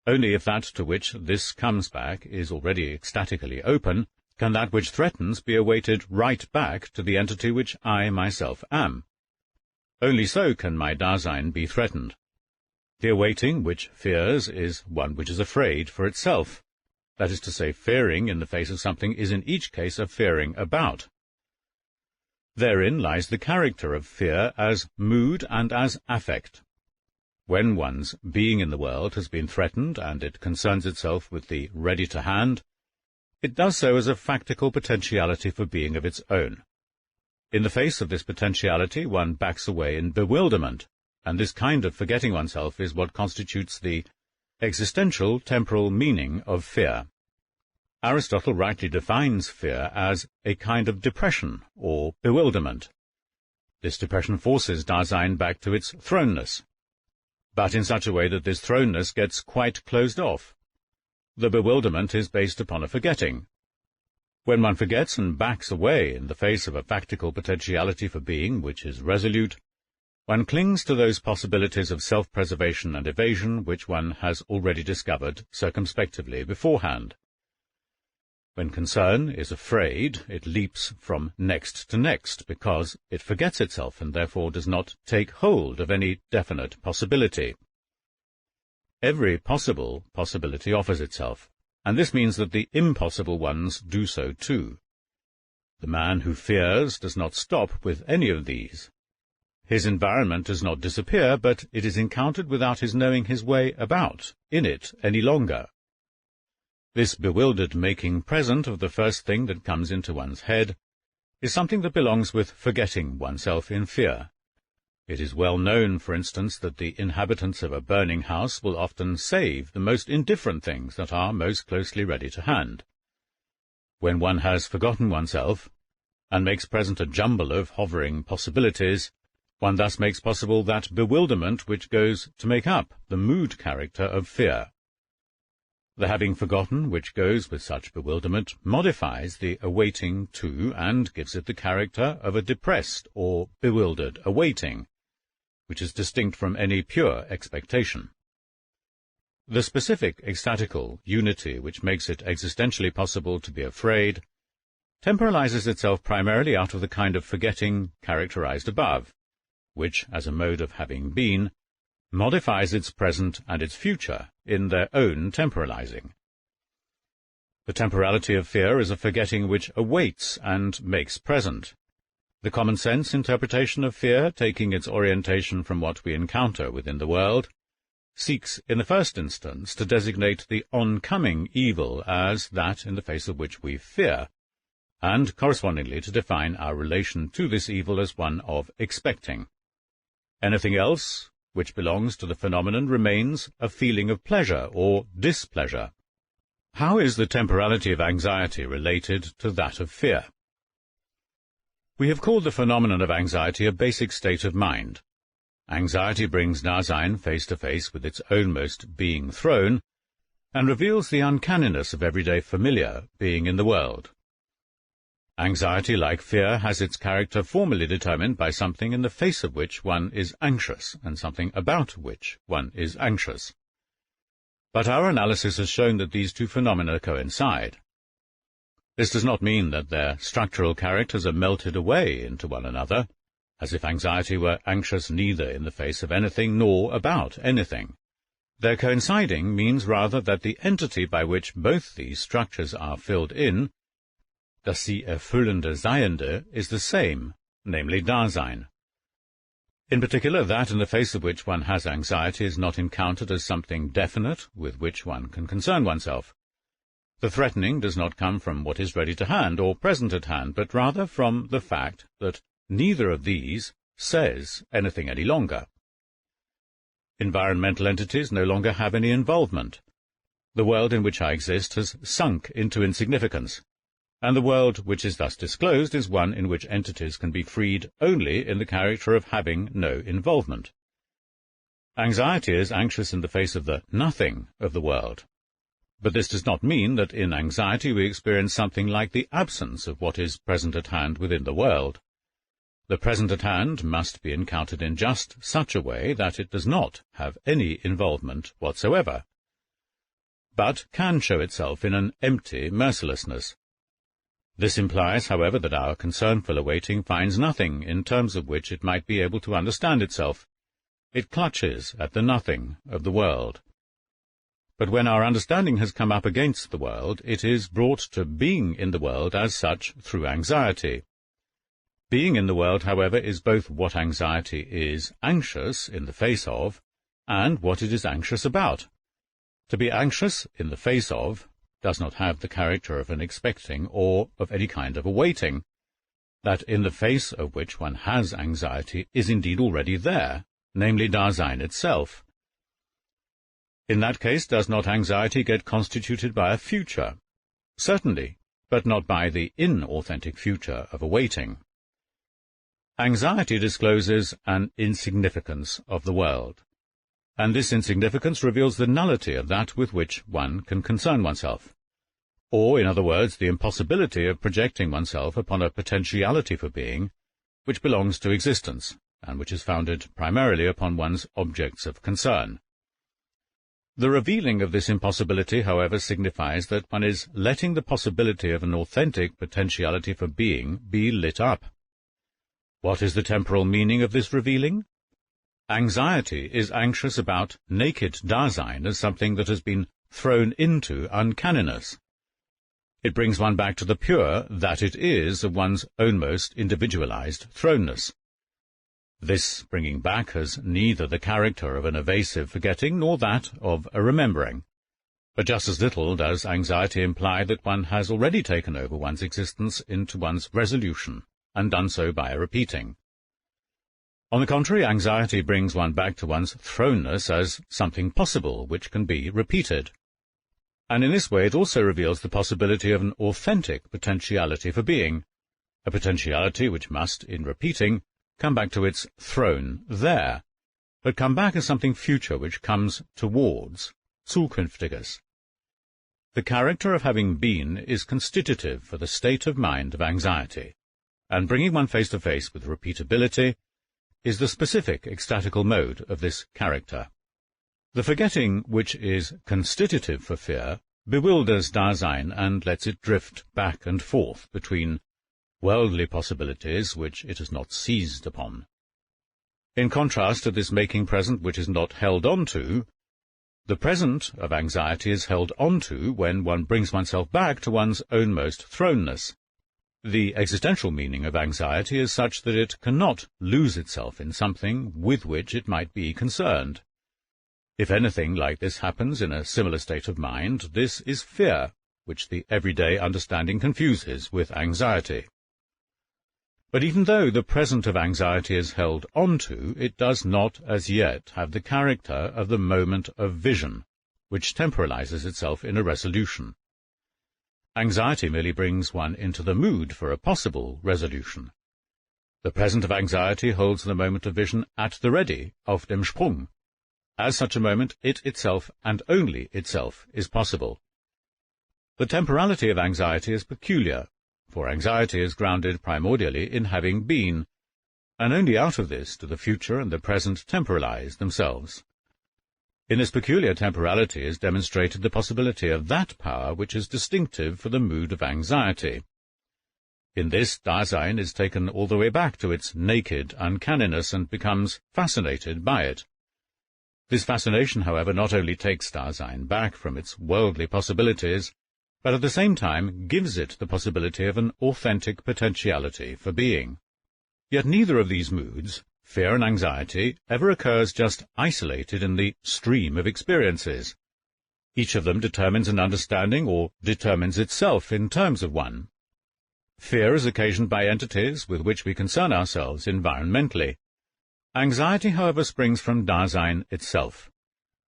[SPEAKER 1] Only if that to which this comes back is already ecstatically open, can that which threatens be awaited right back to the entity which I myself am. Only so can my Dasein be threatened. The awaiting which fears is one which is afraid for itself. That is to say, fearing in the face of something is in each case a fearing about. Therein lies the character of fear as mood and as affect. When one's being in the world has been threatened and it concerns itself with the ready-to-hand, it does so as a factical potentiality for being of its own. In the face of this potentiality one backs away in bewilderment, and this kind of forgetting oneself is what constitutes the existential temporal meaning of fear. Aristotle rightly defines fear as a kind of depression or bewilderment. This depression forces Dasein back to its thrownness, but in such a way that this thrownness gets quite closed off. The bewilderment is based upon a forgetting. When one forgets and backs away in the face of a factical potentiality for being which is resolute, one clings to those possibilities of self-preservation and evasion which one has already discovered circumspectively beforehand. When concern is afraid, it leaps from next to next, because it forgets itself and therefore does not take hold of any definite possibility. Every possible possibility offers itself, and this means that the impossible ones do so too. The man who fears does not stop with any of these. His environment does not disappear, but it is encountered without his knowing his way about in it any longer. This bewildered making present of the first thing that comes into one's head is something that belongs with forgetting oneself in fear. It is well known, for instance, that the inhabitants of a burning house will often save the most indifferent things that are most closely ready to hand. When one has forgotten oneself, and makes present a jumble of hovering possibilities, one thus makes possible that bewilderment which goes to make up the mood character of fear. The having forgotten which goes with such bewilderment modifies the awaiting too, and gives it the character of a depressed or bewildered awaiting, which is distinct from any pure expectation. The specific ecstatical unity which makes it existentially possible to be afraid temporalizes itself primarily out of the kind of forgetting characterized above, which, as a mode of having been, modifies its present and its future in their own temporalizing. The temporality of fear is a forgetting which awaits and makes present. The common-sense interpretation of fear, taking its orientation from what we encounter within the world, seeks in the first instance to designate the oncoming evil as that in the face of which we fear, and correspondingly to define our relation to this evil as one of expecting. Anything else which belongs to the phenomenon remains a feeling of pleasure or displeasure. How is the temporality of anxiety related to that of fear? We have called the phenomenon of anxiety a basic state of mind. Anxiety brings Dasein face to face with its ownmost being thrown, and reveals the uncanniness of everyday familiar being in the world. Anxiety, like fear, has its character formally determined by something in the face of which one is anxious, and something about which one is anxious. But our analysis has shown that these two phenomena coincide. This does not mean that their structural characters are melted away into one another, as if anxiety were anxious neither in the face of anything nor about anything. Their coinciding means rather that the entity by which both these structures are filled in, das sie erfüllende Seiende, is the same, namely Dasein. In particular, that in the face of which one has anxiety is not encountered as something definite with which one can concern oneself. The threatening does not come from what is ready to hand or present at hand, but rather from the fact that neither of these says anything any longer. Environmental entities no longer have any involvement. The world in which I exist has sunk into insignificance, and the world which is thus disclosed is one in which entities can be freed only in the character of having no involvement. Anxiety is anxious in the face of the nothing of the world. But this does not mean that in anxiety we experience something like the absence of what is present at hand within the world. The present at hand must be encountered in just such a way that it does not have any involvement whatsoever, but can show itself in an empty mercilessness. This implies, however, that our concernful awaiting finds nothing in terms of which it might be able to understand itself. It clutches at the nothing of the world. But when our understanding has come up against the world, it is brought to being in the world as such through anxiety. Being in the world, however, is both what anxiety is anxious in the face of, and what it is anxious about. To be anxious in the face of does not have the character of an expecting or of any kind of awaiting. That in the face of which one has anxiety is indeed already there, namely Dasein itself. In that case, does not anxiety get constituted by a future? Certainly, but not by the inauthentic future of awaiting. Anxiety discloses an insignificance of the world, and this insignificance reveals the nullity of that with which one can concern oneself, or, in other words, the impossibility of projecting oneself upon a potentiality for being which belongs to existence, and which is founded primarily upon one's objects of concern. The revealing of this impossibility, however, signifies that one is letting the possibility of an authentic potentiality for being be lit up. What is the temporal meaning of this revealing? Anxiety is anxious about naked Dasein as something that has been thrown into uncanniness. It brings one back to the pure that it is of one's own most individualized thrownness. This bringing back has neither the character of an evasive forgetting nor that of a remembering, but just as little does anxiety imply that one has already taken over one's existence into one's resolution, and done so by a repeating. On the contrary, anxiety brings one back to one's thrownness as something possible which can be repeated. And in this way it also reveals the possibility of an authentic potentiality for being, a potentiality which must, in repeating, come back to its throne there, but come back as something future which comes towards, zukünftiges. The character of having been is constitutive for the state of mind of anxiety, and bringing one face to face with repeatability is the specific ecstatical mode of this character. The forgetting which is constitutive for fear bewilders Dasein and lets it drift back and forth between worldly possibilities which it has not seized upon. In contrast to this making present which is not held on to, the present of anxiety is held on to when one brings oneself back to one's own most thrownness. The existential meaning of anxiety is such that it cannot lose itself in something with which it might be concerned. If anything like this happens in a similar state of mind, this is fear, which the everyday understanding confuses with anxiety. But even though the present of anxiety is held on to, it does not as yet have the character of the moment of vision, which temporalizes itself in a resolution. Anxiety merely brings one into the mood for a possible resolution. The present of anxiety holds the moment of vision at the ready, auf dem Sprung. As such a moment, it itself, and only itself, is possible. The temporality of anxiety is peculiar, for anxiety is grounded primordially in having been, and only out of this do the future and the present temporalize themselves. In this peculiar temporality is demonstrated the possibility of that power which is distinctive for the mood of anxiety. In this, Dasein is taken all the way back to its naked uncanniness and becomes fascinated by it. This fascination, however, not only takes Dasein back from its worldly possibilities, but at the same time gives it the possibility of an authentic potentiality for being. Yet neither of these moods, fear and anxiety, ever occurs just isolated in the stream of experiences. Each of them determines an understanding or determines itself in terms of one. Fear is occasioned by entities with which we concern ourselves environmentally. Anxiety, however, springs from Dasein itself.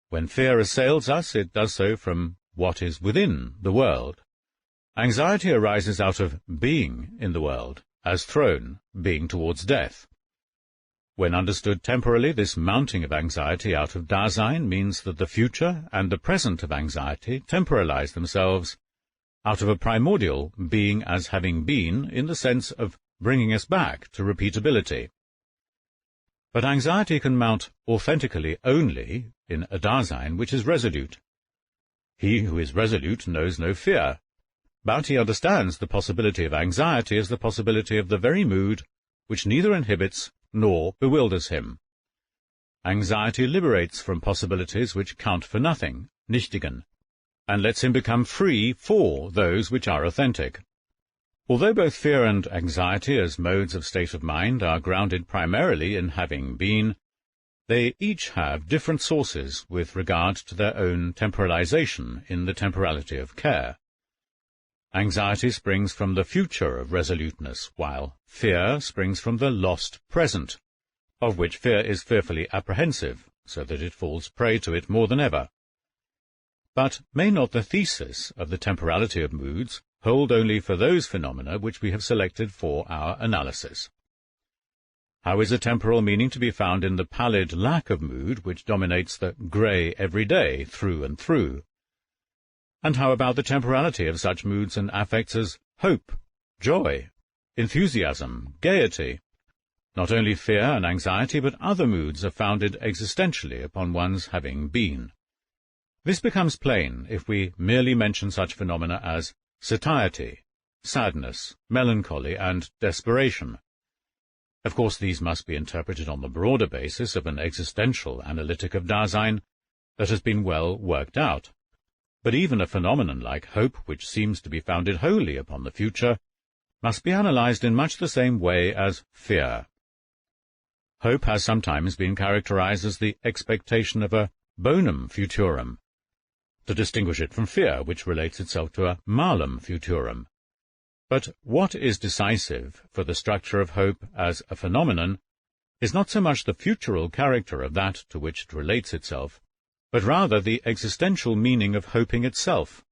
[SPEAKER 1] When fear assails us, it does so from what is within the world. Anxiety arises out of being in the world, as thrown, being towards death. When understood temporally, this mounting of anxiety out of Dasein means that the future and the present of anxiety temporalize themselves out of a primordial being as having been, in the sense of bringing us back to repeatability. But anxiety can mount authentically only in a Dasein which is resolute. He who is resolute knows no fear, but he understands the possibility of anxiety as the possibility of the very mood which neither inhibits nor bewilders him. Anxiety liberates from possibilities which count for nothing, nichtigen, and lets him become free for those which are authentic. Although both fear and anxiety as modes of state of mind are grounded primarily in having been, they each have different sources with regard to their own temporalization in the temporality of care. Anxiety springs from the future of resoluteness, while fear springs from the lost present, of which fear is fearfully apprehensive, so that it falls prey to it more than ever. But may not the thesis of the temporality of moods hold only for those phenomena which we have selected for our analysis? How is a temporal meaning to be found in the pallid lack of mood which dominates the grey everyday through and through? And how about the temporality of such moods and affects as hope, joy, enthusiasm, gaiety? Not only fear and anxiety, but other moods are founded existentially upon one's having been. This becomes plain if we merely mention such phenomena as satiety, sadness, melancholy, and desperation. Of course, these must be interpreted on the broader basis of an existential analytic of Dasein that has been well worked out. But even a phenomenon like hope, which seems to be founded wholly upon the future, must be analyzed in much the same way as fear. Hope has sometimes been characterized as the expectation of a bonum futurum, to distinguish it from fear, which relates itself to a malum futurum. But what is decisive for the structure of hope as a phenomenon is not so much the futural character of that to which it relates itself, but rather the existential meaning of hoping itself.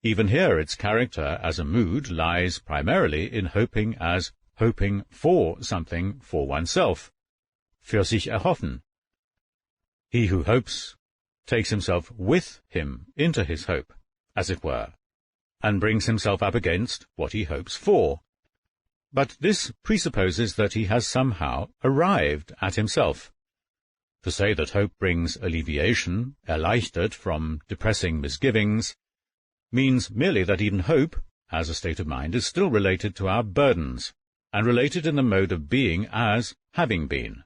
[SPEAKER 1] Even here its character as a mood lies primarily in hoping as hoping for something for oneself, für sich erhoffen. He who hopes takes himself with him into his hope, as it were, and brings himself up against what he hopes for. But this presupposes that he has somehow arrived at himself. To say that hope brings alleviation, erleichtert, from depressing misgivings, means merely that even hope, as a state of mind, is still related to our burdens, and related in the mode of being as having been.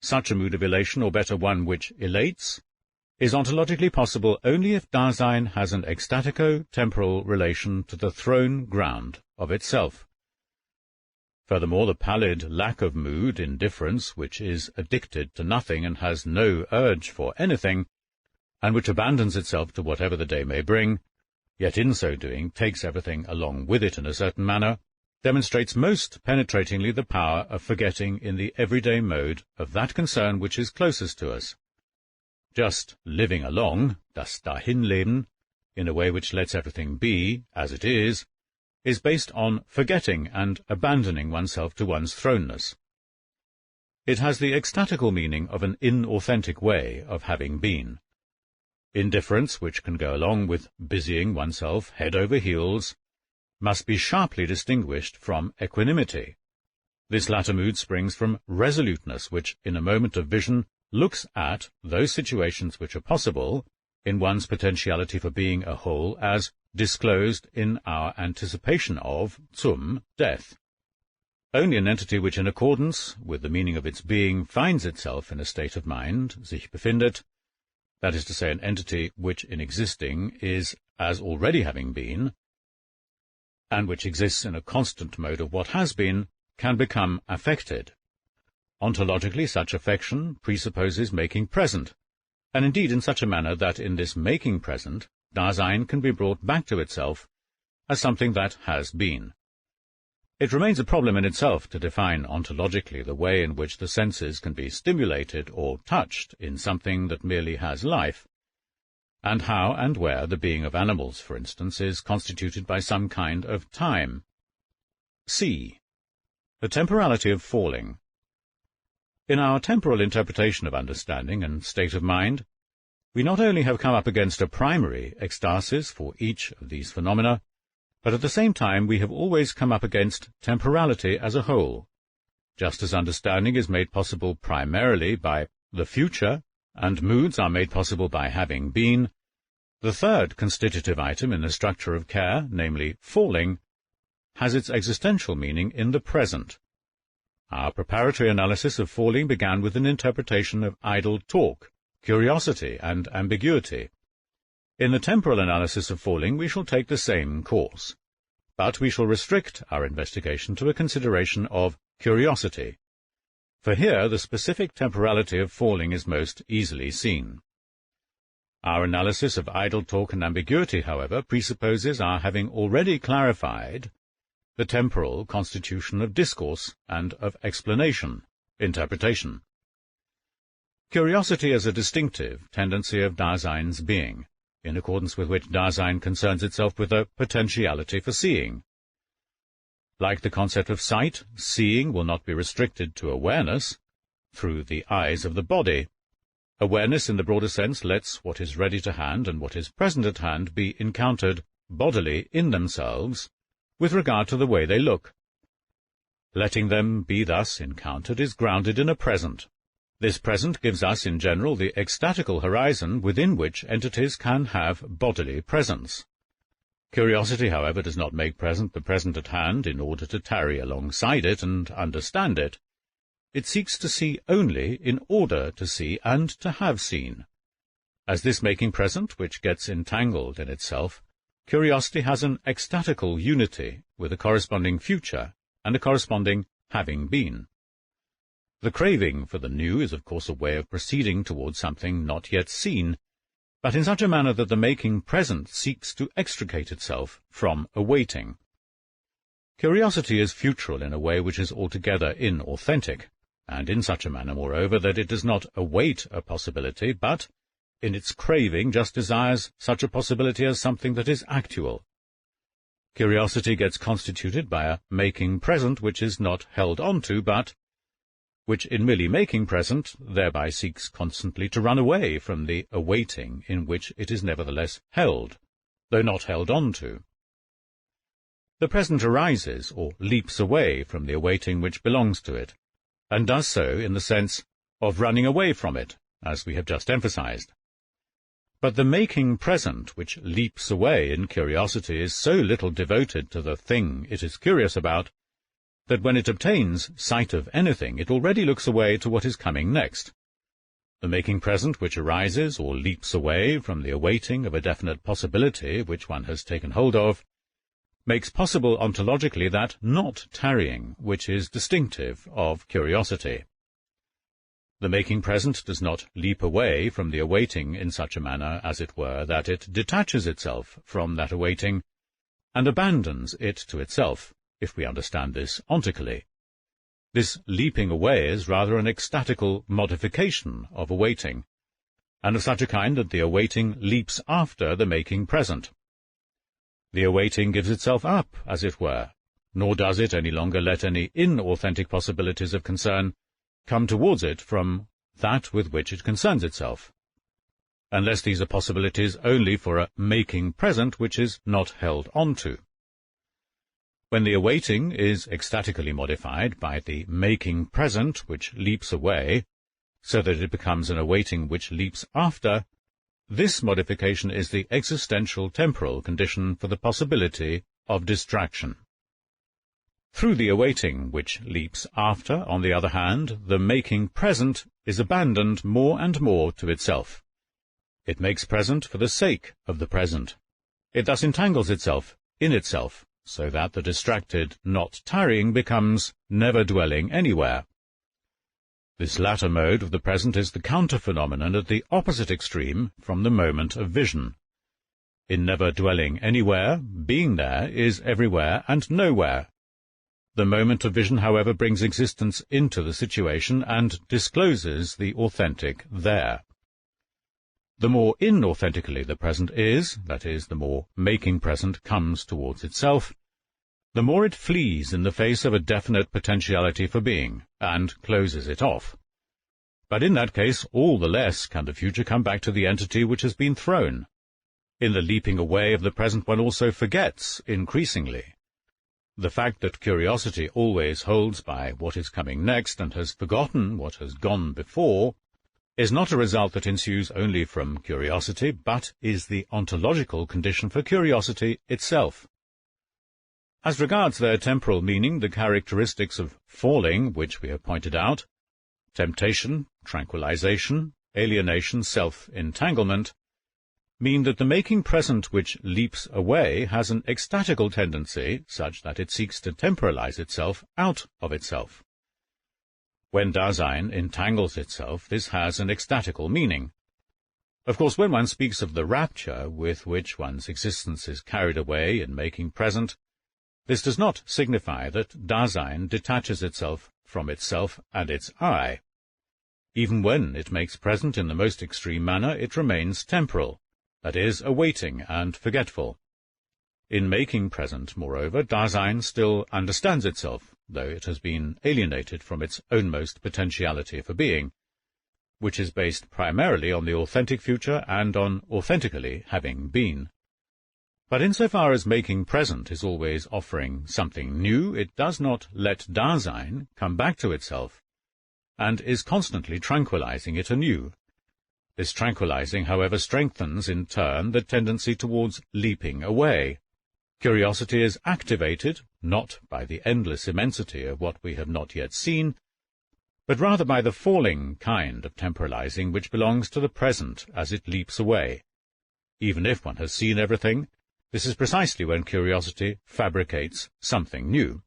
[SPEAKER 1] Such a mood of elation, or better one which elates, is ontologically possible only if Dasein has an ecstatico-temporal relation to the thrown ground of itself. Furthermore, the pallid lack of mood, indifference, which is addicted to nothing and has no urge for anything, and which abandons itself to whatever the day may bring, yet in so doing takes everything along with it in a certain manner, demonstrates most penetratingly the power of forgetting in the everyday mode of that concern which is closest to us. Just living along, das Dahinleben, in a way which lets everything be, as it is based on forgetting and abandoning oneself to one's thrownness. It has the ecstatical meaning of an inauthentic way of having been. Indifference, which can go along with busying oneself head over heels, must be sharply distinguished from equanimity. This latter mood springs from resoluteness, which, in a moment of vision, looks at those situations which are possible in one's potentiality for being a whole as disclosed in our anticipation of, zum, death. Only an entity which, in accordance with the meaning of its being, finds itself in a state of mind, sich befindet, that is to say, an entity which, in existing, is as already having been, and which exists in a constant mode of what has been, can become affected. Ontologically, such affection presupposes making present, and indeed in such a manner that in this making present, Dasein can be brought back to itself as something that has been. It remains a problem in itself to define ontologically the way in which the senses can be stimulated or touched in something that merely has life, and how and where the being of animals, for instance, is constituted by some kind of time. C. The temporality of falling. In our temporal interpretation of understanding and state of mind, we not only have come up against a primary ecstasis for each of these phenomena, but at the same time we have always come up against temporality as a whole. Just as understanding is made possible primarily by the future, and moods are made possible by having been, the third constitutive item in the structure of care, namely falling, has its existential meaning in the present. Our preparatory analysis of falling began with an interpretation of idle talk, curiosity, and ambiguity. In the temporal analysis of falling we shall take the same course, but we shall restrict our investigation to a consideration of curiosity, for here the specific temporality of falling is most easily seen. Our analysis of idle talk and ambiguity, however, presupposes our having already clarified the temporal constitution of discourse and of explanation, interpretation. Curiosity is a distinctive tendency of Dasein's being, in accordance with which Dasein concerns itself with a potentiality for seeing. Like the concept of sight, seeing will not be restricted to awareness through the eyes of the body. Awareness in the broader sense lets what is ready to hand and what is present at hand be encountered bodily in themselves with regard to the way they look. Letting them be thus encountered is grounded in a present. This present gives us, in general, the ecstatical horizon within which entities can have bodily presence. Curiosity, however, does not make present the present at hand in order to tarry alongside it and understand it. It seeks to see only in order to see and to have seen. As this making present, which gets entangled in itself, curiosity has an ecstatical unity with a corresponding future and a corresponding having been. The craving for the new is, of course, a way of proceeding towards something not yet seen, but in such a manner that the making present seeks to extricate itself from awaiting. Curiosity is futural in a way which is altogether inauthentic, and in such a manner, moreover, that it does not await a possibility, but, in its craving, just desires such a possibility as something that is actual. Curiosity gets constituted by a making present which is not held on to, but which, in merely making present, thereby seeks constantly to run away from the awaiting in which it is nevertheless held, though not held on to. The present arises, or leaps away from the awaiting which belongs to it, and does so in the sense of running away from it, as we have just emphasized. But the making present which leaps away in curiosity is so little devoted to the thing it is curious about, that when it obtains sight of anything, it already looks away to what is coming next. The making present which arises or leaps away from the awaiting of a definite possibility which one has taken hold of, makes possible ontologically that not tarrying which is distinctive of curiosity. The making present does not leap away from the awaiting in such a manner, as it were, that it detaches itself from that awaiting and abandons it to itself, if we understand this ontically. This leaping away is rather an ecstatical modification of awaiting, and of such a kind that the awaiting leaps after the making present. The awaiting gives itself up, as it were, nor does it any longer let any inauthentic possibilities of concern come towards it from that with which it concerns itself, unless these are possibilities only for a making present which is not held on to. When the awaiting is ecstatically modified by the making present which leaps away, so that it becomes an awaiting which leaps after, this modification is the existential temporal condition for the possibility of distraction. Through the awaiting which leaps after, on the other hand, the making present is abandoned more and more to itself. It makes present for the sake of the present. It thus entangles itself in itself, so that the distracted not tarrying becomes never dwelling anywhere. This latter mode of the present is the counter-phenomenon at the opposite extreme from the moment of vision. In never dwelling anywhere, being there is everywhere and nowhere. The moment of vision, however, brings existence into the situation and discloses the authentic there. The more inauthentically the present is, that is, the more making present comes towards itself, the more it flees in the face of a definite potentiality for being, and closes it off. But in that case, all the less can the future come back to the entity which has been thrown. In the leaping away of the present one also forgets, increasingly. The fact that curiosity always holds by what is coming next and has forgotten what has gone before is not a result that ensues only from curiosity, but is the ontological condition for curiosity itself. As regards their temporal meaning, the characteristics of falling, which we have pointed out, temptation, tranquilization, alienation, self-entanglement, mean that the making present which leaps away has an ecstatical tendency such that it seeks to temporalize itself out of itself. When Dasein entangles itself, this has an ecstatical meaning. Of course, when one speaks of the rapture with which one's existence is carried away in making present, this does not signify that Dasein detaches itself from itself and its I. Even when it makes present in the most extreme manner, it remains temporal, that is, awaiting and forgetful. In making present, moreover, Dasein still understands itself, though it has been alienated from its ownmost potentiality for being, which is based primarily on the authentic future and on authentically having been. But insofar as making present is always offering something new, it does not let Dasein come back to itself, and is constantly tranquilizing it anew. This tranquilizing, however, strengthens in turn the tendency towards leaping away. Curiosity is activated, not by the endless immensity of what we have not yet seen, but rather by the falling kind of temporalizing which belongs to the present as it leaps away. Even if one has seen everything, this is precisely when curiosity fabricates something new.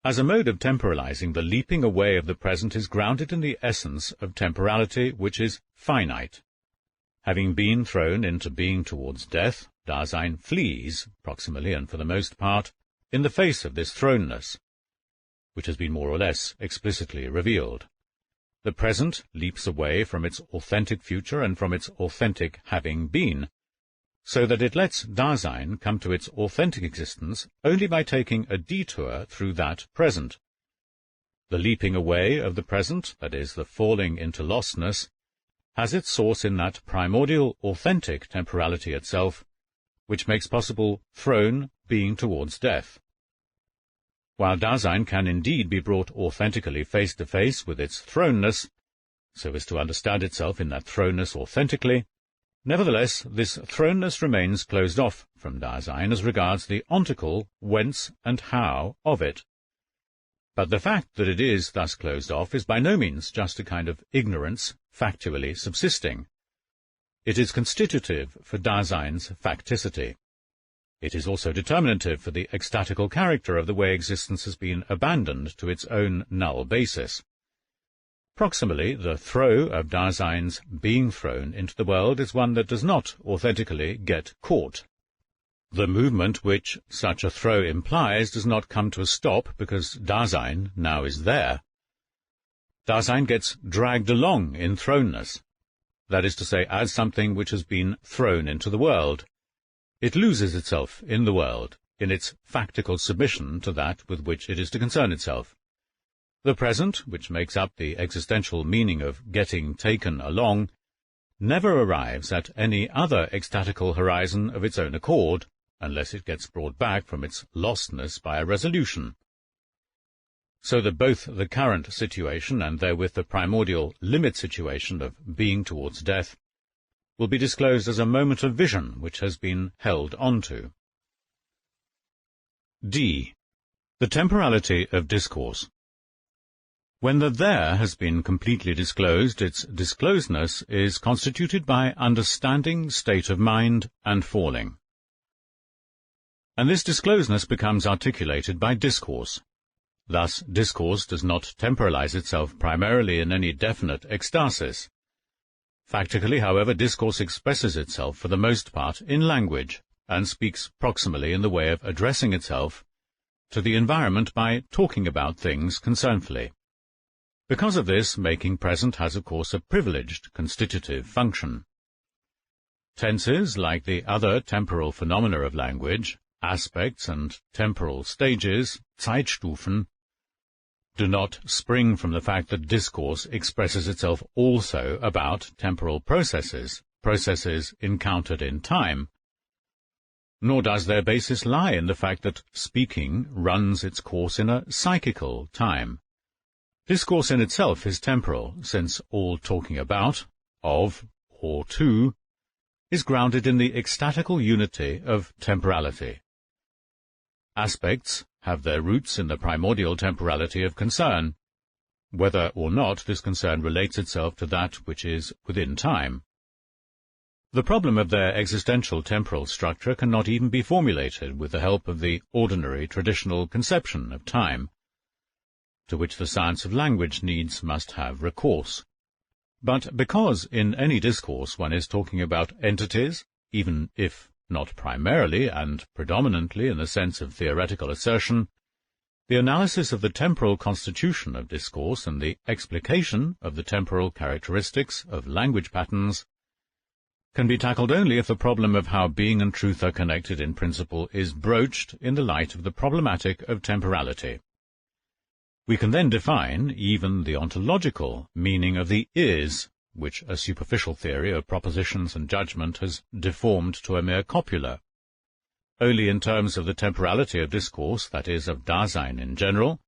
[SPEAKER 1] As a mode of temporalizing, the leaping away of the present is grounded in the essence of temporality, which is finite. Having been thrown into being towards death, Dasein flees, proximally and for the most part, in the face of this thrownness, which has been more or less explicitly revealed. The present leaps away from its authentic future and from its authentic having been, so that it lets Dasein come to its authentic existence only by taking a detour through that present. The leaping away of the present, that is, the falling into lostness, has its source in that primordial authentic temporality itself, which makes possible thrown being towards death. While Dasein can indeed be brought authentically face to face with its thrownness, so as to understand itself in that thrownness authentically, nevertheless, this thrownness remains closed off from Dasein as regards the ontical whence and how of it. But the fact that it is thus closed off is by no means just a kind of ignorance factually subsisting. It is constitutive for Dasein's facticity. It is also determinative for the ecstatical character of the way existence has been abandoned to its own null basis. Proximally, the throw of Dasein's being thrown into the world is one that does not authentically get caught. The movement which such a throw implies does not come to a stop because Dasein now is there. Dasein gets dragged along in thrownness, that is to say, as something which has been thrown into the world. It loses itself in the world, in its factical submission to that with which it is to concern itself. The present, which makes up the existential meaning of getting taken along, never arrives at any other ecstatical horizon of its own accord, unless it gets brought back from its lostness by a resolution. So that both the current situation and therewith the primordial limit situation of being towards death will be disclosed as a moment of vision which has been held on to. D. The temporality of discourse. When the there has been completely disclosed, its disclosedness is constituted by understanding, state of mind, and falling. And this disclosedness becomes articulated by discourse. Thus, discourse does not temporalize itself primarily in any definite ecstasis. Factically, however, discourse expresses itself for the most part in language, and speaks proximally in the way of addressing itself to the environment by talking about things concernfully. Because of this, making present has of course a privileged constitutive function. Tenses, like the other temporal phenomena of language, aspects and temporal stages, Zeitstufen, do not spring from the fact that discourse expresses itself also about temporal processes, processes encountered in time. Nor does their basis lie in the fact that speaking runs its course in a psychical time. Discourse in itself is temporal, since all talking about, of, or to, is grounded in the ecstatical unity of temporality. Aspects have their roots in the primordial temporality of concern, whether or not this concern relates itself to that which is within time. The problem of their existential temporal structure cannot even be formulated with the help of the ordinary traditional conception of time, to which the science of language needs must have recourse. But because in any discourse one is talking about entities, even if not primarily and predominantly in the sense of theoretical assertion, the analysis of the temporal constitution of discourse and the explication of the temporal characteristics of language patterns can be tackled only if the problem of how being and truth are connected in principle is broached in the light of the problematic of temporality. We can then define even the ontological meaning of the is, which a superficial theory of propositions and judgment has deformed to a mere copula. Only in terms of the temporality of discourse, that is, of Dasein in general,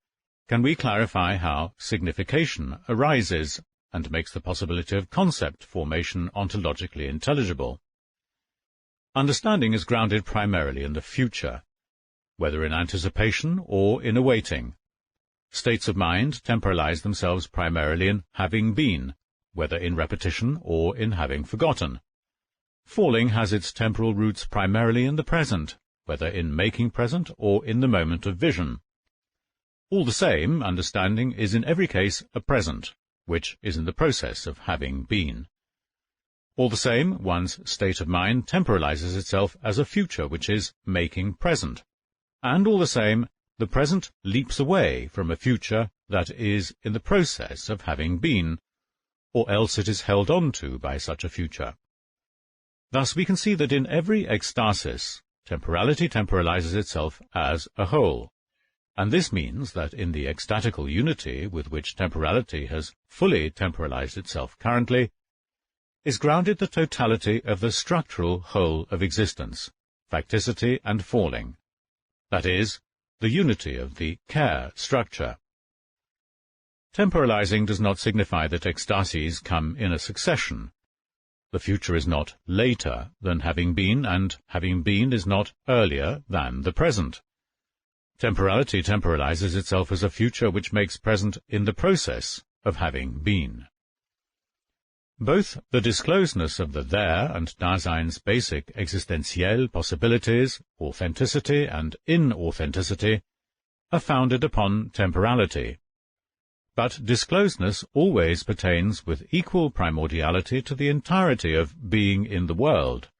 [SPEAKER 1] can we clarify how signification arises and makes the possibility of concept formation ontologically intelligible. Understanding is grounded primarily in the future, whether in anticipation or in awaiting. States of mind temporalize themselves primarily in having been, whether in repetition or in having forgotten. Falling has its temporal roots primarily in the present, whether in making present or in the moment of vision. All the same, understanding is in every case a present, which is in the process of having been. All the same, one's state of mind temporalizes itself as a future which is making present. And all the same, the present leaps away from a future that is in the process of having been, or else it is held on to by such a future. Thus we can see that in every ecstasis, temporality temporalizes itself as a whole, and this means that in the ecstatical unity with which temporality has fully temporalized itself currently, is grounded the totality of the structural whole of existence, facticity and falling, that is, the unity of the care structure. Temporalizing does not signify that ecstasies come in a succession. The future is not later than having been, and having been is not earlier than the present. Temporality temporalizes itself as a future which makes present in the process of having been. Both the disclosedness of the there and Dasein's basic existentielle possibilities, authenticity and inauthenticity, are founded upon temporality. But disclosedness always pertains with equal primordiality to the entirety of being in the world,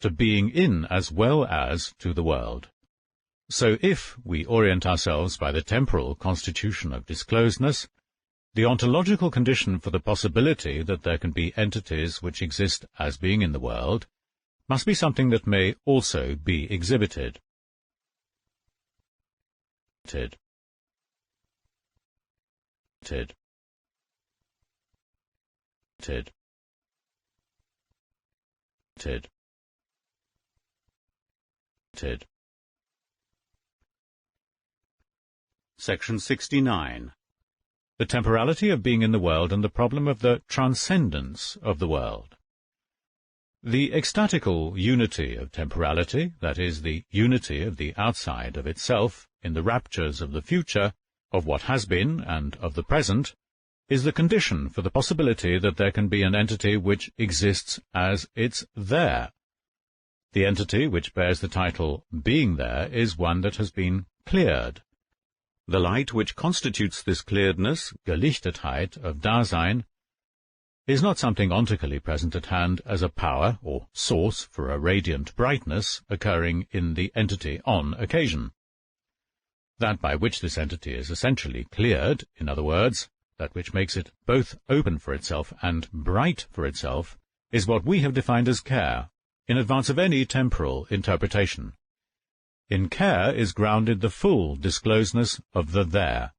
[SPEAKER 1] to being in as well as to the world. So if we orient ourselves by the temporal constitution of disclosedness, the ontological condition for the possibility that there can be entities which exist as being in the world must be something that may also be exhibited. Section 69. The temporality of being in the world and the problem of the transcendence of the world. The ecstatical unity of temporality, that is, the unity of the outside of itself in the raptures of the future, of what has been and of the present, is the condition for the possibility that there can be an entity which exists as its there. The entity which bears the title being there is one that has been cleared. The light which constitutes this clearedness, Gelichtetheit, of Dasein, is not something ontically present at hand as a power or source for a radiant brightness occurring in the entity on occasion. That by which this entity is essentially cleared, in other words, that which makes it both open for itself and bright for itself, is what we have defined as care, in advance of any temporal interpretation. In care is grounded the full disclosedness of the there.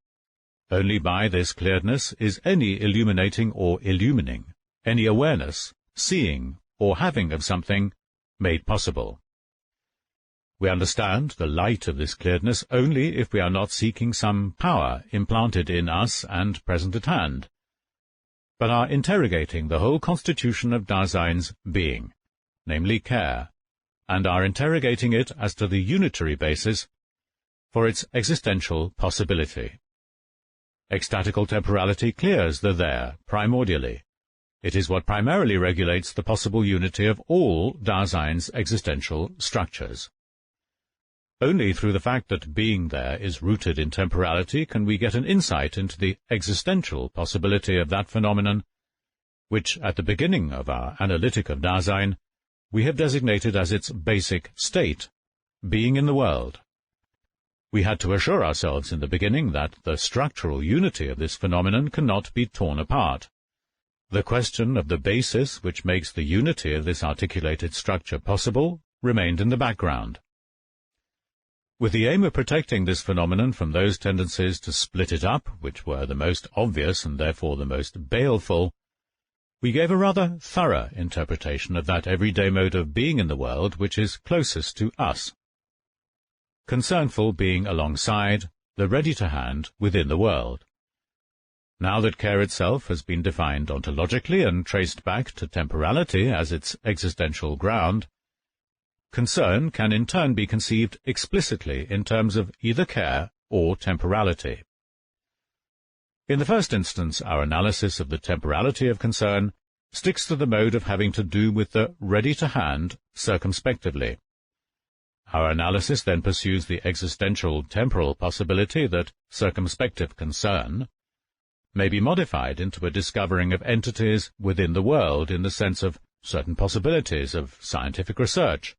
[SPEAKER 1] Only by this clearedness is any illuminating or illumining, any awareness, seeing, or having of something made possible. We understand the light of this clearedness only if we are not seeking some power implanted in us and present at hand, but are interrogating the whole constitution of Dasein's being, namely care, and are interrogating it as to the unitary basis for its existential possibility. Ecstatical temporality clears the there primordially. It is what primarily regulates the possible unity of all Dasein's existential structures. Only through the fact that being there is rooted in temporality can we get an insight into the existential possibility of that phenomenon, which at the beginning of our analytic of Dasein we have designated as its basic state, being in the world. We had to assure ourselves in the beginning that the structural unity of this phenomenon cannot be torn apart. The question of the basis which makes the unity of this articulated structure possible remained in the background. With the aim of protecting this phenomenon from those tendencies to split it up, which were the most obvious and therefore the most baleful, we gave a rather thorough interpretation of that everyday mode of being in the world which is closest to us. Concernful being alongside, the ready-to-hand within the world. Now that care itself has been defined ontologically and traced back to temporality as its existential ground, concern can in turn be conceived explicitly in terms of either care or temporality. In the first instance, our analysis of the temporality of concern sticks to the mode of having to do with the ready-to-hand circumspectively. Our analysis then pursues the existential temporal possibility that circumspective concern may be modified into a discovering of entities within the world in the sense of certain possibilities of scientific research,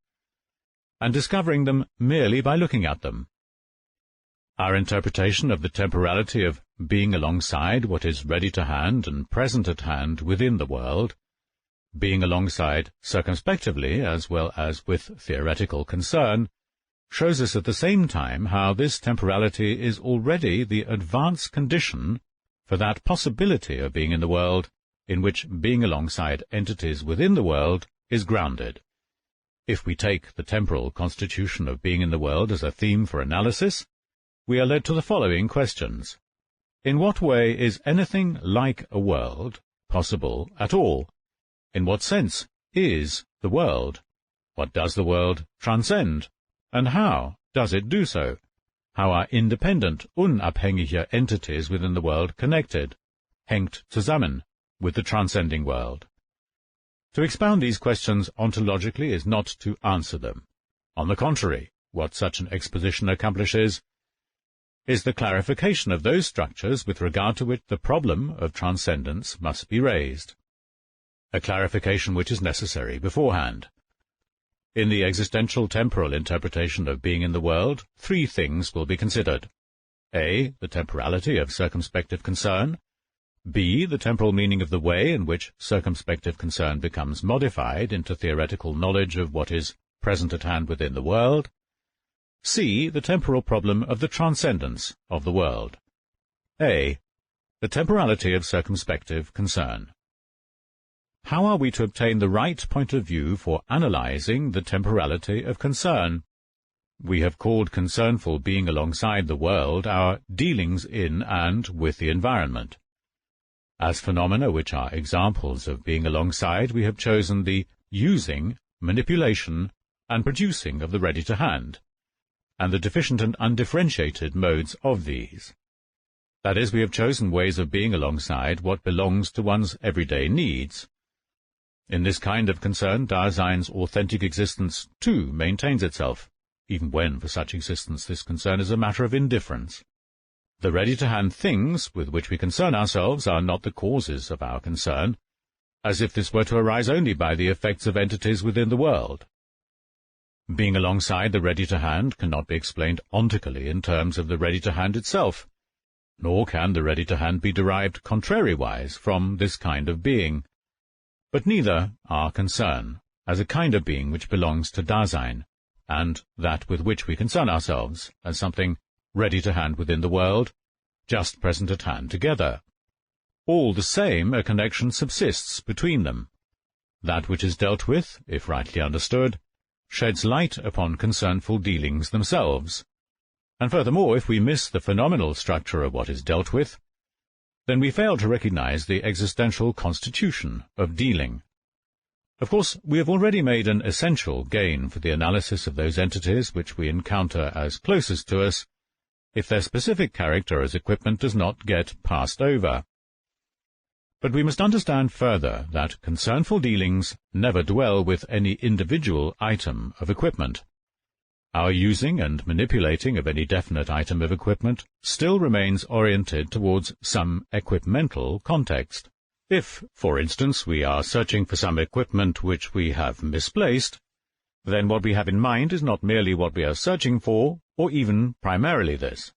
[SPEAKER 1] and discovering them merely by looking at them. Our interpretation of the temporality of being alongside what is ready to hand and present at hand within the world, being alongside circumspectively as well as with theoretical concern, shows us at the same time how this temporality is already the advance condition for that possibility of being in the world in which being alongside entities within the world is grounded. If we take the temporal constitution of being in the world as a theme for analysis, we are led to the following questions. In what way is anything like a world possible at all? In what sense is the world? What does the world transcend? And how does it do so? How are independent, unabhängige entities within the world connected, hängt zusammen, with the transcending world? To expound these questions ontologically is not to answer them. On the contrary, what such an exposition accomplishes is the clarification of those structures with regard to which the problem of transcendence must be raised, a clarification which is necessary beforehand. In the existential temporal interpretation of being in the world, three things will be considered. A. The temporality of circumspective concern. B. The temporal meaning of the way in which circumspective concern becomes modified into theoretical knowledge of what is present at hand within the world. C. The temporal problem of the transcendence of the world. A. The temporality of circumspective concern. How are we to obtain the right point of view for analyzing the temporality of concern? We have called concernful being alongside the world our dealings in and with the environment. As phenomena which are examples of being alongside, we have chosen the using, manipulation, and producing of the ready-to-hand, and the deficient and undifferentiated modes of these. That is, we have chosen ways of being alongside what belongs to one's everyday needs. In this kind of concern, Dasein's authentic existence, too, maintains itself, even when for such existence this concern is a matter of indifference. The ready-to-hand things with which we concern ourselves are not the causes of our concern, as if this were to arise only by the effects of entities within the world. Being alongside the ready-to-hand cannot be explained ontically in terms of the ready-to-hand itself, nor can the ready-to-hand be derived contrariwise from this kind of being. But neither are concern, as a kind of being which belongs to Dasein, and that with which we concern ourselves, as something ready to hand within the world, just present at hand together. All the same, a connection subsists between them. That which is dealt with, if rightly understood, sheds light upon concernful dealings themselves. And furthermore, if we miss the phenomenal structure of what is dealt with, then we fail to recognize the existential constitution of dealing. Of course, we have already made an essential gain for the analysis of those entities which we encounter as closest to us, if their specific character as equipment does not get passed over. But we must understand further that concernful dealings never dwell with any individual item of equipment. Our using and manipulating of any definite item of equipment still remains oriented towards some equipmental context. If, for instance, we are searching for some equipment which we have misplaced, then what we have in mind is not merely what we are searching for, or even primarily this.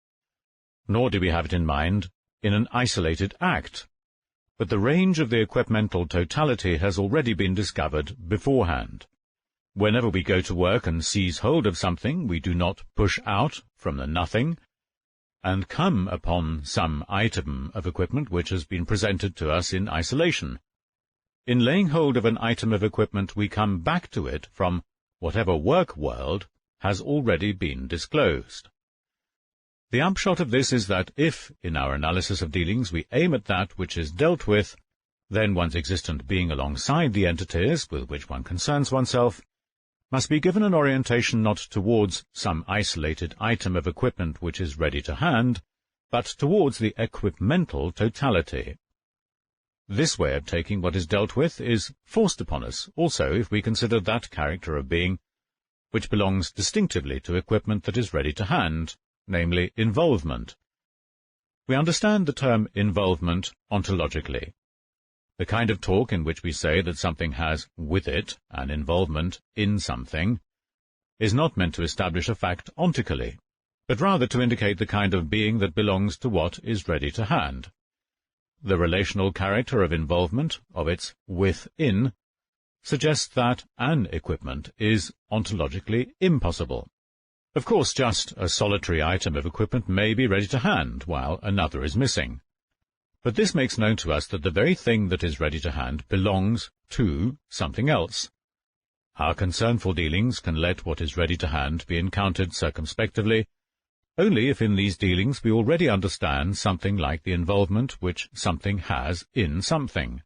[SPEAKER 1] Nor do we have it in mind in an isolated act, but the range of the equipmental totality has already been discovered beforehand. Whenever we go to work and seize hold of something, we do not push out from the nothing and come upon some item of equipment which has been presented to us in isolation. In laying hold of an item of equipment, we come back to it from whatever work world has already been disclosed. The upshot of this is that if, in our analysis of dealings, we aim at that which is dealt with, then one's existent being alongside the entities with which one concerns oneself must be given an orientation not towards some isolated item of equipment which is ready to hand, but towards the equipmental totality. This way of taking what is dealt with is forced upon us also if we consider that character of being which belongs distinctively to equipment that is ready to hand, namely involvement. We understand the term involvement ontologically. The kind of talk in which we say that something has with it an involvement in something is not meant to establish a fact ontically, but rather to indicate the kind of being that belongs to what is ready to hand. The relational character of involvement, of its within, suggests that an equipment is ontologically impossible. Of course, just a solitary item of equipment may be ready to hand, while another is missing. But this makes known to us that the very thing that is ready to hand belongs to something else. Our concernful dealings can let what is ready to hand be encountered circumspectively, only if in these dealings we already understand something like the involvement which something has in something.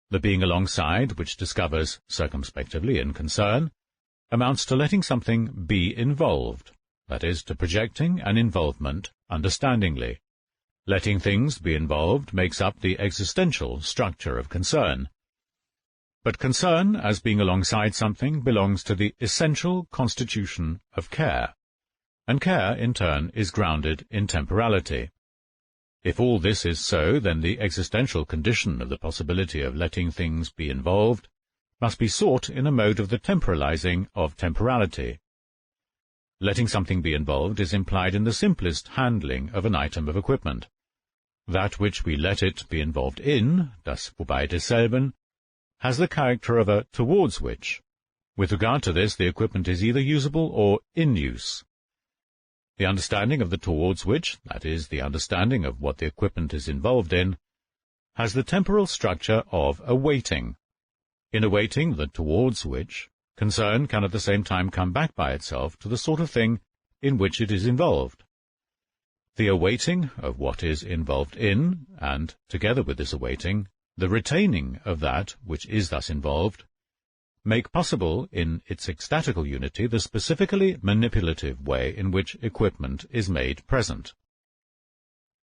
[SPEAKER 1] The being alongside, which discovers circumspectively in concern, amounts to letting something be involved, that is, to projecting an involvement understandingly. Letting things be involved makes up the existential structure of concern. But concern, as being alongside something, belongs to the essential constitution of care, and care, in turn, is grounded in temporality. If all this is so, then the existential condition of the possibility of letting things be involved must be sought in a mode of the temporalizing of temporality. Letting something be involved is implied in the simplest handling of an item of equipment. That which we let it be involved in, das wobei desselben, has the character of a towards which. With regard to this, the equipment is either usable or in use. The understanding of the towards which, that is, the understanding of what the equipment is involved in, has the temporal structure of awaiting. In awaiting the towards which, concern can at the same time come back by itself to the sort of thing in which it is involved. The awaiting of what is involved in, and, together with this awaiting, the retaining of that which is thus involved, make possible in its ecstatical unity the specifically manipulative way in which equipment is made present.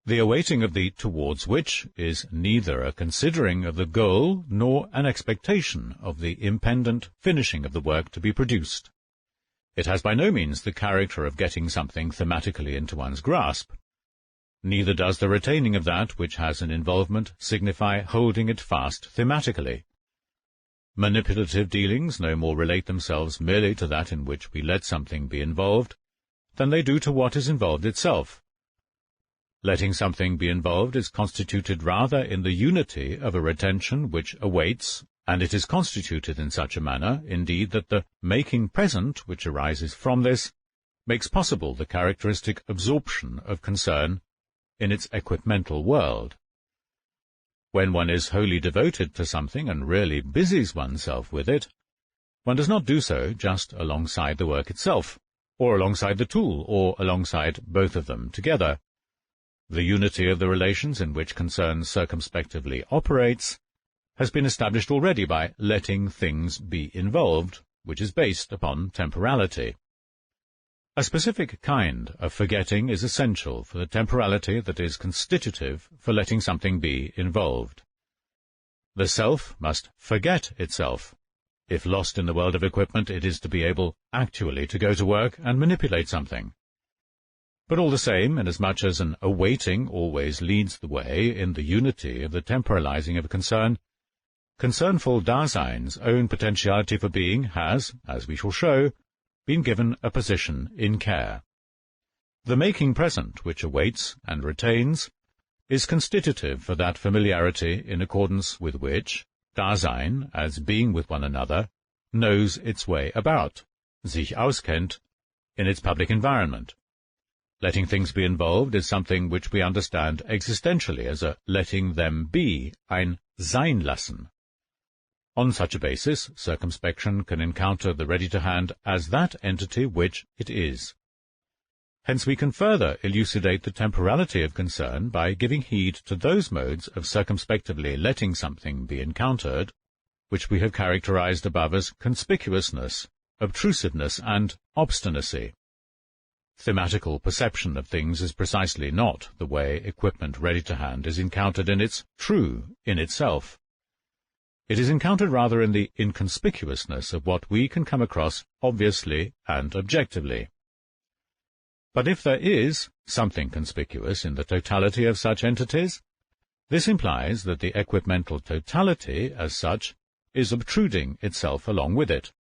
[SPEAKER 1] The awaiting of the towards which is neither a considering of the goal nor an expectation of the impendent finishing of the work to be produced. It has by no means the character of getting something thematically into one's grasp. Neither does the retaining of that which has an involvement signify holding it fast thematically. Manipulative dealings no more relate themselves merely to that in which we let something be involved than they do to what is involved itself. Letting something be involved is constituted rather in the unity of a retention which awaits, and it is constituted in such a manner, indeed, that the making present which arises from this makes possible the characteristic absorption of concern in its equipmental world. When one is wholly devoted to something and really busies oneself with it, one does not do so just alongside the work itself, or alongside the tool, or alongside both of them together. The unity of the relations in which concern circumspectively operates has been established already by letting things be involved, which is based upon temporality. A specific kind of forgetting is essential for the temporality that is constitutive for letting something be involved. The self must forget itself. If lost in the world of equipment, it is to be able actually to go to work and manipulate something. But all the same, inasmuch as an awaiting always leads the way in the unity of the temporalizing of concern, concernful Dasein's own potentiality for being has, as we shall show, been given a position in care. The making present which awaits and retains is constitutive for that familiarity in accordance with which Dasein, as being with one another, knows its way about, sich auskennt, in its public environment. Letting things be involved is something which we understand existentially as a letting them be, ein Sein lassen. On such a basis, circumspection can encounter the ready-to-hand as that entity which it is. Hence we can further elucidate the temporality of concern by giving heed to those modes of circumspectively letting something be encountered, which we have characterized above as conspicuousness, obtrusiveness, and obstinacy. Thematical perception of things is precisely not the way equipment ready to hand is encountered in its in itself. It is encountered rather in the inconspicuousness of what we can come across obviously and objectively. But if there is something conspicuous in the totality of such entities, this implies that the equipmental totality, as such, is obtruding itself along with it.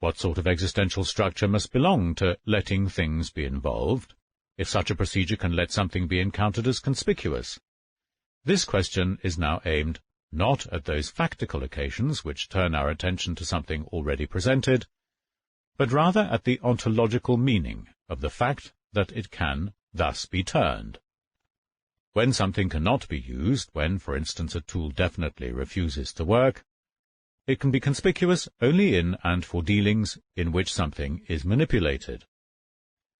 [SPEAKER 1] What sort of existential structure must belong to letting things be involved, if such a procedure can let something be encountered as conspicuous? This question is now aimed not at those factical occasions which turn our attention to something already presented, but rather at the ontological meaning of the fact that it can thus be turned. When something cannot be used, when, for instance, a tool definitely refuses to work, it can be conspicuous only in and for dealings in which something is manipulated.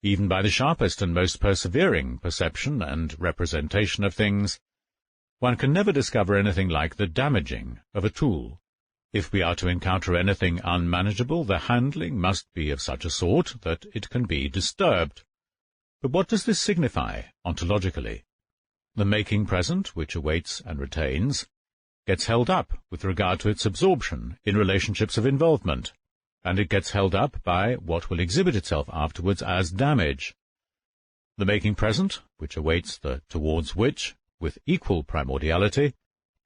[SPEAKER 1] Even by the sharpest and most persevering perception and representation of things, one can never discover anything like the damaging of a tool. If we are to encounter anything unmanageable, the handling must be of such a sort that it can be disturbed. But what does this signify, ontologically? The making present, which awaits and retains, gets held up with regard to its absorption in relationships of involvement, and it gets held up by what will exhibit itself afterwards as damage. The making present, which awaits the towards which, with equal primordiality,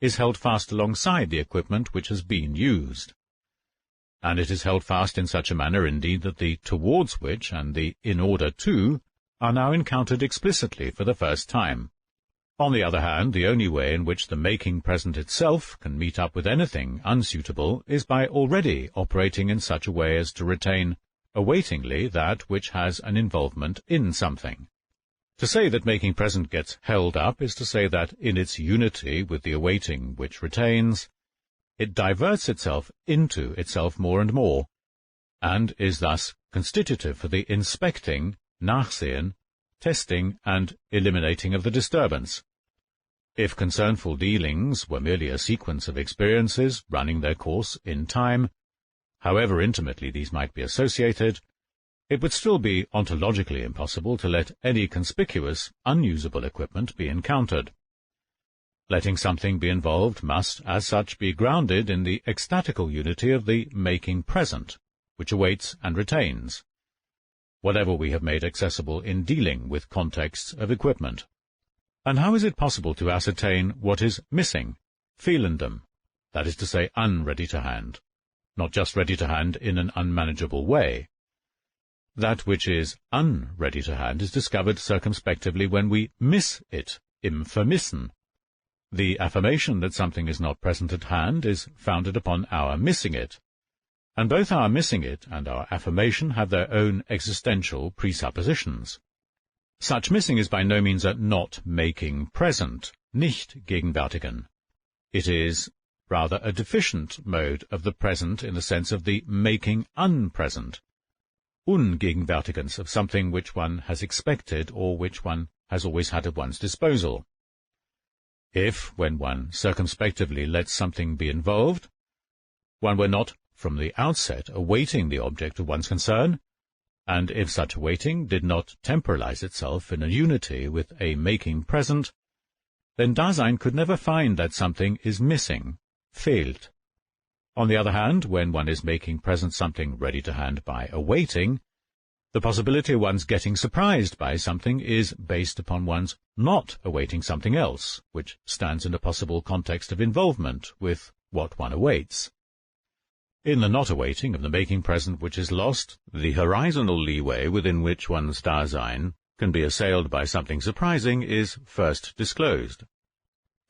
[SPEAKER 1] is held fast alongside the equipment which has been used. And it is held fast in such a manner, indeed, that the towards which and the in order to are now encountered explicitly for the first time. On the other hand, the only way in which the making present itself can meet up with anything unsuitable is by already operating in such a way as to retain awaitingly that which has an involvement in something. To say that making present gets held up is to say that, in its unity with the awaiting which retains, it diverts itself into itself more and more, and is thus constitutive for the inspecting, nachsehen, testing, and eliminating of the disturbance. If concernful dealings were merely a sequence of experiences running their course in time, however intimately these might be associated, it would still be ontologically impossible to let any conspicuous, unusable equipment be encountered. Letting something be involved must, as such, be grounded in the ecstatical unity of the making present, which awaits and retains, whatever we have made accessible in dealing with contexts of equipment. And how is it possible to ascertain what is missing, fehlendem, that is to say, unready to hand, not just ready to hand in an unmanageable way? That which is unready to hand is discovered circumspectively when we miss it, im Vermissen. The affirmation that something is not present at hand is founded upon our missing it, and both our missing it and our affirmation have their own existential presuppositions. Such missing is by no means a not making present, nicht gegenwärtigen. It is rather a deficient mode of the present in the sense of the making unpresent, ungegenwärtigens of something which one has expected or which one has always had at one's disposal. If, when one circumspectively lets something be involved, one were not from the outset awaiting the object of one's concern, and if such awaiting did not temporalize itself in a unity with a making present, then Dasein could never find that something is missing, fehlt. On the other hand, when one is making present something ready to hand by awaiting, the possibility of one's getting surprised by something is based upon one's not awaiting something else, which stands in a possible context of involvement with what one awaits. In the not awaiting of the making present which is lost, the horizontal leeway within which one's Dasein can be assailed by something surprising is first disclosed.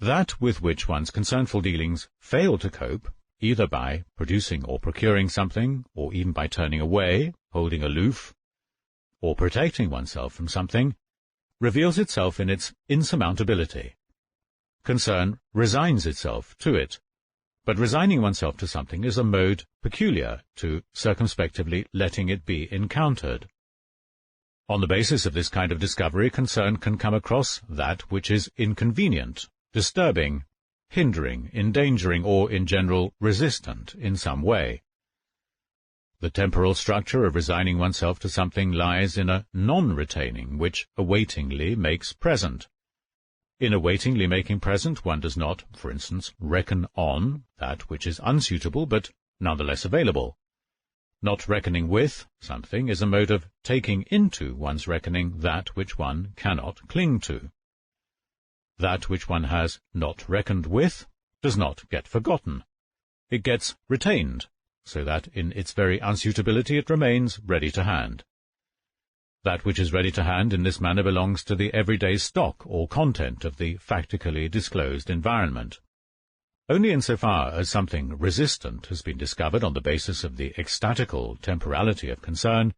[SPEAKER 1] That with which one's concernful dealings fail to cope, either by producing or procuring something, or even by turning away, holding aloof, or protecting oneself from something, reveals itself in its insurmountability. Concern resigns itself to it, but resigning oneself to something is a mode peculiar to circumspectively letting it be encountered. On the basis of this kind of discovery, concern can come across that which is inconvenient, disturbing, hindering, endangering, or, in general, resistant in some way. The temporal structure of resigning oneself to something lies in a non-retaining, which awaitingly makes present. In awaitingly making present, one does not, for instance, reckon on that which is unsuitable but nonetheless available. Not reckoning with something is a mode of taking into one's reckoning that which one cannot cling to. That which one has not reckoned with does not get forgotten. It gets retained, so that in its very unsuitability it remains ready to hand. That which is ready to hand in this manner belongs to the everyday stock or content of the factically disclosed environment. Only insofar as something resistant has been discovered on the basis of the ecstatical temporality of concern,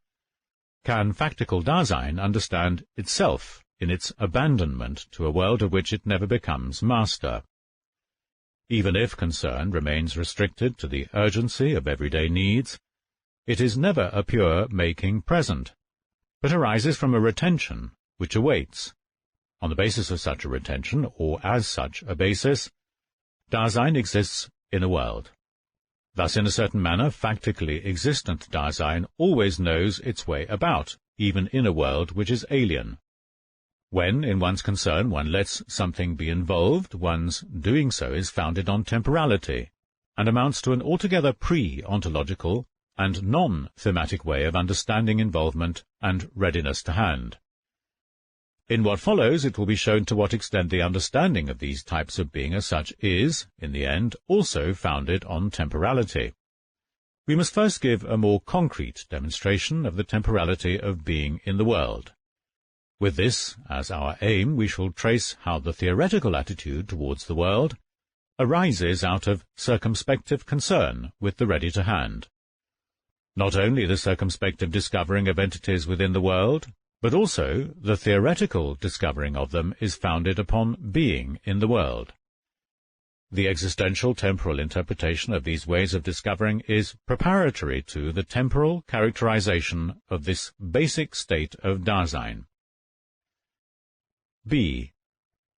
[SPEAKER 1] can factical Dasein understand itself in its abandonment to a world of which it never becomes master. Even if concern remains restricted to the urgency of everyday needs, it is never a pure making present, but arises from a retention which awaits. On the basis of such a retention, or as such a basis, Dasein exists in a world. Thus, in a certain manner, factically existent Dasein always knows its way about, even in a world which is alien. When, in one's concern, one lets something be involved, one's doing so is founded on temporality, and amounts to an altogether pre-ontological and non-thematic way of understanding involvement and readiness to hand. In what follows, it will be shown to what extent the understanding of these types of being as such is, in the end, also founded on temporality. We must first give a more concrete demonstration of the temporality of being in the world. With this as our aim, we shall trace how the theoretical attitude towards the world arises out of circumspective concern with the ready-to-hand. Not only the circumspective discovering of entities within the world, but also the theoretical discovering of them is founded upon being in the world. The existential temporal interpretation of these ways of discovering is preparatory to the temporal characterization of this basic state of Dasein. B.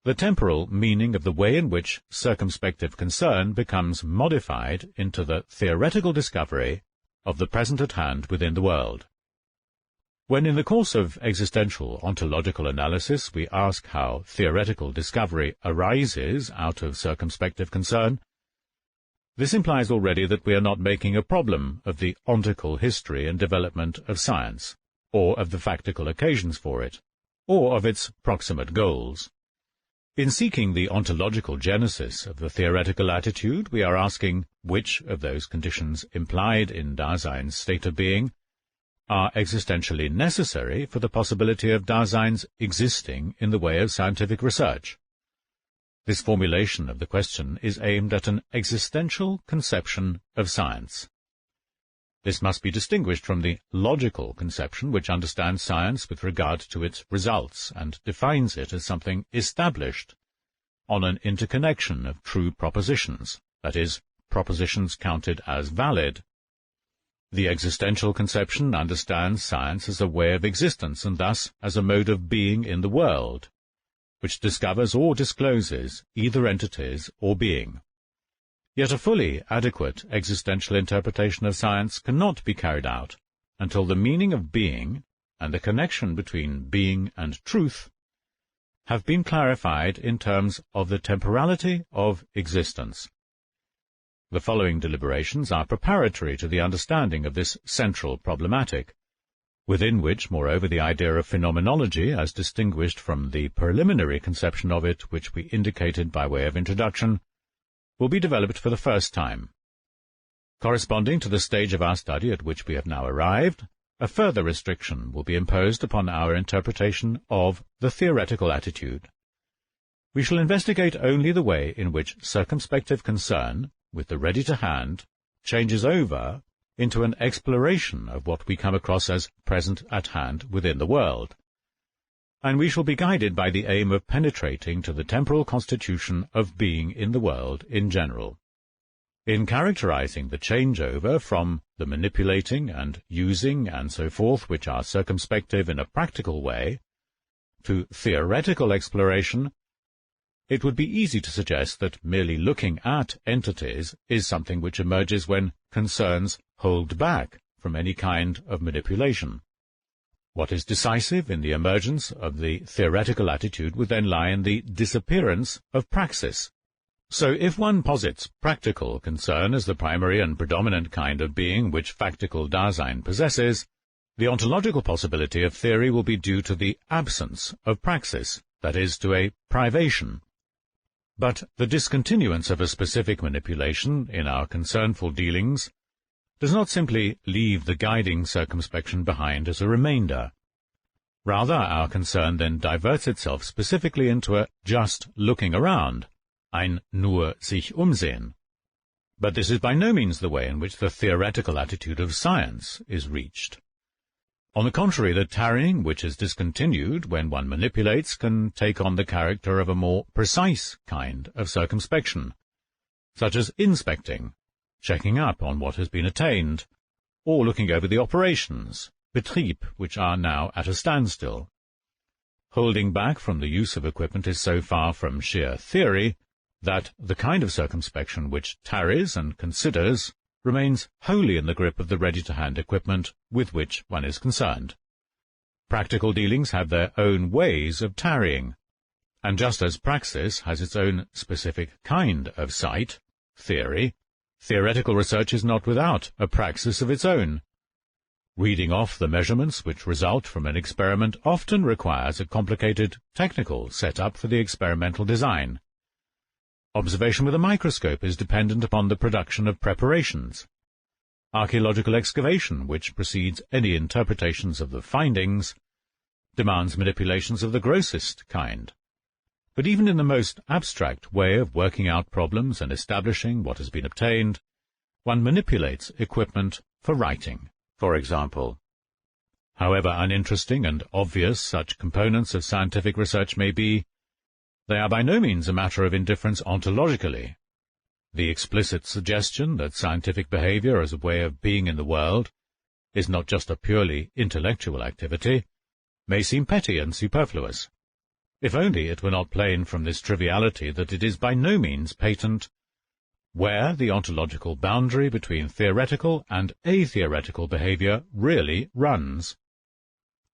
[SPEAKER 1] The temporal meaning of the way in which circumspective concern becomes modified into the theoretical discovery of the present at hand within the world. When in the course of existential ontological analysis we ask how theoretical discovery arises out of circumspective concern, this implies already that we are not making a problem of the ontical history and development of science, or of the factical occasions for it, or of its proximate goals. In seeking the ontological genesis of the theoretical attitude, we are asking which of those conditions implied in Dasein's state of being are existentially necessary for the possibility of Dasein's existing in the way of scientific research. This formulation of the question is aimed at an existential conception of science. This must be distinguished from the logical conception which understands science with regard to its results and defines it as something established on an interconnection of true propositions, that is, propositions counted as valid. The existential conception understands science as a way of existence and thus as a mode of being in the world, which discovers or discloses either entities or being. Yet a fully adequate existential interpretation of science cannot be carried out until the meaning of being and the connection between being and truth have been clarified in terms of the temporality of existence. The following deliberations are preparatory to the understanding of this central problematic, within which, moreover, the idea of phenomenology, as distinguished from the preliminary conception of it which we indicated by way of introduction, will be developed for the first time. Corresponding to the stage of our study at which we have now arrived, a further restriction will be imposed upon our interpretation of the theoretical attitude. We shall investigate only the way in which circumspective concern, with the ready-to-hand, changes over into an exploration of what we come across as present at hand within the world, and we shall be guided by the aim of penetrating to the temporal constitution of being in the world in general. In characterizing the changeover from the manipulating and using and so forth, which are circumspective in a practical way, to theoretical exploration, it would be easy to suggest that merely looking at entities is something which emerges when concerns hold back from any kind of manipulation. What is decisive in the emergence of the theoretical attitude would then lie in the disappearance of praxis. So if one posits practical concern as the primary and predominant kind of being which factical Dasein possesses, the ontological possibility of theory will be due to the absence of praxis, that is, to a privation. But the discontinuance of a specific manipulation in our concernful dealings does not simply leave the guiding circumspection behind as a remainder. Rather, our concern then diverts itself specifically into a just looking around, ein nur sich umsehen. But this is by no means the way in which the theoretical attitude of science is reached. On the contrary, the tarrying which is discontinued when one manipulates can take on the character of a more precise kind of circumspection, such as inspecting, checking up on what has been attained, or looking over the operations, Betrieb, which are now at a standstill. Holding back from the use of equipment is so far from sheer theory that the kind of circumspection which tarries and considers remains wholly in the grip of the ready-to-hand equipment with which one is concerned. Practical dealings have their own ways of tarrying, and just as praxis has its own specific kind of sight, theory, theoretical research is not without a praxis of its own. Reading off the measurements which result from an experiment often requires a complicated technical setup for the experimental design. Observation with a microscope is dependent upon the production of preparations. Archaeological excavation, which precedes any interpretations of the findings, demands manipulations of the grossest kind. But even in the most abstract way of working out problems and establishing what has been obtained, one manipulates equipment for writing, for example. However uninteresting and obvious such components of scientific research may be, they are by no means a matter of indifference ontologically. The explicit suggestion that scientific behavior as a way of being in the world is not just a purely intellectual activity may seem petty and superfluous, if only it were not plain from this triviality that it is by no means patent where the ontological boundary between theoretical and atheoretical behavior really runs.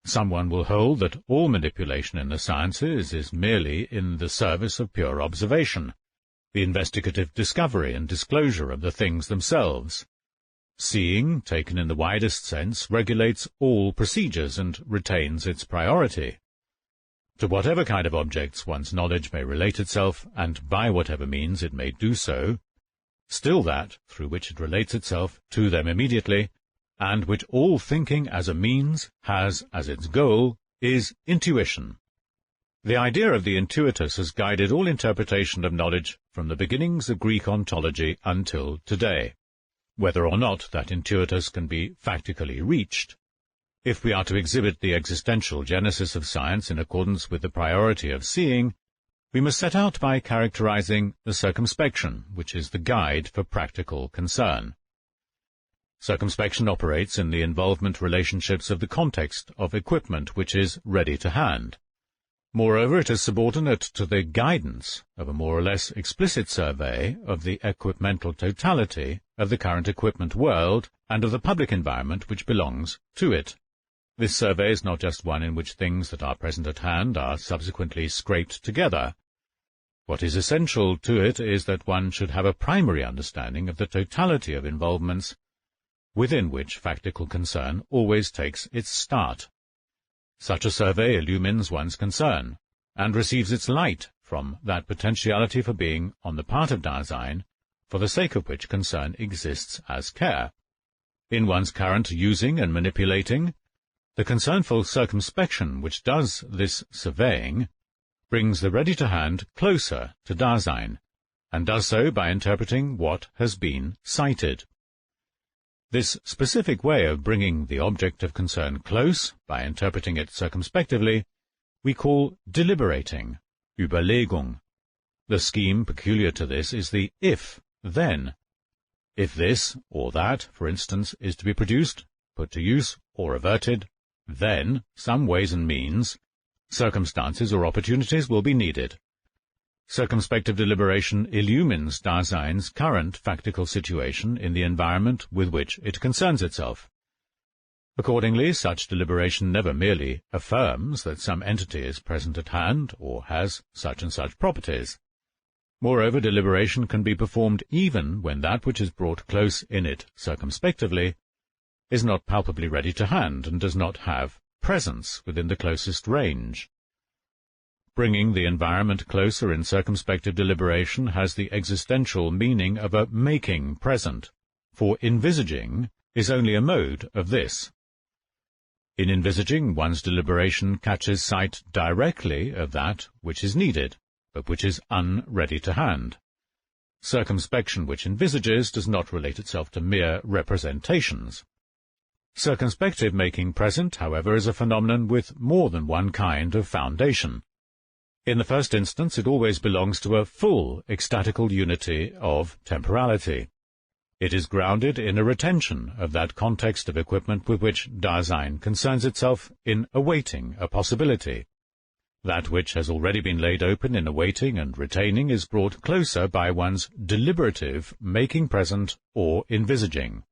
[SPEAKER 1] Someone will hold that all manipulation in the sciences is merely in the service of pure observation, the investigative discovery and disclosure of the things themselves. Seeing, taken in the widest sense, regulates all procedures and retains its priority. To whatever kind of objects one's knowledge may relate itself, and by whatever means it may do so, still that through which it relates itself to them immediately, and which all thinking as a means has as its goal, is intuition. The idea of the intuitus has guided all interpretation of knowledge from the beginnings of Greek ontology until today. Whether or not that intuitus can be factically reached, if we are to exhibit the existential genesis of science in accordance with the priority of seeing, we must set out by characterizing the circumspection, which is the guide for practical concern. Circumspection operates in the involvement relationships of the context of equipment which is ready to hand. Moreover, it is subordinate to the guidance of a more or less explicit survey of the equipmental totality of the current equipment world and of the public environment which belongs to it. This survey is not just one in which things that are present at hand are subsequently scraped together. What is essential to it is that one should have a primary understanding of the totality of involvements within which factical concern always takes its start. Such a survey illumines one's concern, and receives its light from that potentiality for being on the part of Dasein, for the sake of which concern exists as care. In one's current using and manipulating, the concernful circumspection which does this surveying brings the ready-to-hand closer to Dasein, and does so by interpreting what has been cited. This specific way of bringing the object of concern close, by interpreting it circumspectively, we call deliberating, Überlegung. The scheme peculiar to this is the if-then. If this or that, for instance, is to be produced, put to use, or averted, then some ways and means, circumstances or opportunities will be needed. Circumspective deliberation illumines Dasein's current factical situation in the environment with which it concerns itself. Accordingly, such deliberation never merely affirms that some entity is present at hand or has such and such properties. Moreover, deliberation can be performed even when that which is brought close in it circumspectively is not palpably ready to hand and does not have presence within the closest range. Bringing the environment closer in circumspective deliberation has the existential meaning of a making present, for envisaging is only a mode of this. In envisaging, one's deliberation catches sight directly of that which is needed, but which is unready to hand. Circumspection which envisages does not relate itself to mere representations. Circumspective making present, however, is a phenomenon with more than one kind of foundation. In the first instance, it always belongs to a full ecstatical unity of temporality. It is grounded in a retention of that context of equipment with which Dasein concerns itself in awaiting a possibility. That which has already been laid open in awaiting and retaining is brought closer by one's deliberative making present or envisaging.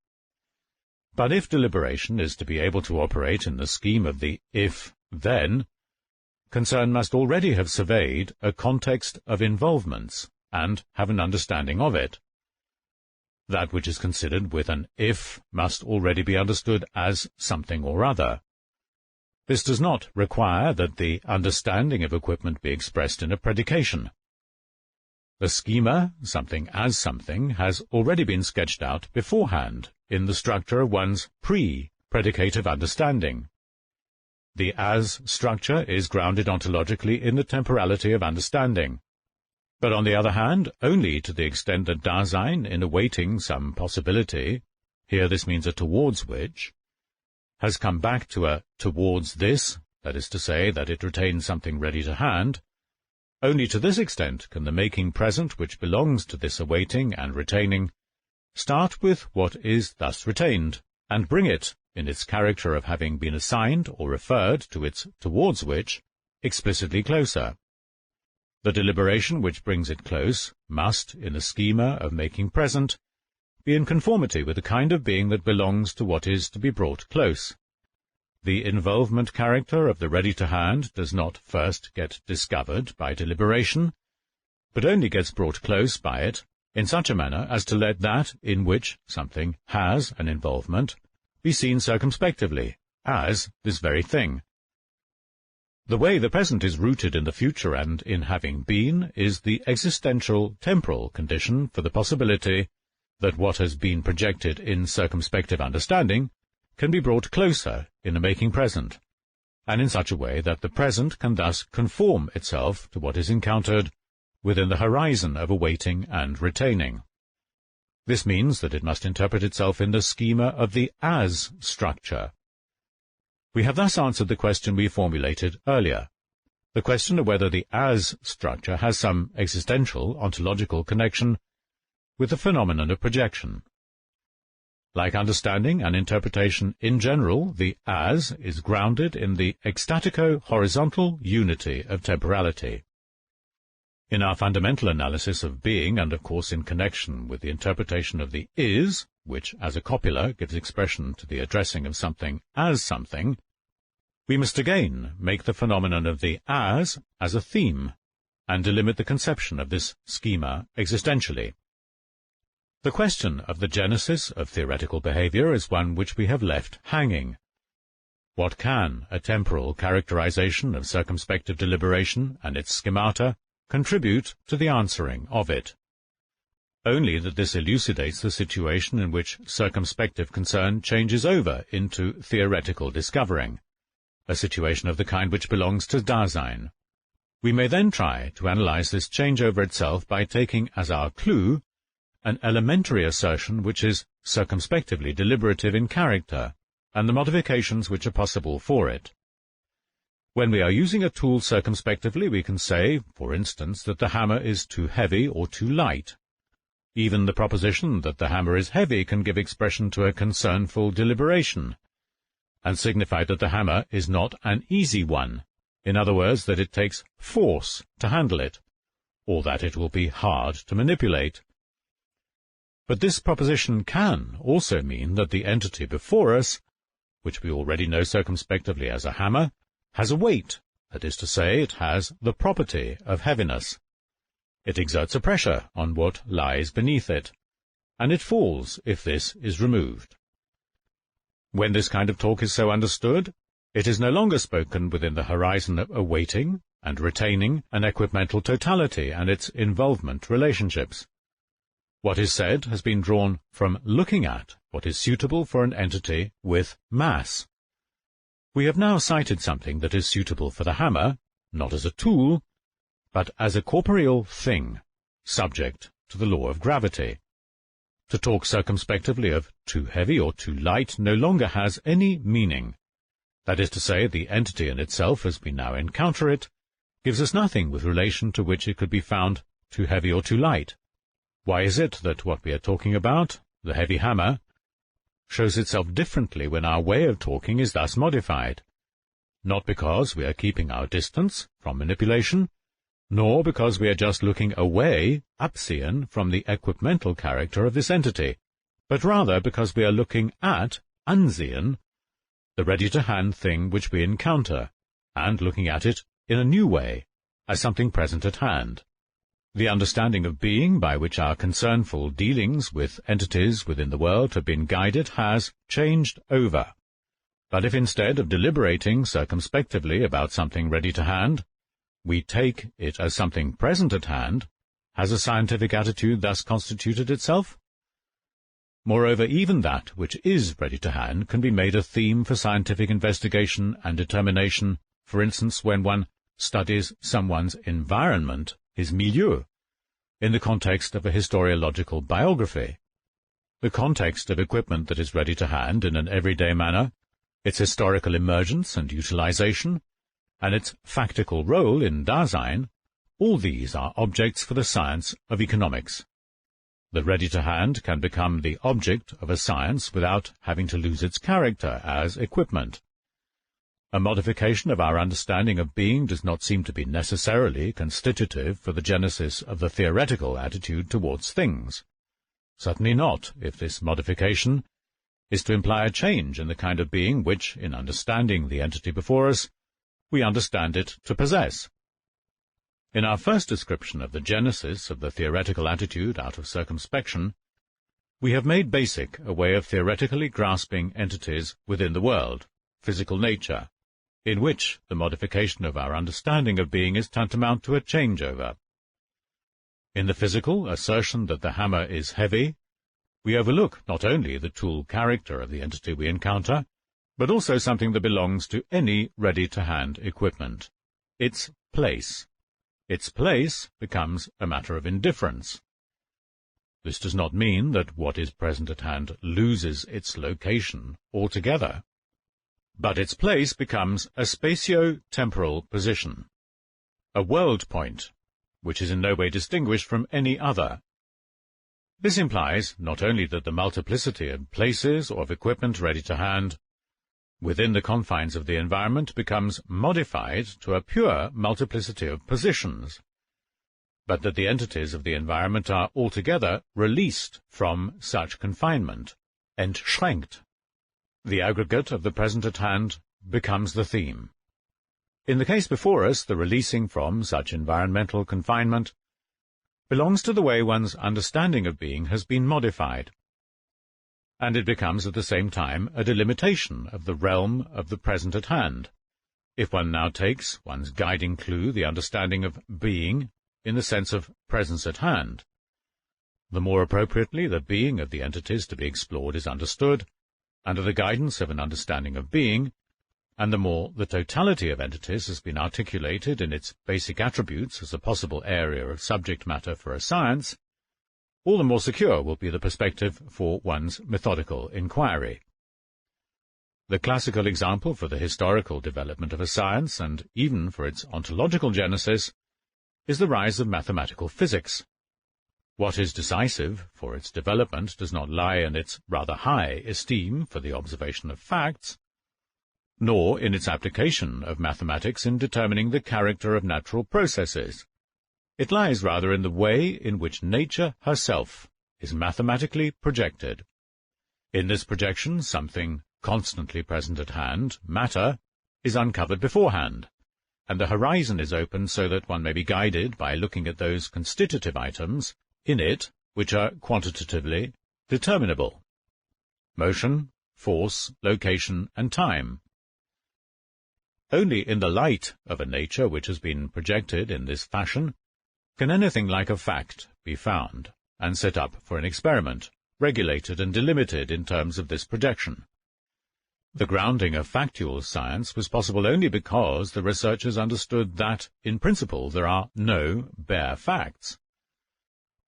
[SPEAKER 1] But if deliberation is to be able to operate in the scheme of the if-then, concern must already have surveyed a context of involvements and have an understanding of it. That which is considered with an if must already be understood as something or other. This does not require that the understanding of equipment be expressed in a predication. The schema, something as something, has already been sketched out beforehand in the structure of one's pre-predicative understanding. The as structure is grounded ontologically in the temporality of understanding. But on the other hand, only to the extent that Dasein, in awaiting some possibility, here this means a towards which, has come back to a towards this, that is to say, that it retains something ready to hand, only to this extent can the making present which belongs to this awaiting and retaining start with what is thus retained, and bring it, in its character of having been assigned or referred to its towards which, explicitly closer. The deliberation which brings it close must, in the schema of making present, be in conformity with the kind of being that belongs to what is to be brought close. The involvement character of the ready-to-hand does not first get discovered by deliberation, but only gets brought close by it in such a manner as to let that in which something has an involvement be seen circumspectively, as this very thing. The way the present is rooted in the future and in having been is the existential temporal condition for the possibility that what has been projected in circumspective understanding can be brought closer in the making present, and in such a way that the present can thus conform itself to what is encountered within the horizon of awaiting and retaining. This means that it must interpret itself in the schema of the as structure. We have thus answered the question we formulated earlier, the question of whether the as structure has some existential ontological connection with the phenomenon of projection. Like understanding and interpretation in general, the as is grounded in the ecstatico-horizontal unity of temporality. In our fundamental analysis of being, and of course in connection with the interpretation of the is, which as a copula gives expression to the addressing of something as something, we must again make the phenomenon of the as a theme, and delimit the conception of this schema existentially. The question of the genesis of theoretical behavior is one which we have left hanging. What can a temporal characterization of circumspective deliberation and its schemata contribute to the answering of it? Only that this elucidates the situation in which circumspective concern changes over into theoretical discovering, a situation of the kind which belongs to Dasein. We may then try to analyze this changeover itself by taking as our clue an elementary assertion which is circumspectively deliberative in character, and the modifications which are possible for it. When we are using a tool circumspectively, we can say, for instance, that the hammer is too heavy or too light. Even the proposition that the hammer is heavy can give expression to a concernful deliberation, and signify that the hammer is not an easy one, in other words, that it takes force to handle it, or that it will be hard to manipulate. But this proposition can also mean that the entity before us, which we already know circumspectively as a hammer, has a weight, that is to say, it has the property of heaviness. It exerts a pressure on what lies beneath it, and it falls if this is removed. When this kind of talk is so understood, it is no longer spoken within the horizon of awaiting and retaining an equipmental totality and its involvement relationships. What is said has been drawn from looking at what is suitable for an entity with mass. We have now cited something that is suitable for the hammer, not as a tool, but as a corporeal thing, subject to the law of gravity. To talk circumspectively of too heavy or too light no longer has any meaning. That is to say, the entity in itself, as we now encounter it, gives us nothing with relation to which it could be found too heavy or too light. Why is it that what we are talking about, the heavy hammer, shows itself differently when our way of talking is thus modified? Not because we are keeping our distance from manipulation, nor because we are just looking away, upseen, from the equipmental character of this entity, but rather because we are looking at, unseen, the ready-to-hand thing which we encounter, and looking at it in a new way, as something present at hand. The understanding of being by which our concernful dealings with entities within the world have been guided has changed over. But if instead of deliberating circumspectively about something ready to hand, we take it as something present at hand, has a scientific attitude thus constituted itself? Moreover, even that which is ready to hand can be made a theme for scientific investigation and determination, for instance, when one studies someone's environment, his milieu, in the context of a historiological biography. The context of equipment that is ready to hand in an everyday manner, its historical emergence and utilization, and its factical role in Dasein, all these are objects for the science of economics. The ready-to-hand can become the object of a science without having to lose its character as equipment. A modification of our understanding of being does not seem to be necessarily constitutive for the genesis of the theoretical attitude towards things. Certainly not, if this modification is to imply a change in the kind of being which, in understanding the entity before us, we understand it to possess. In our first description of the genesis of the theoretical attitude out of circumspection, we have made basic a way of theoretically grasping entities within the world, physical nature, in which the modification of our understanding of being is tantamount to a changeover. In the physical assertion that the hammer is heavy, we overlook not only the tool character of the entity we encounter, but also something that belongs to any ready-to-hand equipment, its place. Its place becomes a matter of indifference. This does not mean that what is present at hand loses its location altogether, but its place becomes a spatio-temporal position, a world point, which is in no way distinguished from any other. This implies not only that the multiplicity of places or of equipment ready to hand within the confines of the environment becomes modified to a pure multiplicity of positions, but that the entities of the environment are altogether released from such confinement, entschränkt. The aggregate of the present at hand becomes the theme. In the case before us, the releasing from such environmental confinement belongs to the way one's understanding of being has been modified, and it becomes at the same time a delimitation of the realm of the present at hand, if one now takes one's guiding clue the understanding of being in the sense of presence at hand. The more appropriately the being of the entities to be explored is understood, under the guidance of an understanding of being, and the more the totality of entities has been articulated in its basic attributes as a possible area of subject matter for a science, all the more secure will be the perspective for one's methodical inquiry. The classical example for the historical development of a science, and even for its ontological genesis, is the rise of mathematical physics. What is decisive for its development does not lie in its rather high esteem for the observation of facts, nor in its application of mathematics in determining the character of natural processes. It lies rather in the way in which nature herself is mathematically projected. In this projection, something constantly present at hand, matter, is uncovered beforehand, and the horizon is opened so that one may be guided by looking at those constitutive items in it which are quantitatively determinable: motion, force, location, and time. Only in the light of a nature which has been projected in this fashion can anything like a fact be found and set up for an experiment, regulated and delimited in terms of this projection. The grounding of factual science was possible only because the researchers understood that, in principle, there are no bare facts.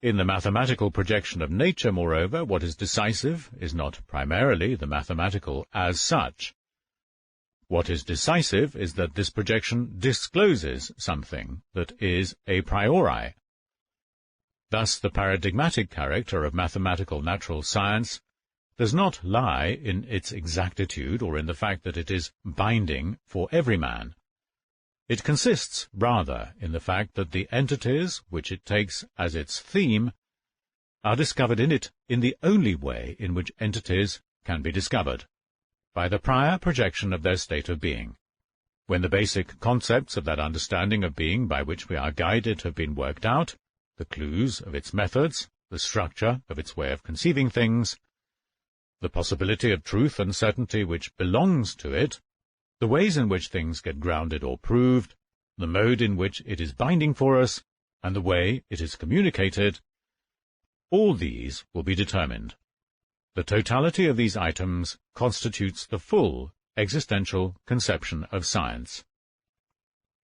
[SPEAKER 1] In the mathematical projection of nature, moreover, what is decisive is not primarily the mathematical as such. What is decisive is that this projection discloses something that is a priori. Thus, the paradigmatic character of mathematical natural science does not lie in its exactitude or in the fact that it is binding for every man. It consists, rather, in the fact that the entities which it takes as its theme are discovered in it in the only way in which entities can be discovered, by the prior projection of their state of being. When the basic concepts of that understanding of being by which we are guided have been worked out, the clues of its methods, the structure of its way of conceiving things, the possibility of truth and certainty which belongs to it, the ways in which things get grounded or proved, the mode in which it is binding for us, and the way it is communicated, all these will be determined. The totality of these items constitutes the full existential conception of science.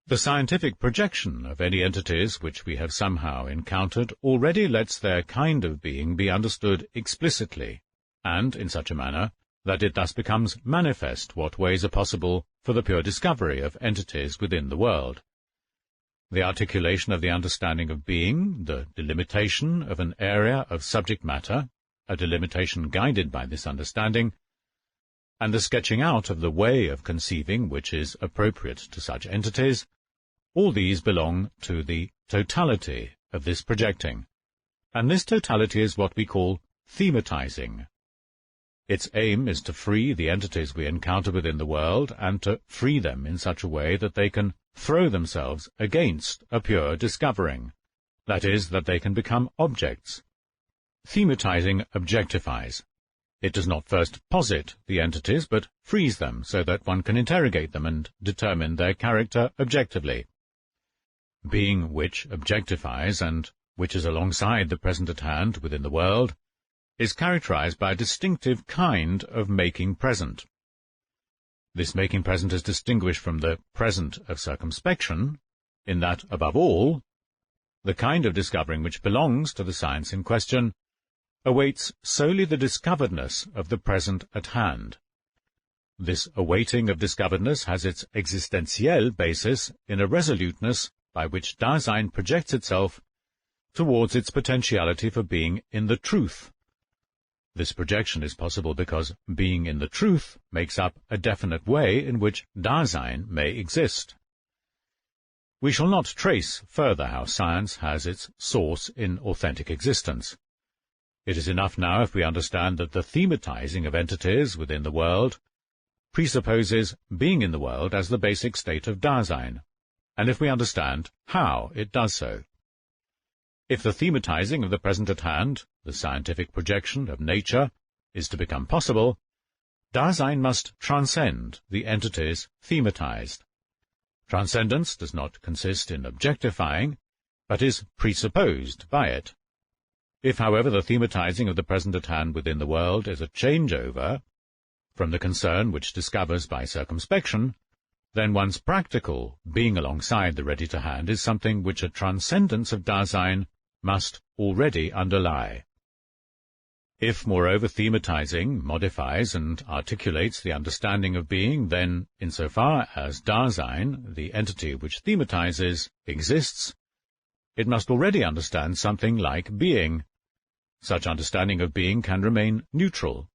[SPEAKER 1] The scientific projection of any entities which we have somehow encountered already lets their kind of being be understood explicitly, and in such a manner that it thus becomes manifest what ways are possible for the pure discovery of entities within the world. The articulation of the understanding of being, the delimitation of an area of subject matter, a delimitation guided by this understanding, and the sketching out of the way of conceiving which is appropriate to such entities, all these belong to the totality of this projecting, and this totality is what we call thematizing. Its aim is to free the entities we encounter within the world, and to free them in such a way that they can throw themselves against a pure discovering, that is, that they can become objects. Thematizing objectifies. It does not first posit the entities, but frees them so that one can interrogate them and determine their character objectively. Being which objectifies, and which is alongside the present at hand within the world, is characterized by a distinctive kind of making present. This making present is distinguished from the present of circumspection, in that, above all, the kind of discovering which belongs to the science in question awaits solely the discoveredness of the present at hand. This awaiting of discoveredness has its existentielle basis in a resoluteness by which Dasein projects itself towards its potentiality for being in the truth. This projection is possible because being in the truth makes up a definite way in which Dasein may exist. We shall not trace further how science has its source in authentic existence. It is enough now if we understand that the thematizing of entities within the world presupposes being in the world as the basic state of Dasein, and if we understand how it does so. If the thematizing of the present at hand, the scientific projection of nature, is to become possible, Dasein must transcend the entities thematized. Transcendence does not consist in objectifying, but is presupposed by it. If, however, the thematizing of the present at hand within the world is a changeover from the concern which discovers by circumspection, then one's practical being alongside the ready-to-hand is something which a transcendence of Dasein must already underlie. If, moreover, thematizing modifies and articulates the understanding of being, then, insofar as Dasein, the entity which thematizes, exists, it must already understand something like being. Such understanding of being can remain neutral.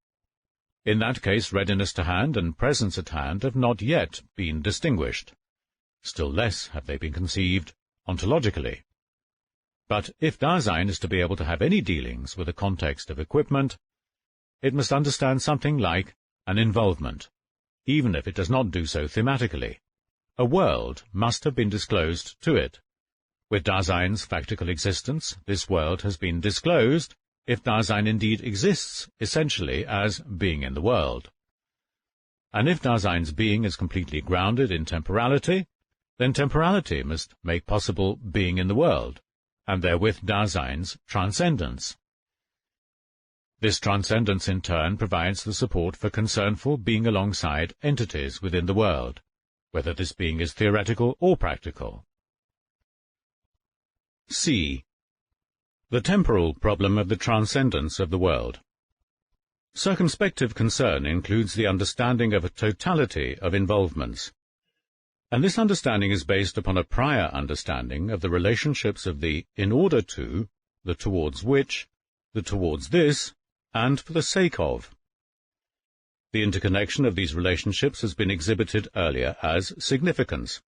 [SPEAKER 1] In that case, readiness to hand and presence at hand have not yet been distinguished. Still less have they been conceived ontologically. But if Dasein is to be able to have any dealings with a context of equipment, it must understand something like an involvement, even if it does not do so thematically. A world must have been disclosed to it. With Dasein's factical existence, this world has been disclosed, if Dasein indeed exists essentially as being in the world. And if Dasein's being is completely grounded in temporality, then temporality must make possible being in the world, and therewith Dasein's transcendence. This transcendence in turn provides the support for concernful being alongside entities within the world, whether this being is theoretical or practical. C. The temporal problem of the transcendence of the world. Circumspective concern includes the understanding of a totality of involvements, and this understanding is based upon a prior understanding of the relationships of the in order to, the towards which, the towards this, and for the sake of. The interconnection of these relationships has been exhibited earlier as significance.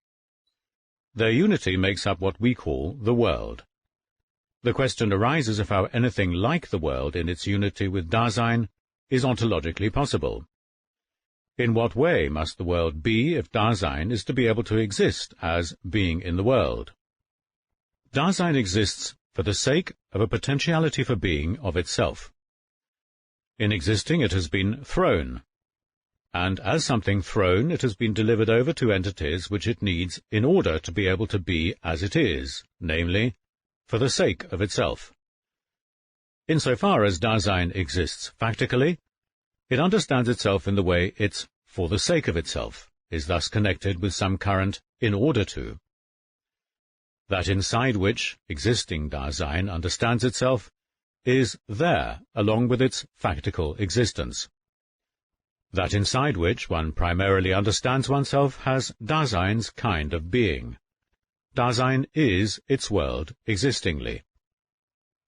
[SPEAKER 1] Their unity makes up what we call the world. The question arises of how anything like the world in its unity with Dasein is ontologically possible. In what way must the world be if Dasein is to be able to exist as being in the world? Dasein exists for the sake of a potentiality for being of itself. In existing it has been thrown, and as something thrown it has been delivered over to entities which it needs in order to be able to be as it is, namely, for the sake of itself. Insofar as Dasein exists factically, it understands itself in the way its for the sake of itself is thus connected with some current in order to. That inside which existing Dasein understands itself is there along with its factical existence. That inside which one primarily understands oneself has Dasein's kind of being. Dasein is its world existingly.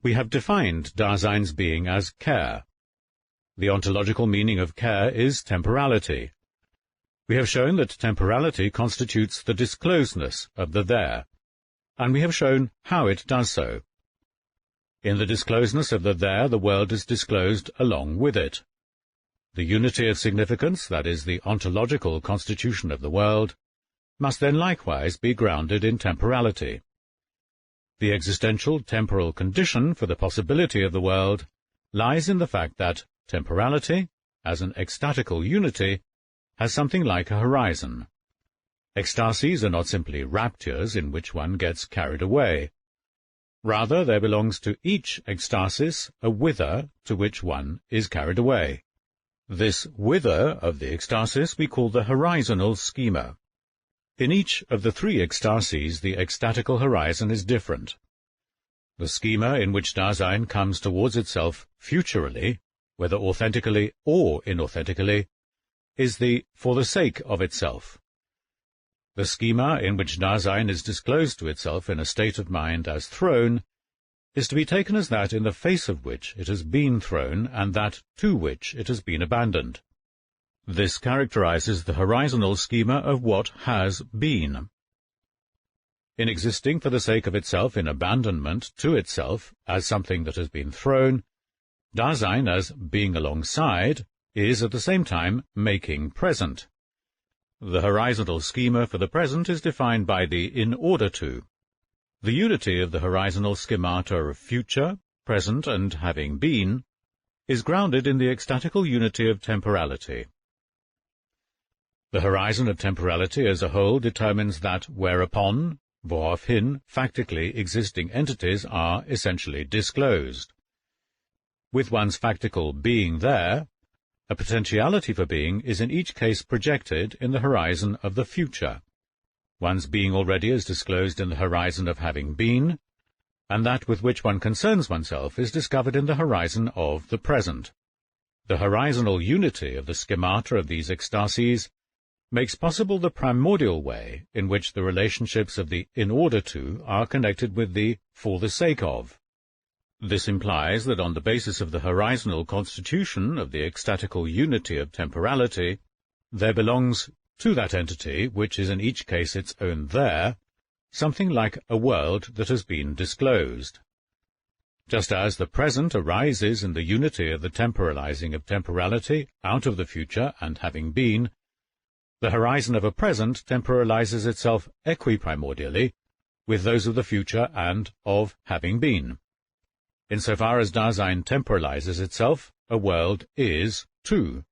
[SPEAKER 1] We have defined Dasein's being as care. The ontological meaning of care is temporality. We have shown that temporality constitutes the disclosedness of the there, and we have shown how it does so. In the disclosedness of the there, the world is disclosed along with it. The unity of significance, that is, the ontological constitution of the world, must then likewise be grounded in temporality. The existential temporal condition for the possibility of the world lies in the fact that temporality, as an ecstatical unity, has something like a horizon. Ecstasies are not simply raptures in which one gets carried away. Rather, there belongs to each ecstasis a whither to which one is carried away. This whither of the ecstasis we call the horizonal schema. In each of the three ecstasies, the ecstatical horizon is different. The schema in which Dasein comes towards itself futurally, whether authentically or inauthentically, is the for the sake of itself. The schema in which Dasein is disclosed to itself in a state of mind as thrown is to be taken as that in the face of which it has been thrown and that to which it has been abandoned. This characterizes the horizontal schema of what has been. In existing for the sake of itself in abandonment to itself as something that has been thrown, Dasein as being alongside is at the same time making present. The horizontal schema for the present is defined by the in order to. The unity of the horizontal schemata of future, present, and having been is grounded in the ecstatical unity of temporality. The horizon of temporality as a whole determines that whereupon, woraufhin, factically existing entities are essentially disclosed. With one's factical being there, a potentiality for being is in each case projected in the horizon of the future. One's being already is disclosed in the horizon of having been, and that with which one concerns oneself is discovered in the horizon of the present. The horizontal unity of the schemata of these ecstasies makes possible the primordial way in which the relationships of the in order to are connected with the for the sake of. This implies that on the basis of the horizontal constitution of the ecstatical unity of temporality, there belongs to that entity, which is in each case its own there, something like a world that has been disclosed. Just as the present arises in the unity of the temporalizing of temporality out of the future and having been, the horizon of a present temporalizes itself equiprimordially with those of the future and of having been. Insofar as Dasein temporalizes itself, a world is, too.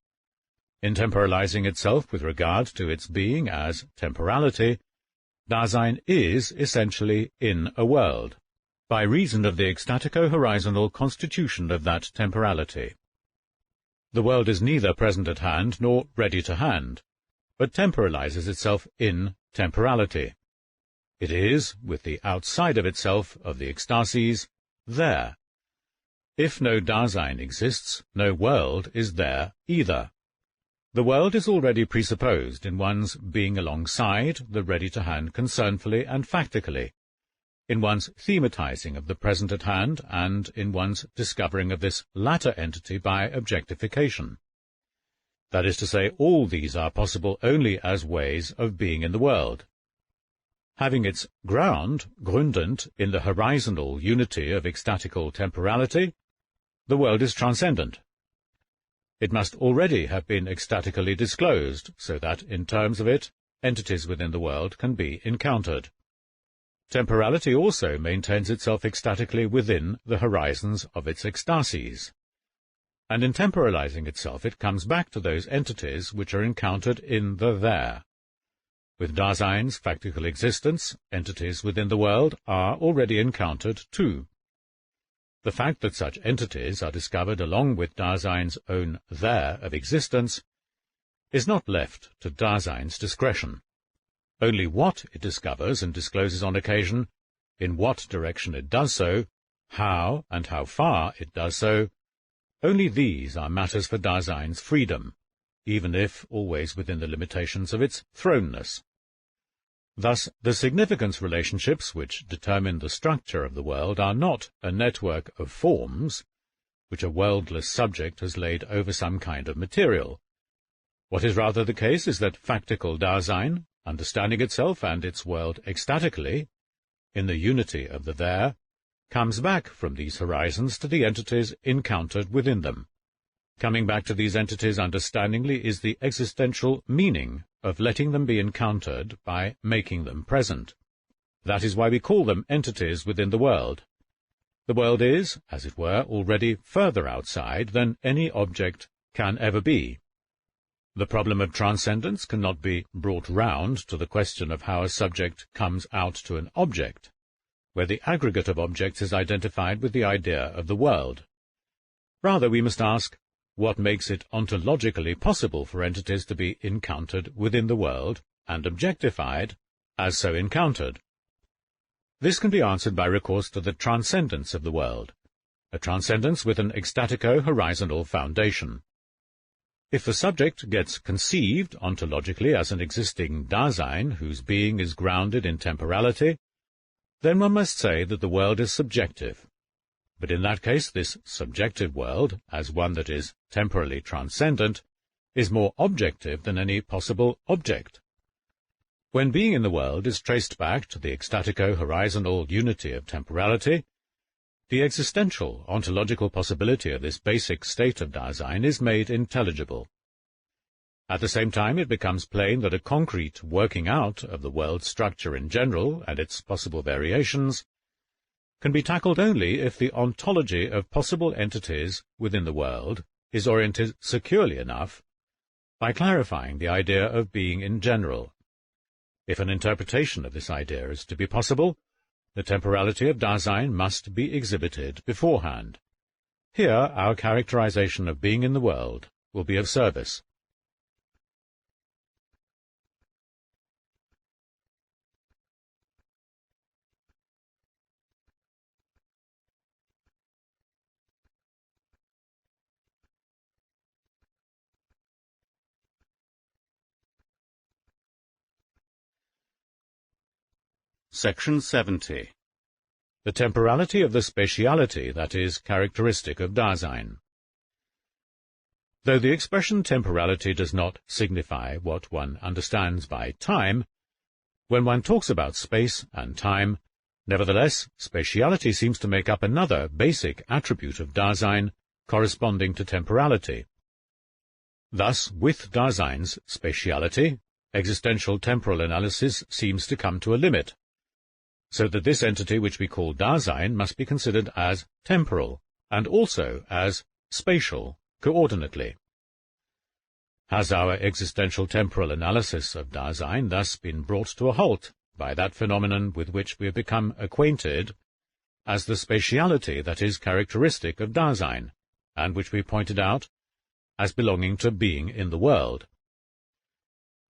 [SPEAKER 1] In temporalizing itself with regard to its being as temporality, Dasein is essentially in a world, by reason of the ecstatico-horizontal constitution of that temporality. The world is neither present at hand nor ready to hand, but temporalizes itself in temporality. It is, with the outside of itself of the ecstasies, there. If no Dasein exists, no world is there either. The world is already presupposed in one's being alongside the ready-to-hand concernfully and factically, in one's thematizing of the present at hand, and in one's discovering of this latter entity by objectification. That is to say, all these are possible only as ways of being in the world. Having its ground, gründend, in the horizontal unity of ecstatical temporality, the world is transcendent. It must already have been ecstatically disclosed, so that, in terms of it, entities within the world can be encountered. Temporality also maintains itself ecstatically within the horizons of its ecstasies, and in temporalizing itself it comes back to those entities which are encountered in the there. With Dasein's factical existence, entities within the world are already encountered too. The fact that such entities are discovered along with Dasein's own there of existence is not left to Dasein's discretion. Only what it discovers and discloses on occasion, in what direction it does so, how and how far it does so, only these are matters for Dasein's freedom, even if always within the limitations of its thrownness. Thus, the significance relationships which determine the structure of the world are not a network of forms, which a worldless subject has laid over some kind of material. What is rather the case is that factical Dasein, understanding itself and its world ecstatically, in the unity of the there, comes back from these horizons to the entities encountered within them. Coming back to these entities understandingly is the existential meaning of letting them be encountered by making them present. That is why we call them entities within the world. The world is, as it were, already further outside than any object can ever be. The problem of transcendence cannot be brought round to the question of how a subject comes out to an object, where the aggregate of objects is identified with the idea of the world. Rather, we must ask, what makes it ontologically possible for entities to be encountered within the world and objectified as so encountered? This can be answered by recourse to the transcendence of the world, a transcendence with an ecstatico-horizontal foundation. If the subject gets conceived ontologically as an existing Dasein whose being is grounded in temporality, then one must say that the world is subjective. But in that case this subjective world, as one that is temporally transcendent, is more objective than any possible object. When being in the world is traced back to the ecstatico-horizontal unity of temporality, the existential ontological possibility of this basic state of Dasein is made intelligible. At the same time it becomes plain that a concrete working out of the world's structure in general and its possible variations can be tackled only if the ontology of possible entities within the world is oriented securely enough by clarifying the idea of being in general. If an interpretation of this idea is to be possible, the temporality of Dasein must be exhibited beforehand. Here our characterization of being in the world will be of service. Section 70. The temporality of the spatiality that is characteristic of Dasein. Though the expression temporality does not signify what one understands by time, when one talks about space and time, nevertheless, spatiality seems to make up another basic attribute of Dasein corresponding to temporality. Thus, with Dasein's spatiality, existential temporal analysis seems to come to a limit, so that this entity which we call Dasein must be considered as temporal, and also as spatial, coordinately. Has our existential temporal analysis of Dasein thus been brought to a halt by that phenomenon with which we have become acquainted as the spatiality that is characteristic of Dasein, and which we pointed out as belonging to being in the world?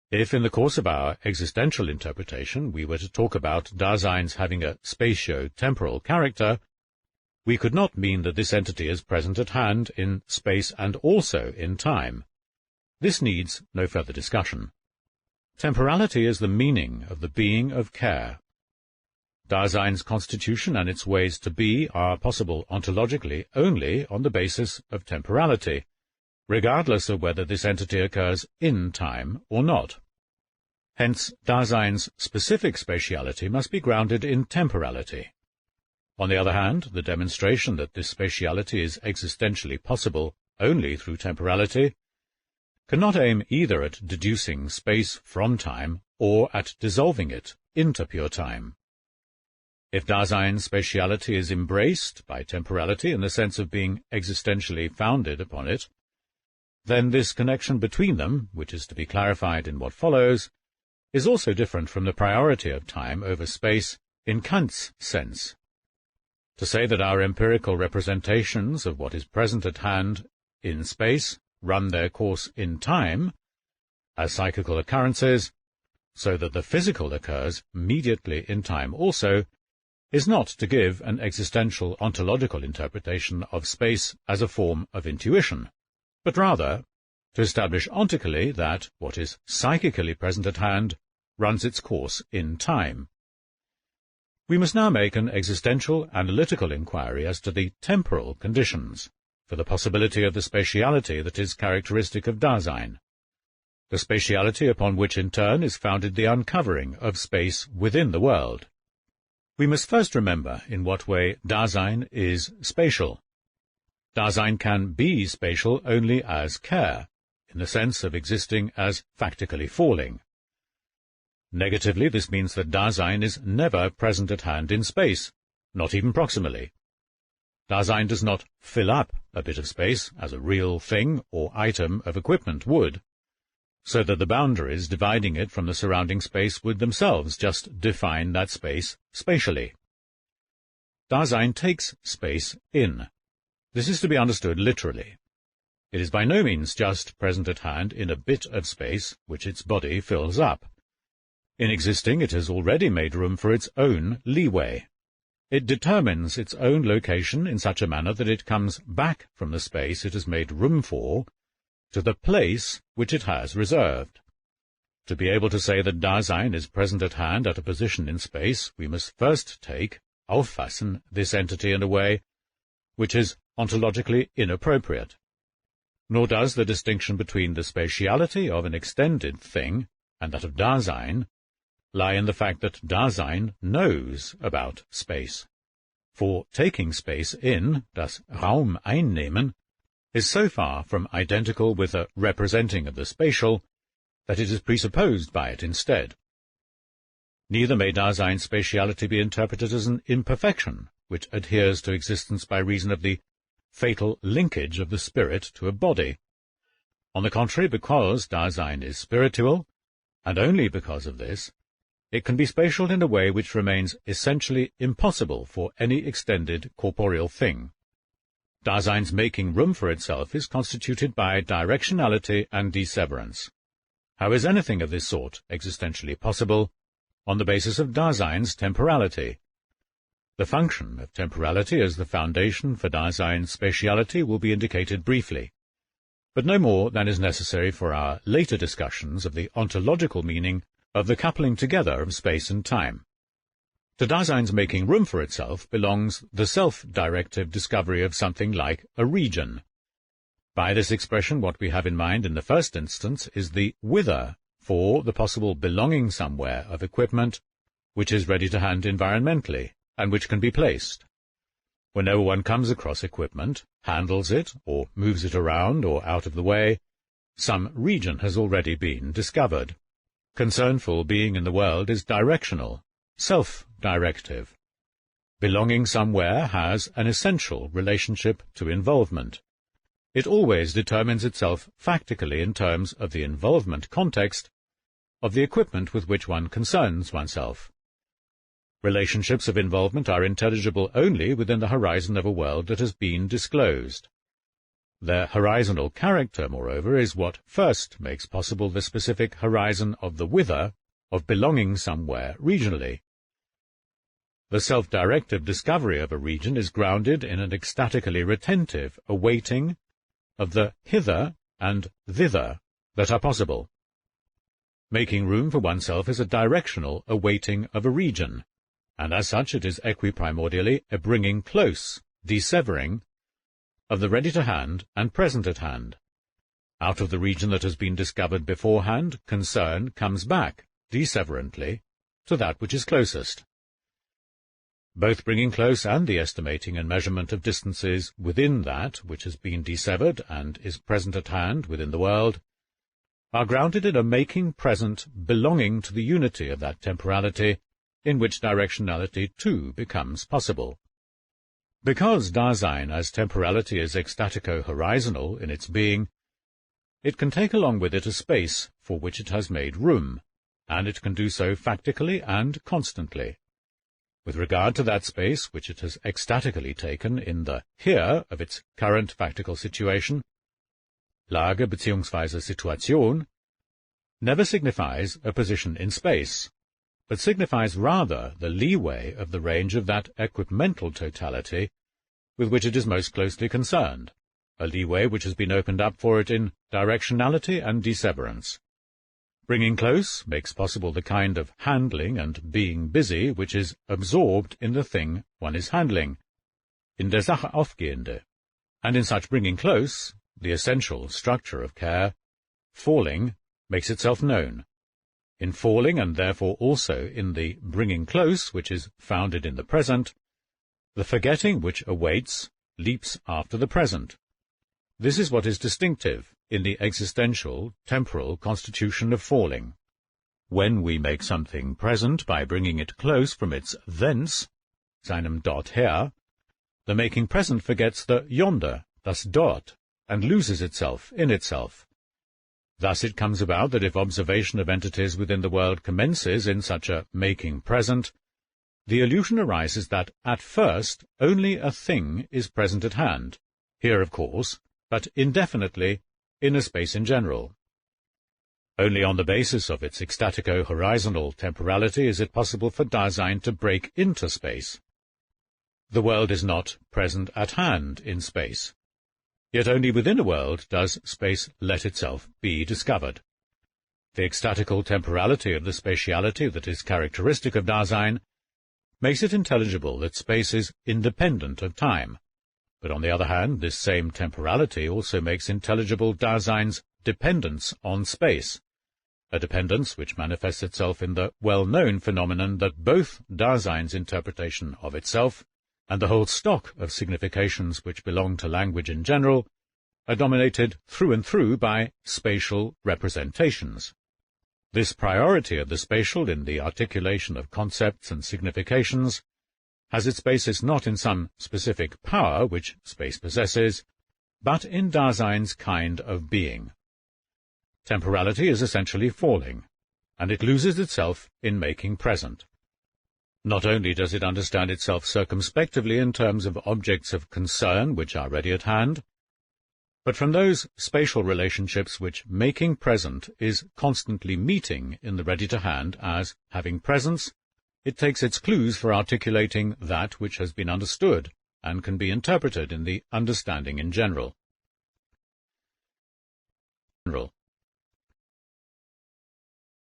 [SPEAKER 1] If in the course of our existential interpretation we were to talk about Dasein's having a spatio-temporal character, we could not mean that this entity is present at hand in space and also in time. This needs no further discussion. Temporality is the meaning of the being of care. Dasein's constitution and its ways to be are possible ontologically only on the basis of temporality, regardless of whether this entity occurs in time or not. Hence, Dasein's specific spatiality must be grounded in temporality. On the other hand, the demonstration that this spatiality is existentially possible only through temporality cannot aim either at deducing space from time or at dissolving it into pure time. If Dasein's spatiality is embraced by temporality in the sense of being existentially founded upon it, then this connection between them, which is to be clarified in what follows, is also different from the priority of time over space in Kant's sense. To say that our empirical representations of what is present at hand in space run their course in time, as psychical occurrences, so that the physical occurs immediately in time also, is not to give an existential ontological interpretation of space as a form of intuition, but rather to establish ontically that what is psychically present at hand runs its course in time. We must now make an existential analytical inquiry as to the temporal conditions for the possibility of the spatiality that is characteristic of Dasein, the spatiality upon which in turn is founded the uncovering of space within the world. We must first remember in what way Dasein is spatial. Dasein can be spatial only as care, in the sense of existing as factically falling. Negatively, this means that Dasein is never present at hand in space, not even proximally. Dasein does not fill up a bit of space as a real thing or item of equipment would, so that the boundaries dividing it from the surrounding space would themselves just define that space spatially. Dasein takes space in. This is to be understood literally. It is by no means just present at hand in a bit of space which its body fills up. In existing, it has already made room for its own leeway. It determines its own location in such a manner that it comes back from the space it has made room for to the place which it has reserved. To be able to say that Dasein is present at hand at a position in space, we must first take, auffassen, this entity in a way which is ontologically inappropriate. Nor does the distinction between the spatiality of an extended thing and that of Dasein lie in the fact that Dasein knows about space. For taking space in, das Raum einnehmen, is so far from identical with a representing of the spatial that it is presupposed by it instead. Neither may Dasein's spatiality be interpreted as an imperfection, which adheres to existence by reason of the fatal linkage of the spirit to a body. On the contrary, because Dasein is spiritual, and only because of this, it can be spatial in a way which remains essentially impossible for any extended corporeal thing. Dasein's making room for itself is constituted by directionality and disseverance. How is anything of this sort existentially possible? On the basis of Dasein's temporality. The function of temporality as the foundation for Dasein's spatiality will be indicated briefly, but no more than is necessary for our later discussions of the ontological meaning of the coupling together of space and time. To Dasein's making room for itself belongs the self-directive discovery of something like a region. By this expression, what we have in mind in the first instance is the whither for the possible belonging somewhere of equipment which is ready to hand environmentally and which can be placed. Whenever one comes across equipment, handles it, or moves it around or out of the way, some region has already been discovered. Concernful being in the world is directional, self-directive. Belonging somewhere has an essential relationship to involvement. It always determines itself factically in terms of the involvement context of the equipment with which one concerns oneself. Relationships of involvement are intelligible only within the horizon of a world that has been disclosed. Their horizontal character, moreover, is what first makes possible the specific horizon of the whither, of belonging somewhere regionally. The self-directive discovery of a region is grounded in an ecstatically retentive awaiting of the hither and thither that are possible. Making room for oneself is a directional awaiting of a region, and as such it is equiprimordially a bringing close, dissevering, of the ready-to-hand and present-at-hand. Out of the region that has been discovered beforehand, concern comes back, disseverantly, to that which is closest. Both bringing close and the estimating and measurement of distances within that which has been dissevered and is present at hand within the world are grounded in a making present belonging to the unity of that temporality, in which directionality too becomes possible. Because Dasein as temporality is ecstatico-horizonal in its being, it can take along with it a space for which it has made room, and it can do so factically and constantly. With regard to that space which it has ecstatically taken in the here of its current factical situation, Lage bzw. Situation, never signifies a position in space, but signifies rather the leeway of the range of that equipmental totality with which it is most closely concerned, a leeway which has been opened up for it in directionality and disseverance. Bringing close makes possible the kind of handling and being busy which is absorbed in the thing one is handling, in der Sache aufgehende, and in such bringing close, the essential structure of care, falling, makes itself known. In falling, and therefore also in the bringing close which is founded in the present, the forgetting which awaits leaps after the present. This is what is distinctive in the existential, temporal constitution of falling. When we make something present by bringing it close from its thence, seinem dort her, the making present forgets the yonder, das dort, and loses itself in itself. Thus it comes about that if observation of entities within the world commences in such a making present, the illusion arises that at first only a thing is present at hand, here of course, but indefinitely in a space in general. Only on the basis of its ecstatico-horizontal temporality is it possible for Dasein to break into space. The world is not present at hand in space. Yet only within a world does space let itself be discovered. The ecstatical temporality of the spatiality that is characteristic of Dasein makes it intelligible that space is independent of time, but on the other hand, this same temporality also makes intelligible Dasein's dependence on space, a dependence which manifests itself in the well-known phenomenon that both Dasein's interpretation of itself and the whole stock of significations which belong to language in general are dominated through and through by spatial representations. This priority of the spatial in the articulation of concepts and significations has its basis not in some specific power which space possesses, but in Dasein's kind of being. Temporality is essentially falling, and it loses itself in making present. Not only does it understand itself circumspectively in terms of objects of concern which are ready at hand, but from those spatial relationships which making present is constantly meeting in the ready-to-hand as having presence, it takes its clues for articulating that which has been understood and can be interpreted in the understanding in general.